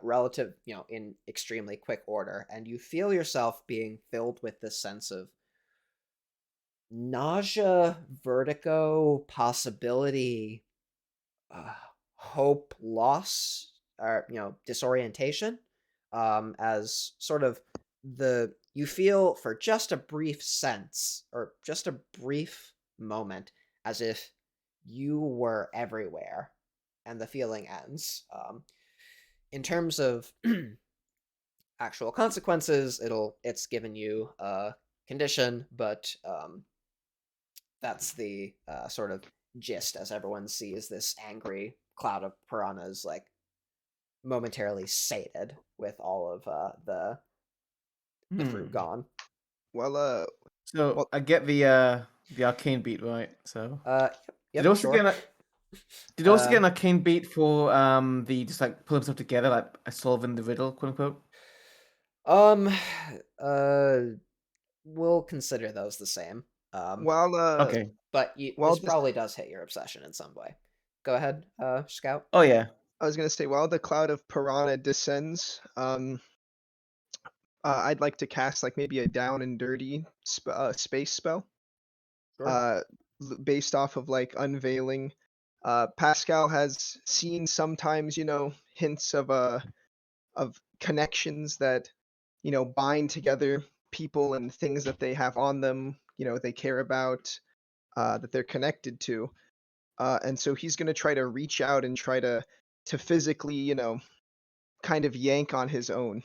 relative, in extremely quick order, and you feel yourself being filled with this sense of nausea, vertigo, possibility, hope, loss, or disorientation, as sort of you feel for just a brief sense, or just a brief moment, as if you were everywhere, and the feeling ends. In terms of actual consequences, it's given you a condition, but that's the sort of gist, as everyone sees this angry cloud of piranhas like momentarily sated with all of the fruit gone. Well, So I get the arcane beat right. So Yep, did also sure. get an arcane beat for the just like pulling stuff together, like solving the riddle, quote unquote. We'll consider those the same. Okay. But this probably does hit your obsession in some way. Go ahead, Scout. Oh yeah. I was gonna say, while the cloud of piranha descends, I'd like to cast like maybe a down and dirty space spell. Sure. Based off of like unveiling. Pascal has seen sometimes, hints of connections that, bind together people and things that they have on them, they care about, that they're connected to. And so he's gonna try to reach out and try to physically, kind of yank on his own.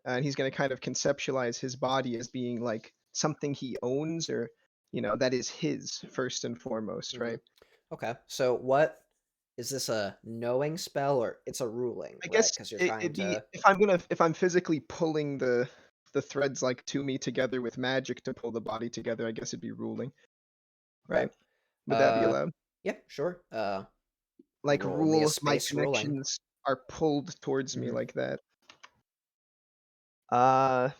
And he's gonna kind of conceptualize his body as being like something he owns, or that is his first and foremost, right? Okay, so what is this, a knowing spell, or it's a ruling? I guess because you're it'd trying be to. if I'm physically pulling the threads like to me together with magic to pull the body together, I guess it'd be ruling, right? Would that be allowed? Yeah, sure. Like Roll me a rule, my space ruling. connections are pulled towards me Mhm. like that. And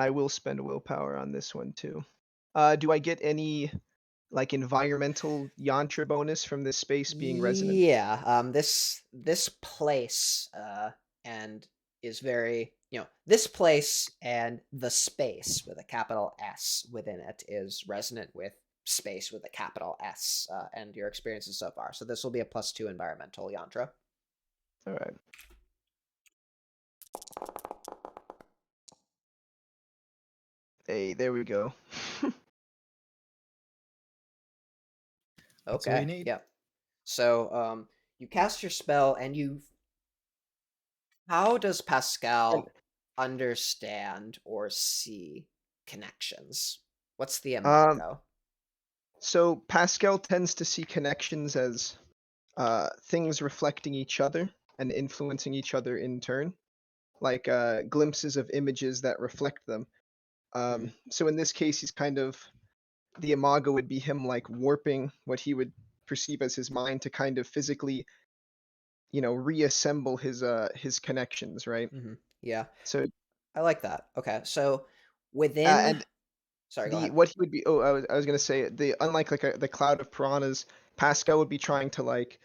I will spend willpower on this one too. Do I get any like environmental yantra bonus from this space being resonant? Yeah. This place and is very, this place and the space with a capital S within it is resonant with space with a capital S, and your experiences so far. So this will be a +2 environmental yantra. All right. Hey, there we go. That's all you Okay. need. Yep. So you cast your spell, and how does Pascal understand or see connections? What's the imago? So Pascal tends to see connections as things reflecting each other and influencing each other in turn, like glimpses of images that reflect them. So in this case, he's kind of, the imago would be him like warping what he would perceive as his mind to kind of physically, reassemble his connections, right? Yeah. So I like that. Okay. So within and sorry, go ahead. what he would be, I was gonna say, the unlike like the cloud of piranhas, Pascal would be trying to like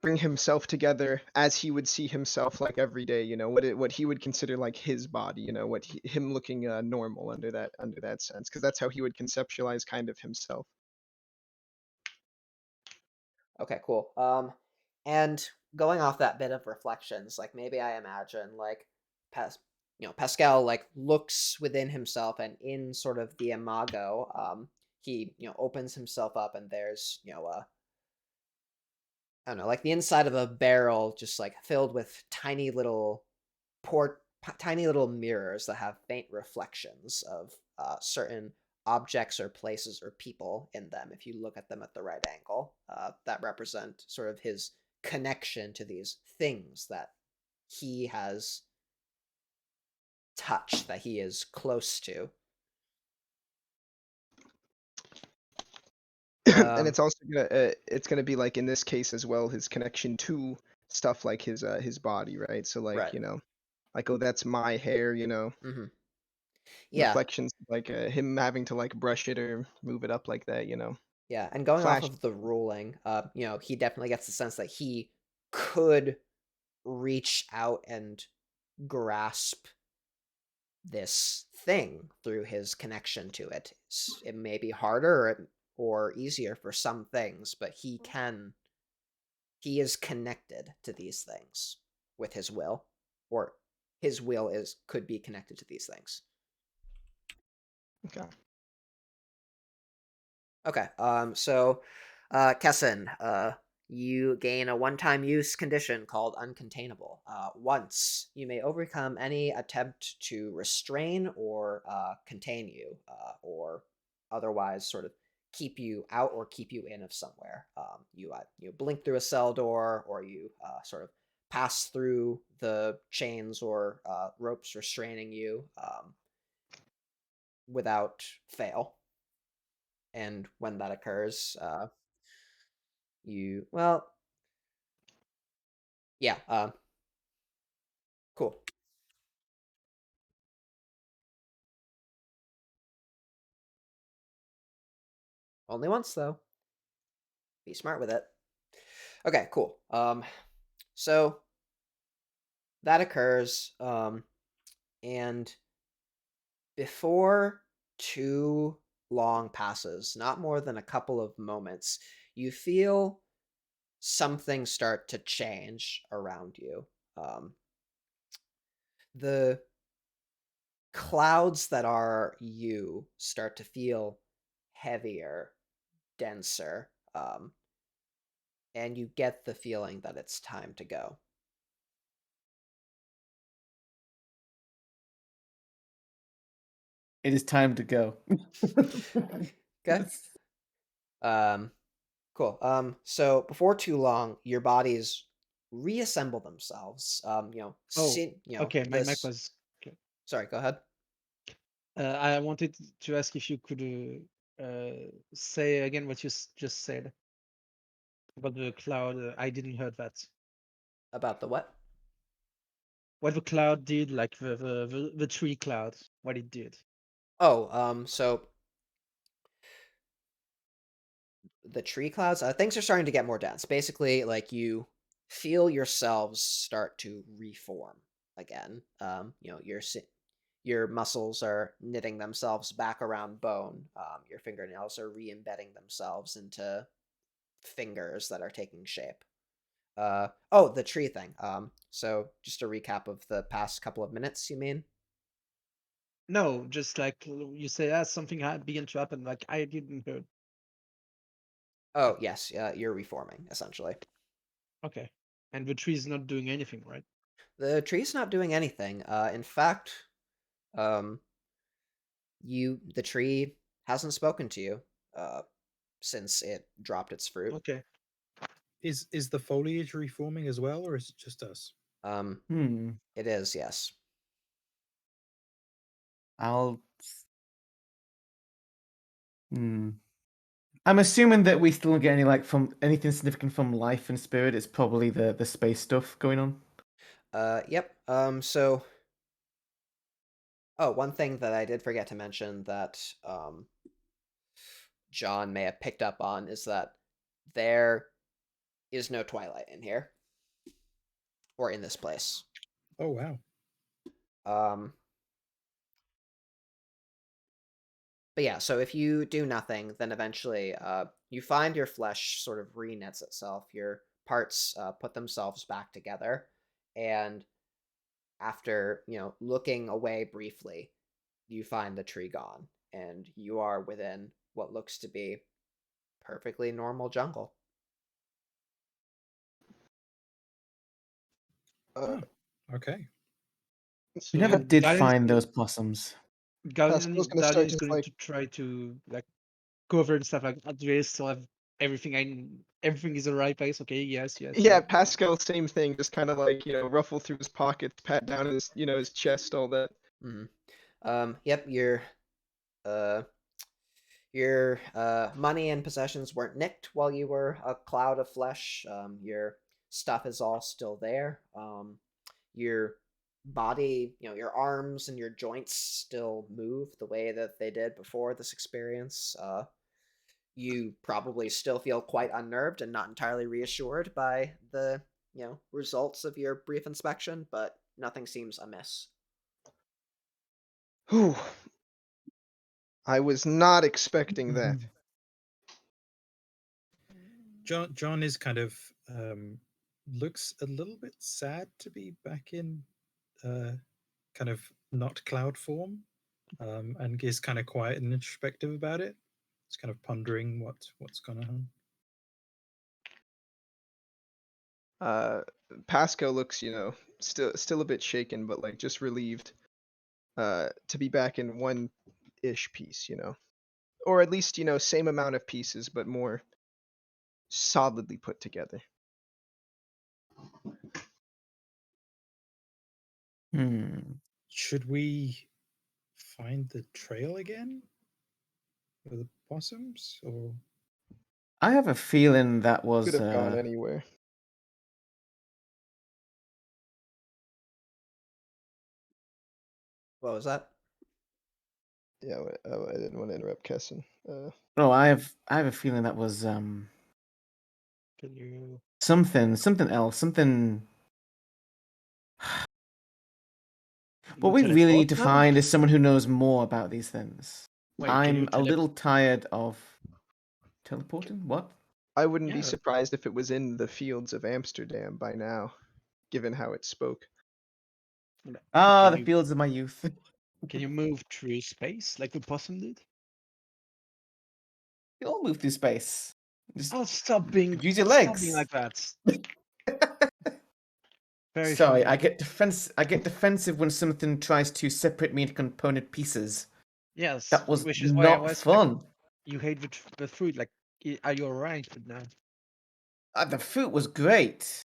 bring himself together as he would see himself like every day, you know, what he would consider like his body, you know, him looking normal under that sense, because that's how he would conceptualize kind of himself. Okay, cool. And going off that bit of reflections, like maybe I imagine like Pascal like looks within himself, and in sort of the imago, he opens himself up, and there's I don't know, like the inside of a barrel, just like filled with tiny little tiny little mirrors that have faint reflections of certain objects or places or people in them. If you look at them at the right angle, that represent sort of his connection to these things that he has touched, that he is close to. And it's also gonna be like in this case as well, his connection to stuff like his body, right? So like Right. you know, like, oh, that's my hair, you know. Mm-hmm. Yeah. Reflections like him having to like brush it or move it up like that, you know. Yeah, and going off of the ruling, he definitely gets the sense that he could reach out and grasp this thing through his connection to it. It may be harder or easier for some things, but he is connected to these things with his will, or his will could be connected to these things. Okay. So, Kessin, you gain a one-time use condition called Uncontainable. Once, you may overcome any attempt to restrain or contain you, or otherwise sort of keep you out or keep you in of somewhere. You blink through a cell door, or you sort of pass through the chains or ropes restraining you without fail. And when that occurs, yeah, cool. Only once, though. Be smart with it. Okay, cool. So that occurs, and before too long passes, not more than a couple of moments, you feel something start to change around you. The clouds that are you start to feel heavier, denser, and you get the feeling that it's time to go. It is time to go. Okay. Cool. So before too long, your bodies reassemble themselves. Okay. My mic was. Okay. Sorry. Go ahead. I wanted to ask if you could say again what you just said about the cloud. I didn't heard that. About the what? What the cloud did, like the tree cloud, what it did. Oh, so the tree clouds, things are starting to get more dense. Basically, like you feel yourselves start to reform again. Your muscles are knitting themselves back around bone. Your fingernails are re-embedding themselves into fingers that are taking shape. The tree thing. So just a recap of the past couple of minutes, you mean? No, just like you say, something began to happen. Like I didn't hear. Oh yes, you're reforming essentially. Okay, and the tree is not doing anything, right? The tree's not doing anything. In fact, the tree hasn't spoken to you since it dropped its fruit. Okay. Is the foliage reforming as well, or is it just us? It is, yes. I'm assuming that we still don't get any from anything significant from life and spirit. It's probably the space stuff going on. Yep. One thing that I did forget to mention that John may have picked up on is that there is no twilight in here. Or in this place. Oh wow. But yeah, so if you do nothing, then eventually you find your flesh sort of reknits itself. Your parts put themselves back together, and after looking away briefly, you find the tree gone, and you are within what looks to be perfectly normal jungle. Okay. We never So did Dalian's find gonna- those possums. Pascal's gonna start Dalian is just going like to try to like cover and stuff like that. Do you still have everything? Everything is in the right place. Okay. Yes. Yes. yeah, Yes. Pascal, same thing, just kind of like ruffle through his pockets, pat down his his chest, all that. Yep, your money and possessions weren't nicked while you were a cloud of flesh. Your stuff is all still there. Your body, your arms and your joints still move the way that they did before this experience. You probably still feel quite unnerved and not entirely reassured by the, results of your brief inspection, but nothing seems amiss. Whew. I was not expecting that. John is kind of looks a little bit sad to be back in kind of not cloud form, and is kind of quiet and introspective about it. It's kind of pondering what's going on. Pascal looks, still a bit shaken, but like just relieved to be back in one-ish piece, or at least same amount of pieces, but more solidly put together. Should we find the trail again for the possums, or I have a feeling that was Could have gone anywhere. What was that? Yeah, I didn't want to interrupt Kesson. No, I have a feeling that was Can you? something else, something. What You we really need teleport to now? find is someone who knows more about these things. Wait, can you I'm a little tired of teleporting. What? I wouldn't be Yeah. surprised if it was in the fields of Amsterdam by now, given how it spoke. Ah, Can the you- fields of my youth. Can you move through space like the possum did? You all move through space. Just Oh, stop being use your stop legs. being like that. Very Sorry, funny. I get defensive when something tries to separate me into component pieces. Yes, That was which is why I not was fun. you hate the food. Like, are you alright with that? The fruit was great.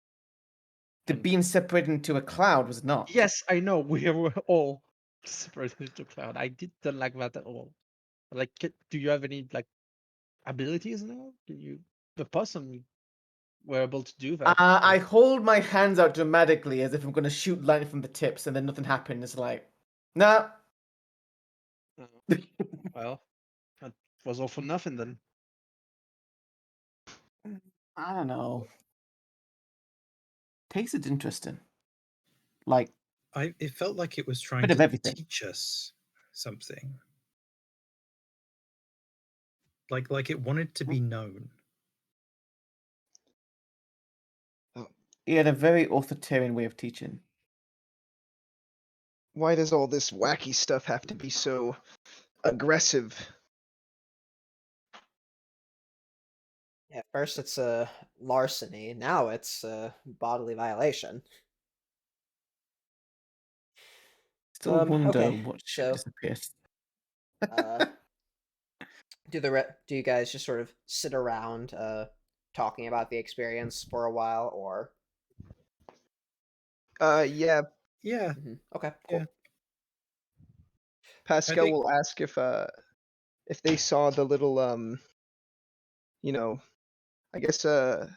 The And- being separated into a cloud was not. Yes, I know. We were all separated into cloud. I didn't like that at all. Like, do you have any like abilities now? Can you? The possum were able to do that. I hold my hands out dramatically as if I'm going to shoot lightning from the tips, and then nothing happened. It's like, nah. Well, that was all for nothing then. I don't know. Tasted interesting. Like, it felt like it was trying bit of to everything. teach us something. Like it wanted to be known. He had a very authoritarian way of teaching. Why does all this wacky stuff have to be so aggressive? Yeah, first it's a larceny, now it's a bodily violation. Still wonder Okay, what should so disappear. do you guys just sort of sit around talking about the experience for a while, or Yeah, Yeah, okay, cool. Yeah. Pascal think- will ask if they saw the little I guess the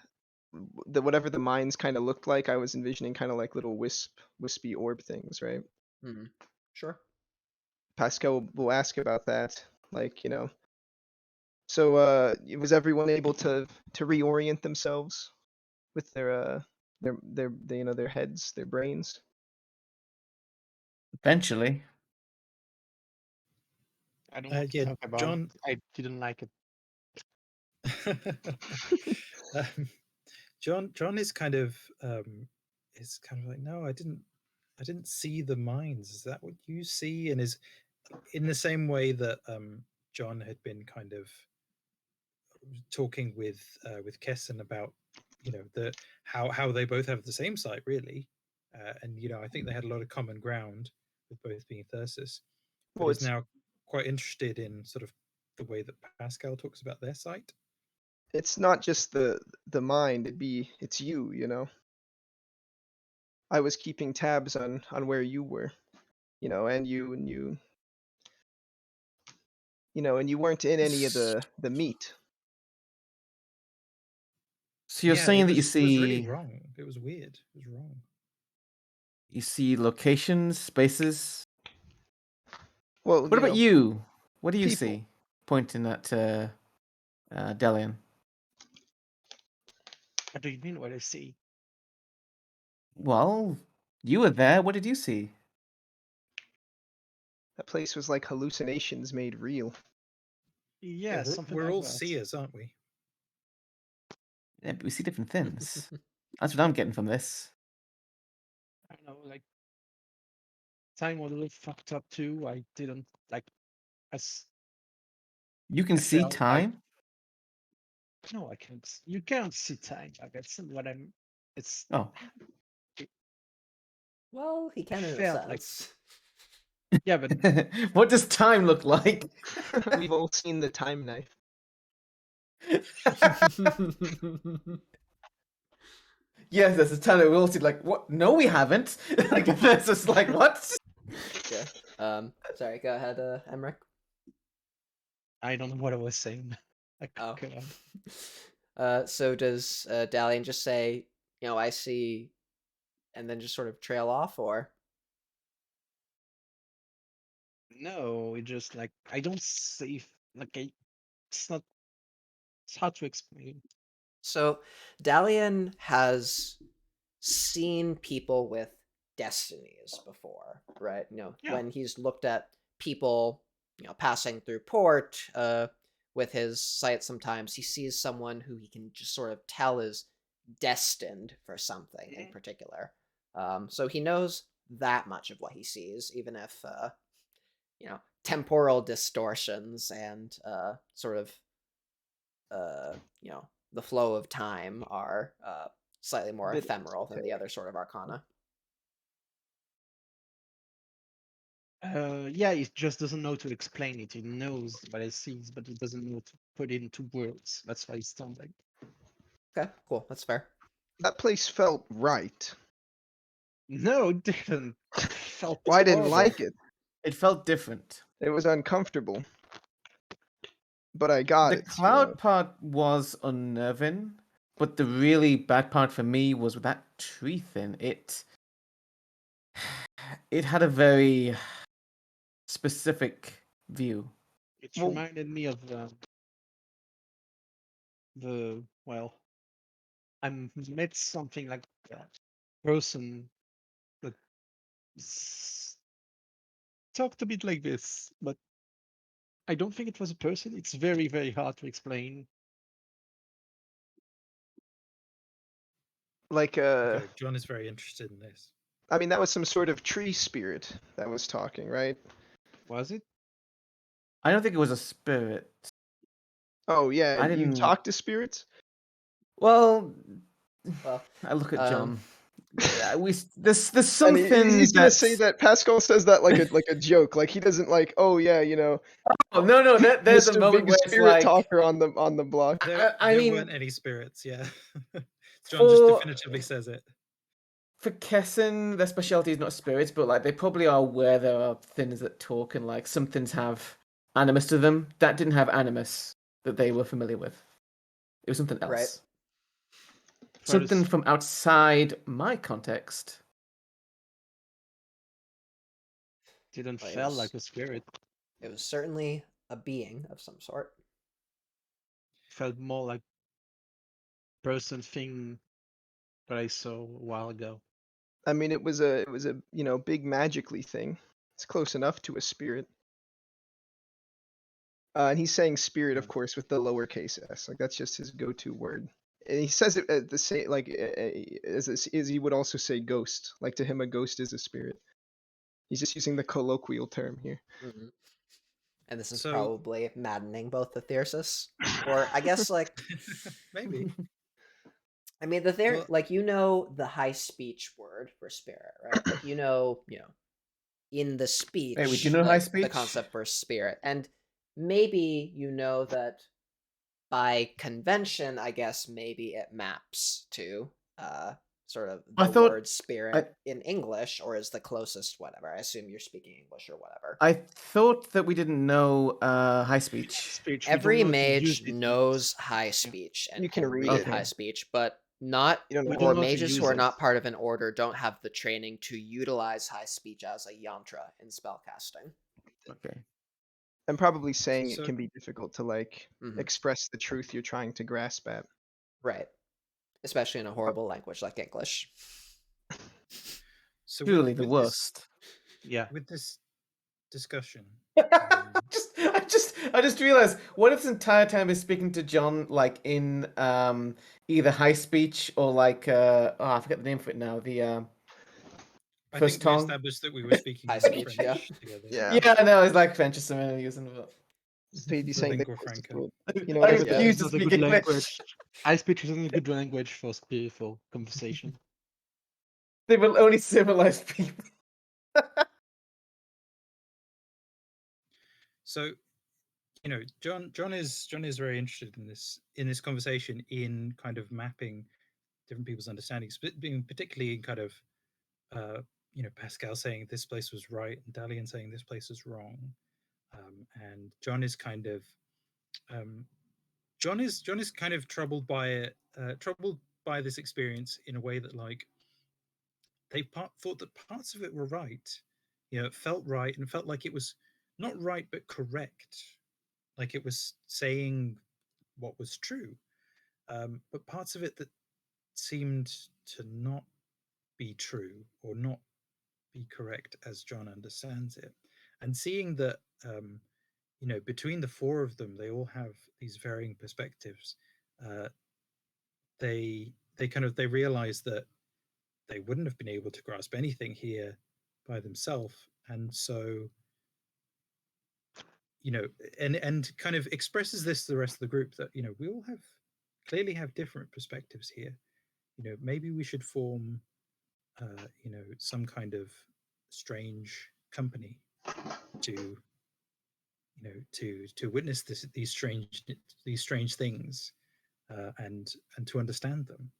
whatever the mines kind of looked like. I was envisioning kind of like little wispy orb things, right? Sure. Pascal will ask about that, like So was everyone able to reorient themselves with their heads, their brains. Eventually. I don't want to Yeah, talk about John. it. I didn't like it. John is kind of like, no, I didn't see the minds. Is that what you see? And is in the same way that John had been kind of talking with Kesson about the how they both have the same sight really, and I think they had a lot of common ground with both being Thyrsus, but Well, is now quite interested in sort of the way that Pascal talks about their sight. it's not just the mind, it's you, I was keeping tabs on where you were, and you and you weren't in any of the meat. So you're Yeah, saying that you it was really see wrong. It was weird. It was wrong. you see locations, spaces. Well, What about you? What do you people. see? Pointing at Dalian. What do you mean? What I see? Well, you were there. What did you see? That place was like hallucinations made real. Yeah, we're, something we're like all that. seers, aren't we? Yeah, but we see different things. That's what I'm getting from this. I don't know, like time was a little fucked up too. I didn't like as You can I see felt like time. no, I can't. You can't see time. Like that's not what I'm. It's Oh, Well, he can in a felt like sense. yeah, but what does time look like? We've all seen the time knife. Yes, there's a time that we all see. Like, what? No, we haven't. Like, that's just like what? Okay. Sorry. Go ahead, Emmerich. I don't know what I was saying. Like, Oh. God. So does Dalian just say, I see, and then just sort of trail off, or? No, it just like I don't see like it's not. It's hard to explain. So Dalian has seen people with destinies before, right? Yeah. When he's looked at people, passing through port, with his sight, sometimes he sees someone who he can just sort of tell is destined for something in particular. So he knows that much of what he sees, even if temporal distortions and sort of the flow of time are slightly more Bit ephemeral than the esoteric. other sort of arcana. Yeah, he just doesn't know to explain it. He knows what he sees, but he doesn't know to put it into words. That's why he's stumbling. Okay, cool. That's fair. That place felt right. No, it didn't. It felt Well, I didn't horrible. like it. It felt different. It was uncomfortable. But I got The it. cloud part was unnerving, but the really bad part for me was with that tree thing. It had a very specific view. It Well- reminded me of well, I met something like a person that talked a bit like this, but I don't think it was a person. It's very, very hard to explain. Like Okay, John is very interested in this. I mean, that was some sort of tree spirit that was talking, right? Was it? I don't think it was a spirit. Oh yeah, I you didn't- talk to spirits? Well, Well, I look at um, John. There's And something he's gonna say that's- that Pascal says that like a joke. Like he doesn't like, oh yeah, Oh no, there's a Mr. moment Big where it's Spirit like talker on the block. There I mean, weren't any spirits, yeah. John just definitively says it. For Kesson, their specialty is not spirits, but like they probably are aware there are things that talk and like some things have animus to them. That didn't have animus that they were familiar with. It was something else. Right. Something from outside my context. Didn't Well, it feel was- like a spirit. It was certainly a being of some sort. Felt more like person thing what I saw a while ago. I mean, it was a big magically thing. It's close enough to a spirit. And he's saying spirit, of course, with the lowercase s. Like that's just his go-to word. And he says it the same, like as he would also say ghost. Like to him, a ghost is a spirit. He's just using the colloquial term here. Mm-hmm. And this is So- probably maddening both the Thyrsus, or I guess like Maybe. I mean the Well- like the high speech word for spirit, right? Like in the speech, Hey, would you know high like, speech? the concept for spirit, and maybe that by convention, I guess maybe it maps to sort of I the thought- word spirit in English, or is the closest whatever. I assume you're speaking English or whatever. I thought that we didn't know high speech. Speech. we don't Every know if you use mage it. knows high speech and You can read it. high speech, but not You don't know We how don't or know if you mages who use are it. not part of an order don't have the training to utilize high speech as a yantra in spellcasting. Okay. I'm probably saying So- it can be difficult to like Mhm. express the truth you're trying to grasp at. Right. Especially in a horrible language like English. So Truly the this- worst. Yeah. with this discussion, I just realized what if this entire time is speaking to John like in either high speech or like I forget the name for it now. The I First think we tongue? established that we were speaking High in speech, yeah. French together. Yeah. yeah, I know it's like French or something I'm using. But... He's saying Lingua the franca. you know, I whatever Yeah. refuse the, to Not a speak good English. language. High speech isn't a good language for conversation. They will only civilize people. So, John is very interested in this conversation, in kind of mapping different people's understandings, but being particularly in kind of Pascal saying this place was right and Dalian saying this place is wrong, and John is kind of John is kind of troubled by it, troubled by this experience in a way that like they thought that parts of it were right, it felt right and felt like it was not right but correct, like it was saying what was true, but parts of it that seemed to not be true or not be correct as John understands it, and seeing that between the four of them, they all have these varying perspectives. They realize that they wouldn't have been able to grasp anything here by themselves, and so and kind of expresses this to the rest of the group that we all clearly have different perspectives here. Maybe we should form some kind of strange company to to witness these strange things, and to understand them.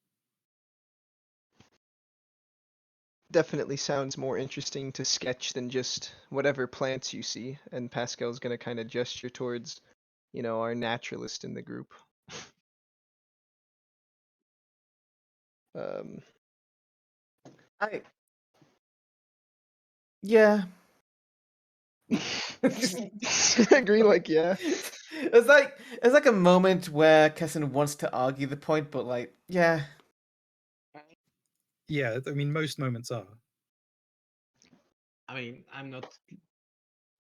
definitely sounds more interesting to sketch than just whatever plants you see. And Pascal's gonna kind of gesture towards, our naturalist in the group. Um, Yeah. agree, like yeah. It's like a moment where Kessin wants to argue the point, but like, yeah. Yeah, I mean, most moments are. I mean,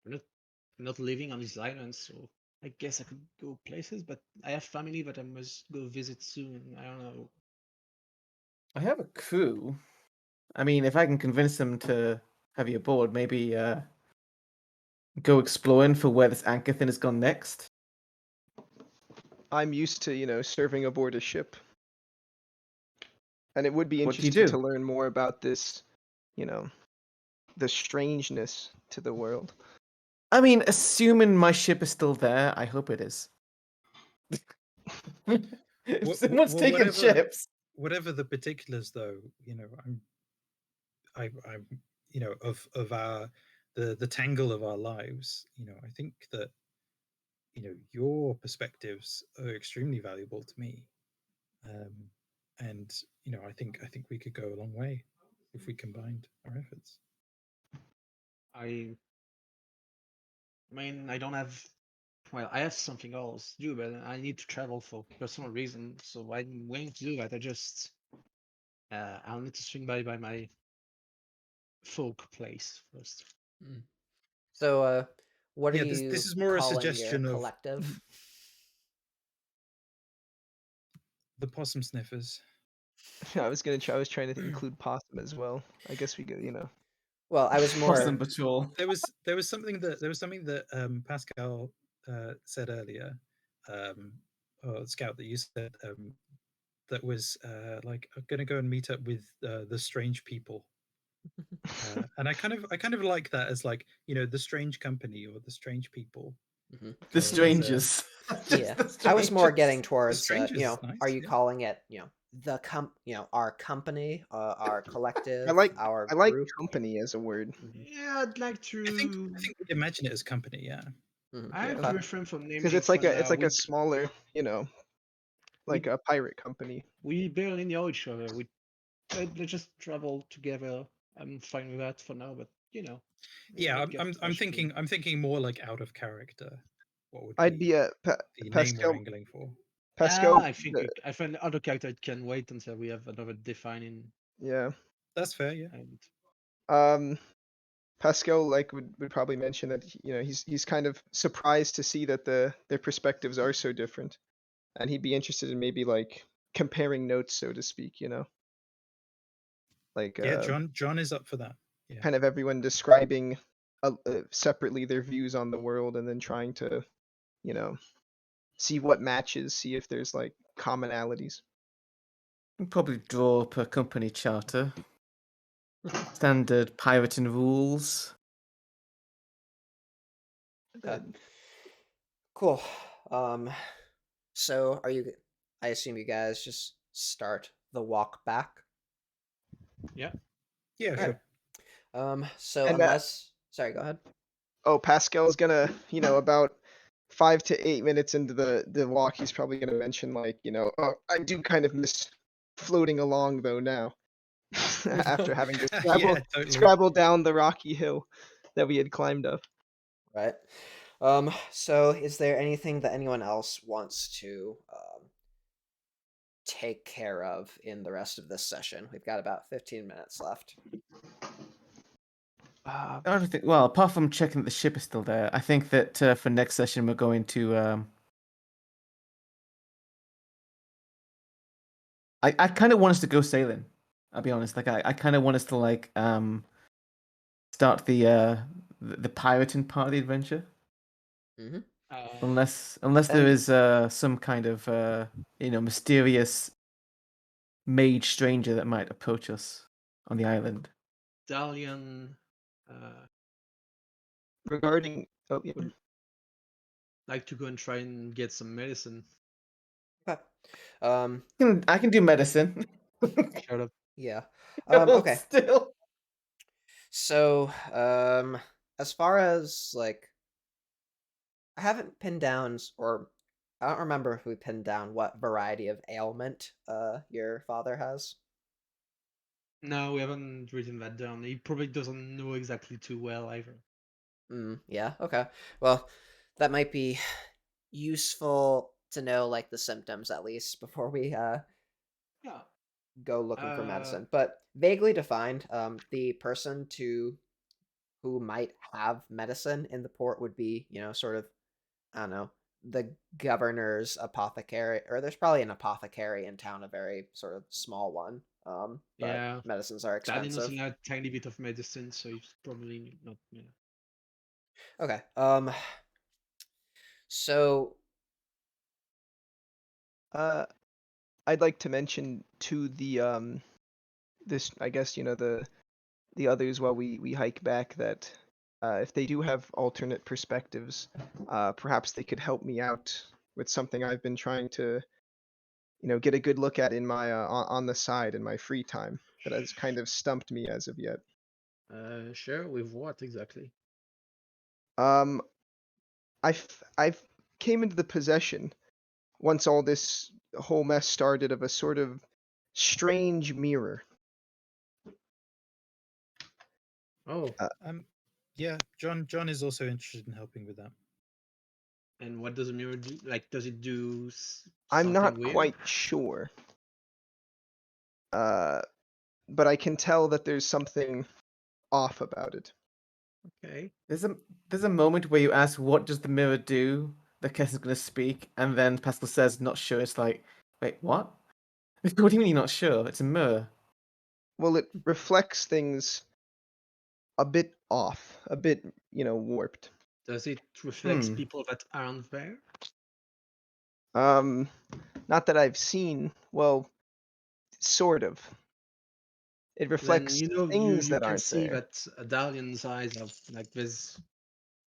we're not living on this island, so I guess I could go places, but I have family that I must go visit soon. I don't know. I have a crew. I mean, if I can convince them to have you aboard, maybe go exploring for where this anchor thing has gone next. I'm used to, serving aboard a ship. And it would be What do you interesting do? to learn more about this, the strangeness to the world. I mean, assuming my ship is still there, I hope it is. If someone's taking whatever- ships. Whatever the particulars, though, I'm of our the tangle of our lives. I think that your perspectives are extremely valuable to me, and I think we could go a long way if we combined our efforts. I mean, I don't have. Well, I have something else to do, but I need to travel for personal reasons, so I'm willing to do that. I just I'll need to swing by my folk place first. So, what are Yeah, you this is more a calling your suggestion of collective? the possum sniffers. I was trying to include possum as well. I guess we could, Well, I was Possum more. Patrol. There was something that Pascal said earlier, or Scout, that you said, that was like, I'm gonna go and meet up with the strange people, and I kind of like that as, like, the strange company or the strange people. Mhm. The As a- strangers. Just Yeah, the I was more strangers. getting towards, strangers is are nice, you yeah. calling it, our company, our collective, our I like group? company as a word. Yeah, I'd like I think to. we imagine it as company, yeah. I have Yeah. to refrain from naming Because it's for like now. a smaller, like a pirate company. We barely know each other. Let's just travel together. I'm fine with that for now, but Yeah, might get I'm attached to- thinking more like out of character. What would I'd be a the name we're Pascal. angling for? Pascal. I think I find other character it can wait until we have another defining. Yeah. That's fair, yeah. And Pascal would probably mention that he's kind of surprised to see that their perspectives are so different, and he'd be interested in maybe like comparing notes, so to speak. Like Yeah, John is up for that. Yeah. kind of everyone describing separately their views on the world, and then trying to see what matches, see if there's like commonalities. Probably draw up a company charter. Standard pirating rules. Okay. Cool. So I assume you guys just start the walk back. yeah, Yeah, Okay. sure. So And, sorry, go ahead. Oh, Pascal's gonna, about 5 to 8 minutes into the walk, he's probably gonna mention like, oh, I do kind of miss floating along though now, after having to Yeah, totally. scrabble down the rocky hill that we had climbed up. Right. So is there anything that anyone else wants to take care of in the rest of this session? We've got about 15 minutes left. I don't think. Well, apart from checking that the ship is still there, I think that for next session we're going to. I kind of want us to go sailing. I'll be honest. Like I kind of want us to like start the pirating part of the adventure. Mm-hmm. Unless there is some kind of mysterious mage stranger that might approach us on the island. Dalian. Regarding, Like to go and try and get some medicine. Okay. I can do medicine. Shut up. Yeah. Hold Okay. Still. So, as far as like, I haven't pinned down, or I don't remember if we pinned down what variety of ailment your father has. No, we haven't written that down. He probably doesn't know exactly too well either. Yeah. Okay. Well, that might be useful to know, like the symptoms at least before we Yeah. go looking for medicine. But vaguely defined, the person who might have medicine in the port would be, sort of, I don't know, the governor's apothecary, or there's probably an apothecary in town, a very sort of small one. But Yeah. medicines are Dalian knows expensive. a tiny bit of medicine, so he's probably not. Okay. So I'd like to mention to the this, I guess, the others while we hike back, that if they do have alternate perspectives, perhaps they could help me out with something I've been trying to get a good look at in my on the side in my free time that has kind of stumped me as of yet. Sure. With what exactly? I've came into the possession, once all this whole mess started, of a sort of strange mirror. Oh, Yeah, John is also interested in helping with that. and what does a mirror do? Like, does it do I'm something not weird? quite sure. but I can tell that there's something off about it. Okay. There's a moment where you ask, "What does the mirror do?" The Kessen's gonna speak, and then Pascal says, "Not sure." It's like, wait, what? What do you mean you're not sure? It's a mirror. Well, it reflects things a bit off, a bit, warped. Does it reflect Hmm. people that aren't there? Not that I've seen. Well, sort of. It Then reflects things you that can aren't see there. that Dalian's eyes have like there's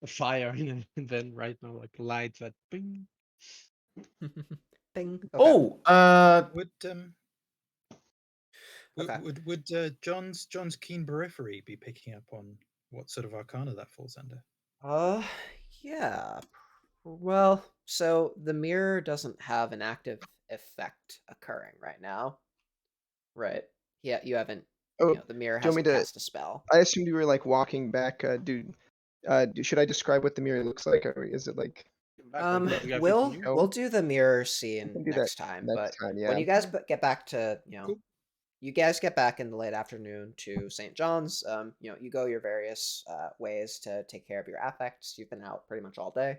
a fire in them right now, like light that bing. Bing. Okay. Oh, Would Okay. would John's keen periphery be picking up on what sort of arcana that falls under? Yeah. Well, so the mirror doesn't have an active effect occurring right now, right? Yeah, you haven't. Oh, The mirror do you want me hasn't to? cast a spell. I assumed you were like walking back. Should I describe what the mirror looks like, or is it like? Back or do you have it We'll new? Oh, we'll do the mirror we scene can do that next time, next but time. when Yeah. you guys get back to Cool. you guys get back in the late afternoon to St. John's. You go your various ways to take care of your affects. You've been out pretty much all day.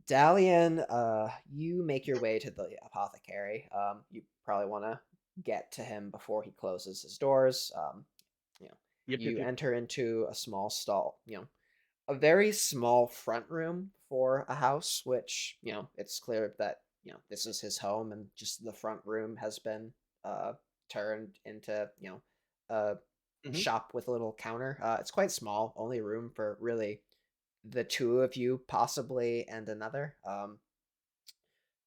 Dalian, you make your way to the apothecary. You probably want to get to him before he closes his doors. You Yep. enter into a small stall. A very small front room for a house, which it's clear that this is his home, and just the front room has been turned into a Mhm. shop with a little counter. It's quite small, only room for really the two of you possibly and another.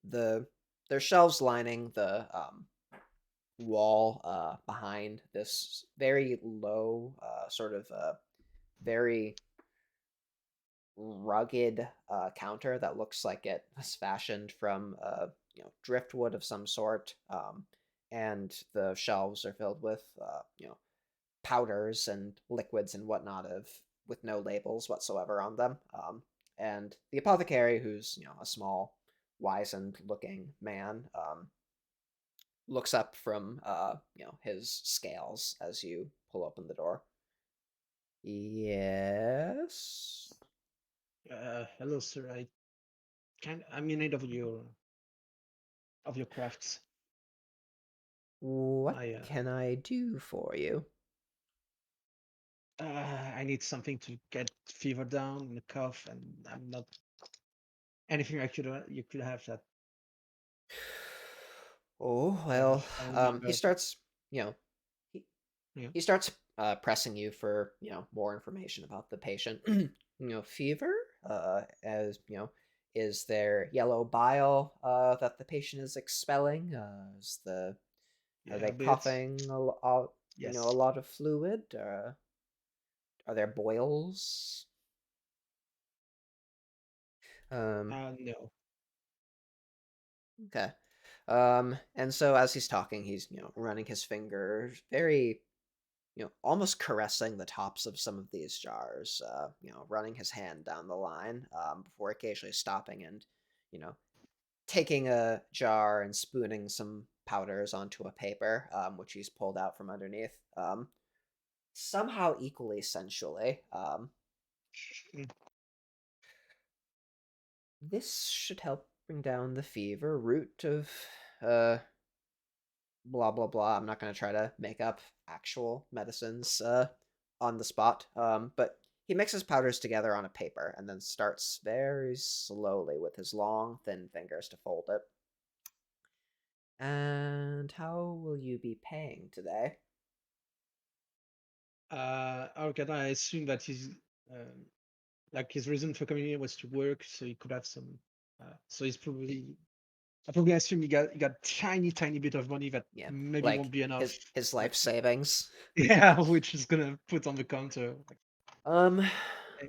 There's shelves lining the wall behind this very low sort of very rugged counter that looks like it was fashioned from driftwood of some sort, and the shelves are filled with powders and liquids and whatnot with no labels whatsoever on them. And the apothecary, who's a small, wizened looking man, looks up from his scales as you pull open the door. Yes. Hello, sir. I'm in need of your crafts. What I can I do for you? I need something to get fever down and the cough, and I'm not anything you could have that. Oh well. Found me, He but starts. He, yeah. he starts pressing you for more information about the patient. Fever. As is there yellow bile that the patient is expelling? Are Yeah, they a bit. coughing a Yes. a lot of fluid? Are there boils? No. Okay. And so as he's talking, he's running his fingers very almost caressing the tops of some of these jars, running his hand down the line, before occasionally stopping and, taking a jar and spooning some powders onto a paper, which he's pulled out from underneath, somehow equally sensually. Mm. This should help bring down the fever. Root of, uh, blah blah blah. I'm not gonna try to make up actual medicines on the spot. But he mixes powders together on a paper and then starts very slowly with his long, thin fingers to fold it. And how will you be paying today? Okay, I assume that um, his reason for coming here was to work, so he could have some. So he's probably. I probably assume he got tiny bit of money that Yeah, maybe like won't be enough. his life Like, savings. yeah, which is gonna put on the counter. Um, Eh,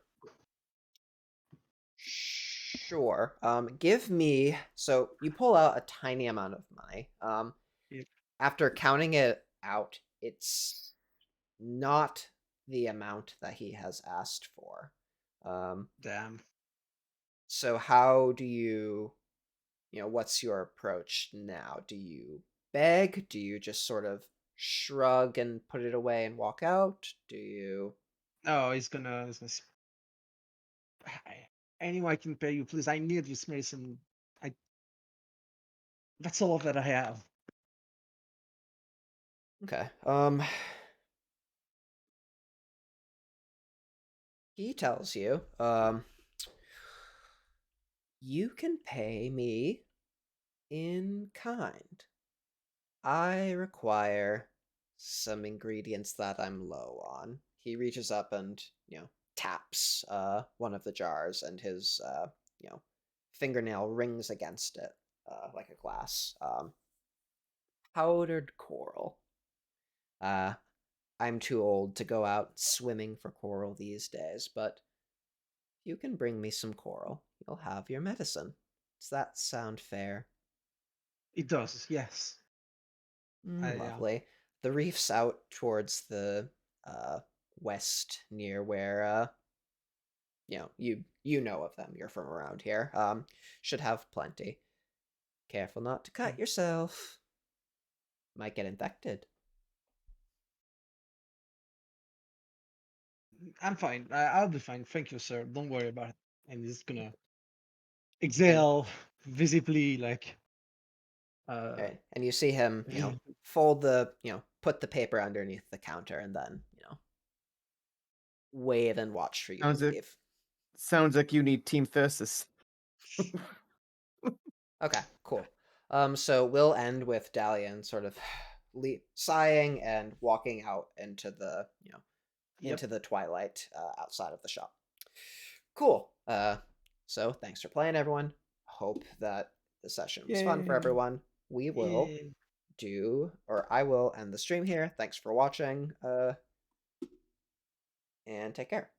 sure. Give me. So you pull out a tiny amount of money. yeah, After counting it out, it's not the amount that he has asked for. damn. So how do you, what's your approach now? Do you beg? Do you just sort of shrug and put it away and walk out? Do you... Oh, he's gonna anyone can pay you, please. I need this medicine. That's all that I have. Okay. He tells you, you can pay me in kind. I require some ingredients that I'm low on. He reaches up and, taps one of the jars, and his, fingernail rings against it like a glass. Powdered coral. I'm too old to go out swimming for coral these days, but if you can bring me some coral, you'll have your medicine. Does that sound fair? It does, yes. Lovely. The reef's out towards the west, near where you know of them. You're from around here. Should have plenty. Careful not to cut yourself. Might get infected. I'm fine. I'll be fine. Thank you, sir. Don't worry about it. And he's gonna exhale visibly, like. Right. And you see him, fold the, put the paper underneath the counter, and then, wait and watch for you to leave. Sounds like you need Team Thyrsus. Okay, cool. So we'll end with Dalian sort of sighing and walking out into the, into the twilight outside of the shop. Cool. So thanks for playing, everyone. Hope that the session was fun for everyone. We will I will end the stream here. Thanks for watching, and take care.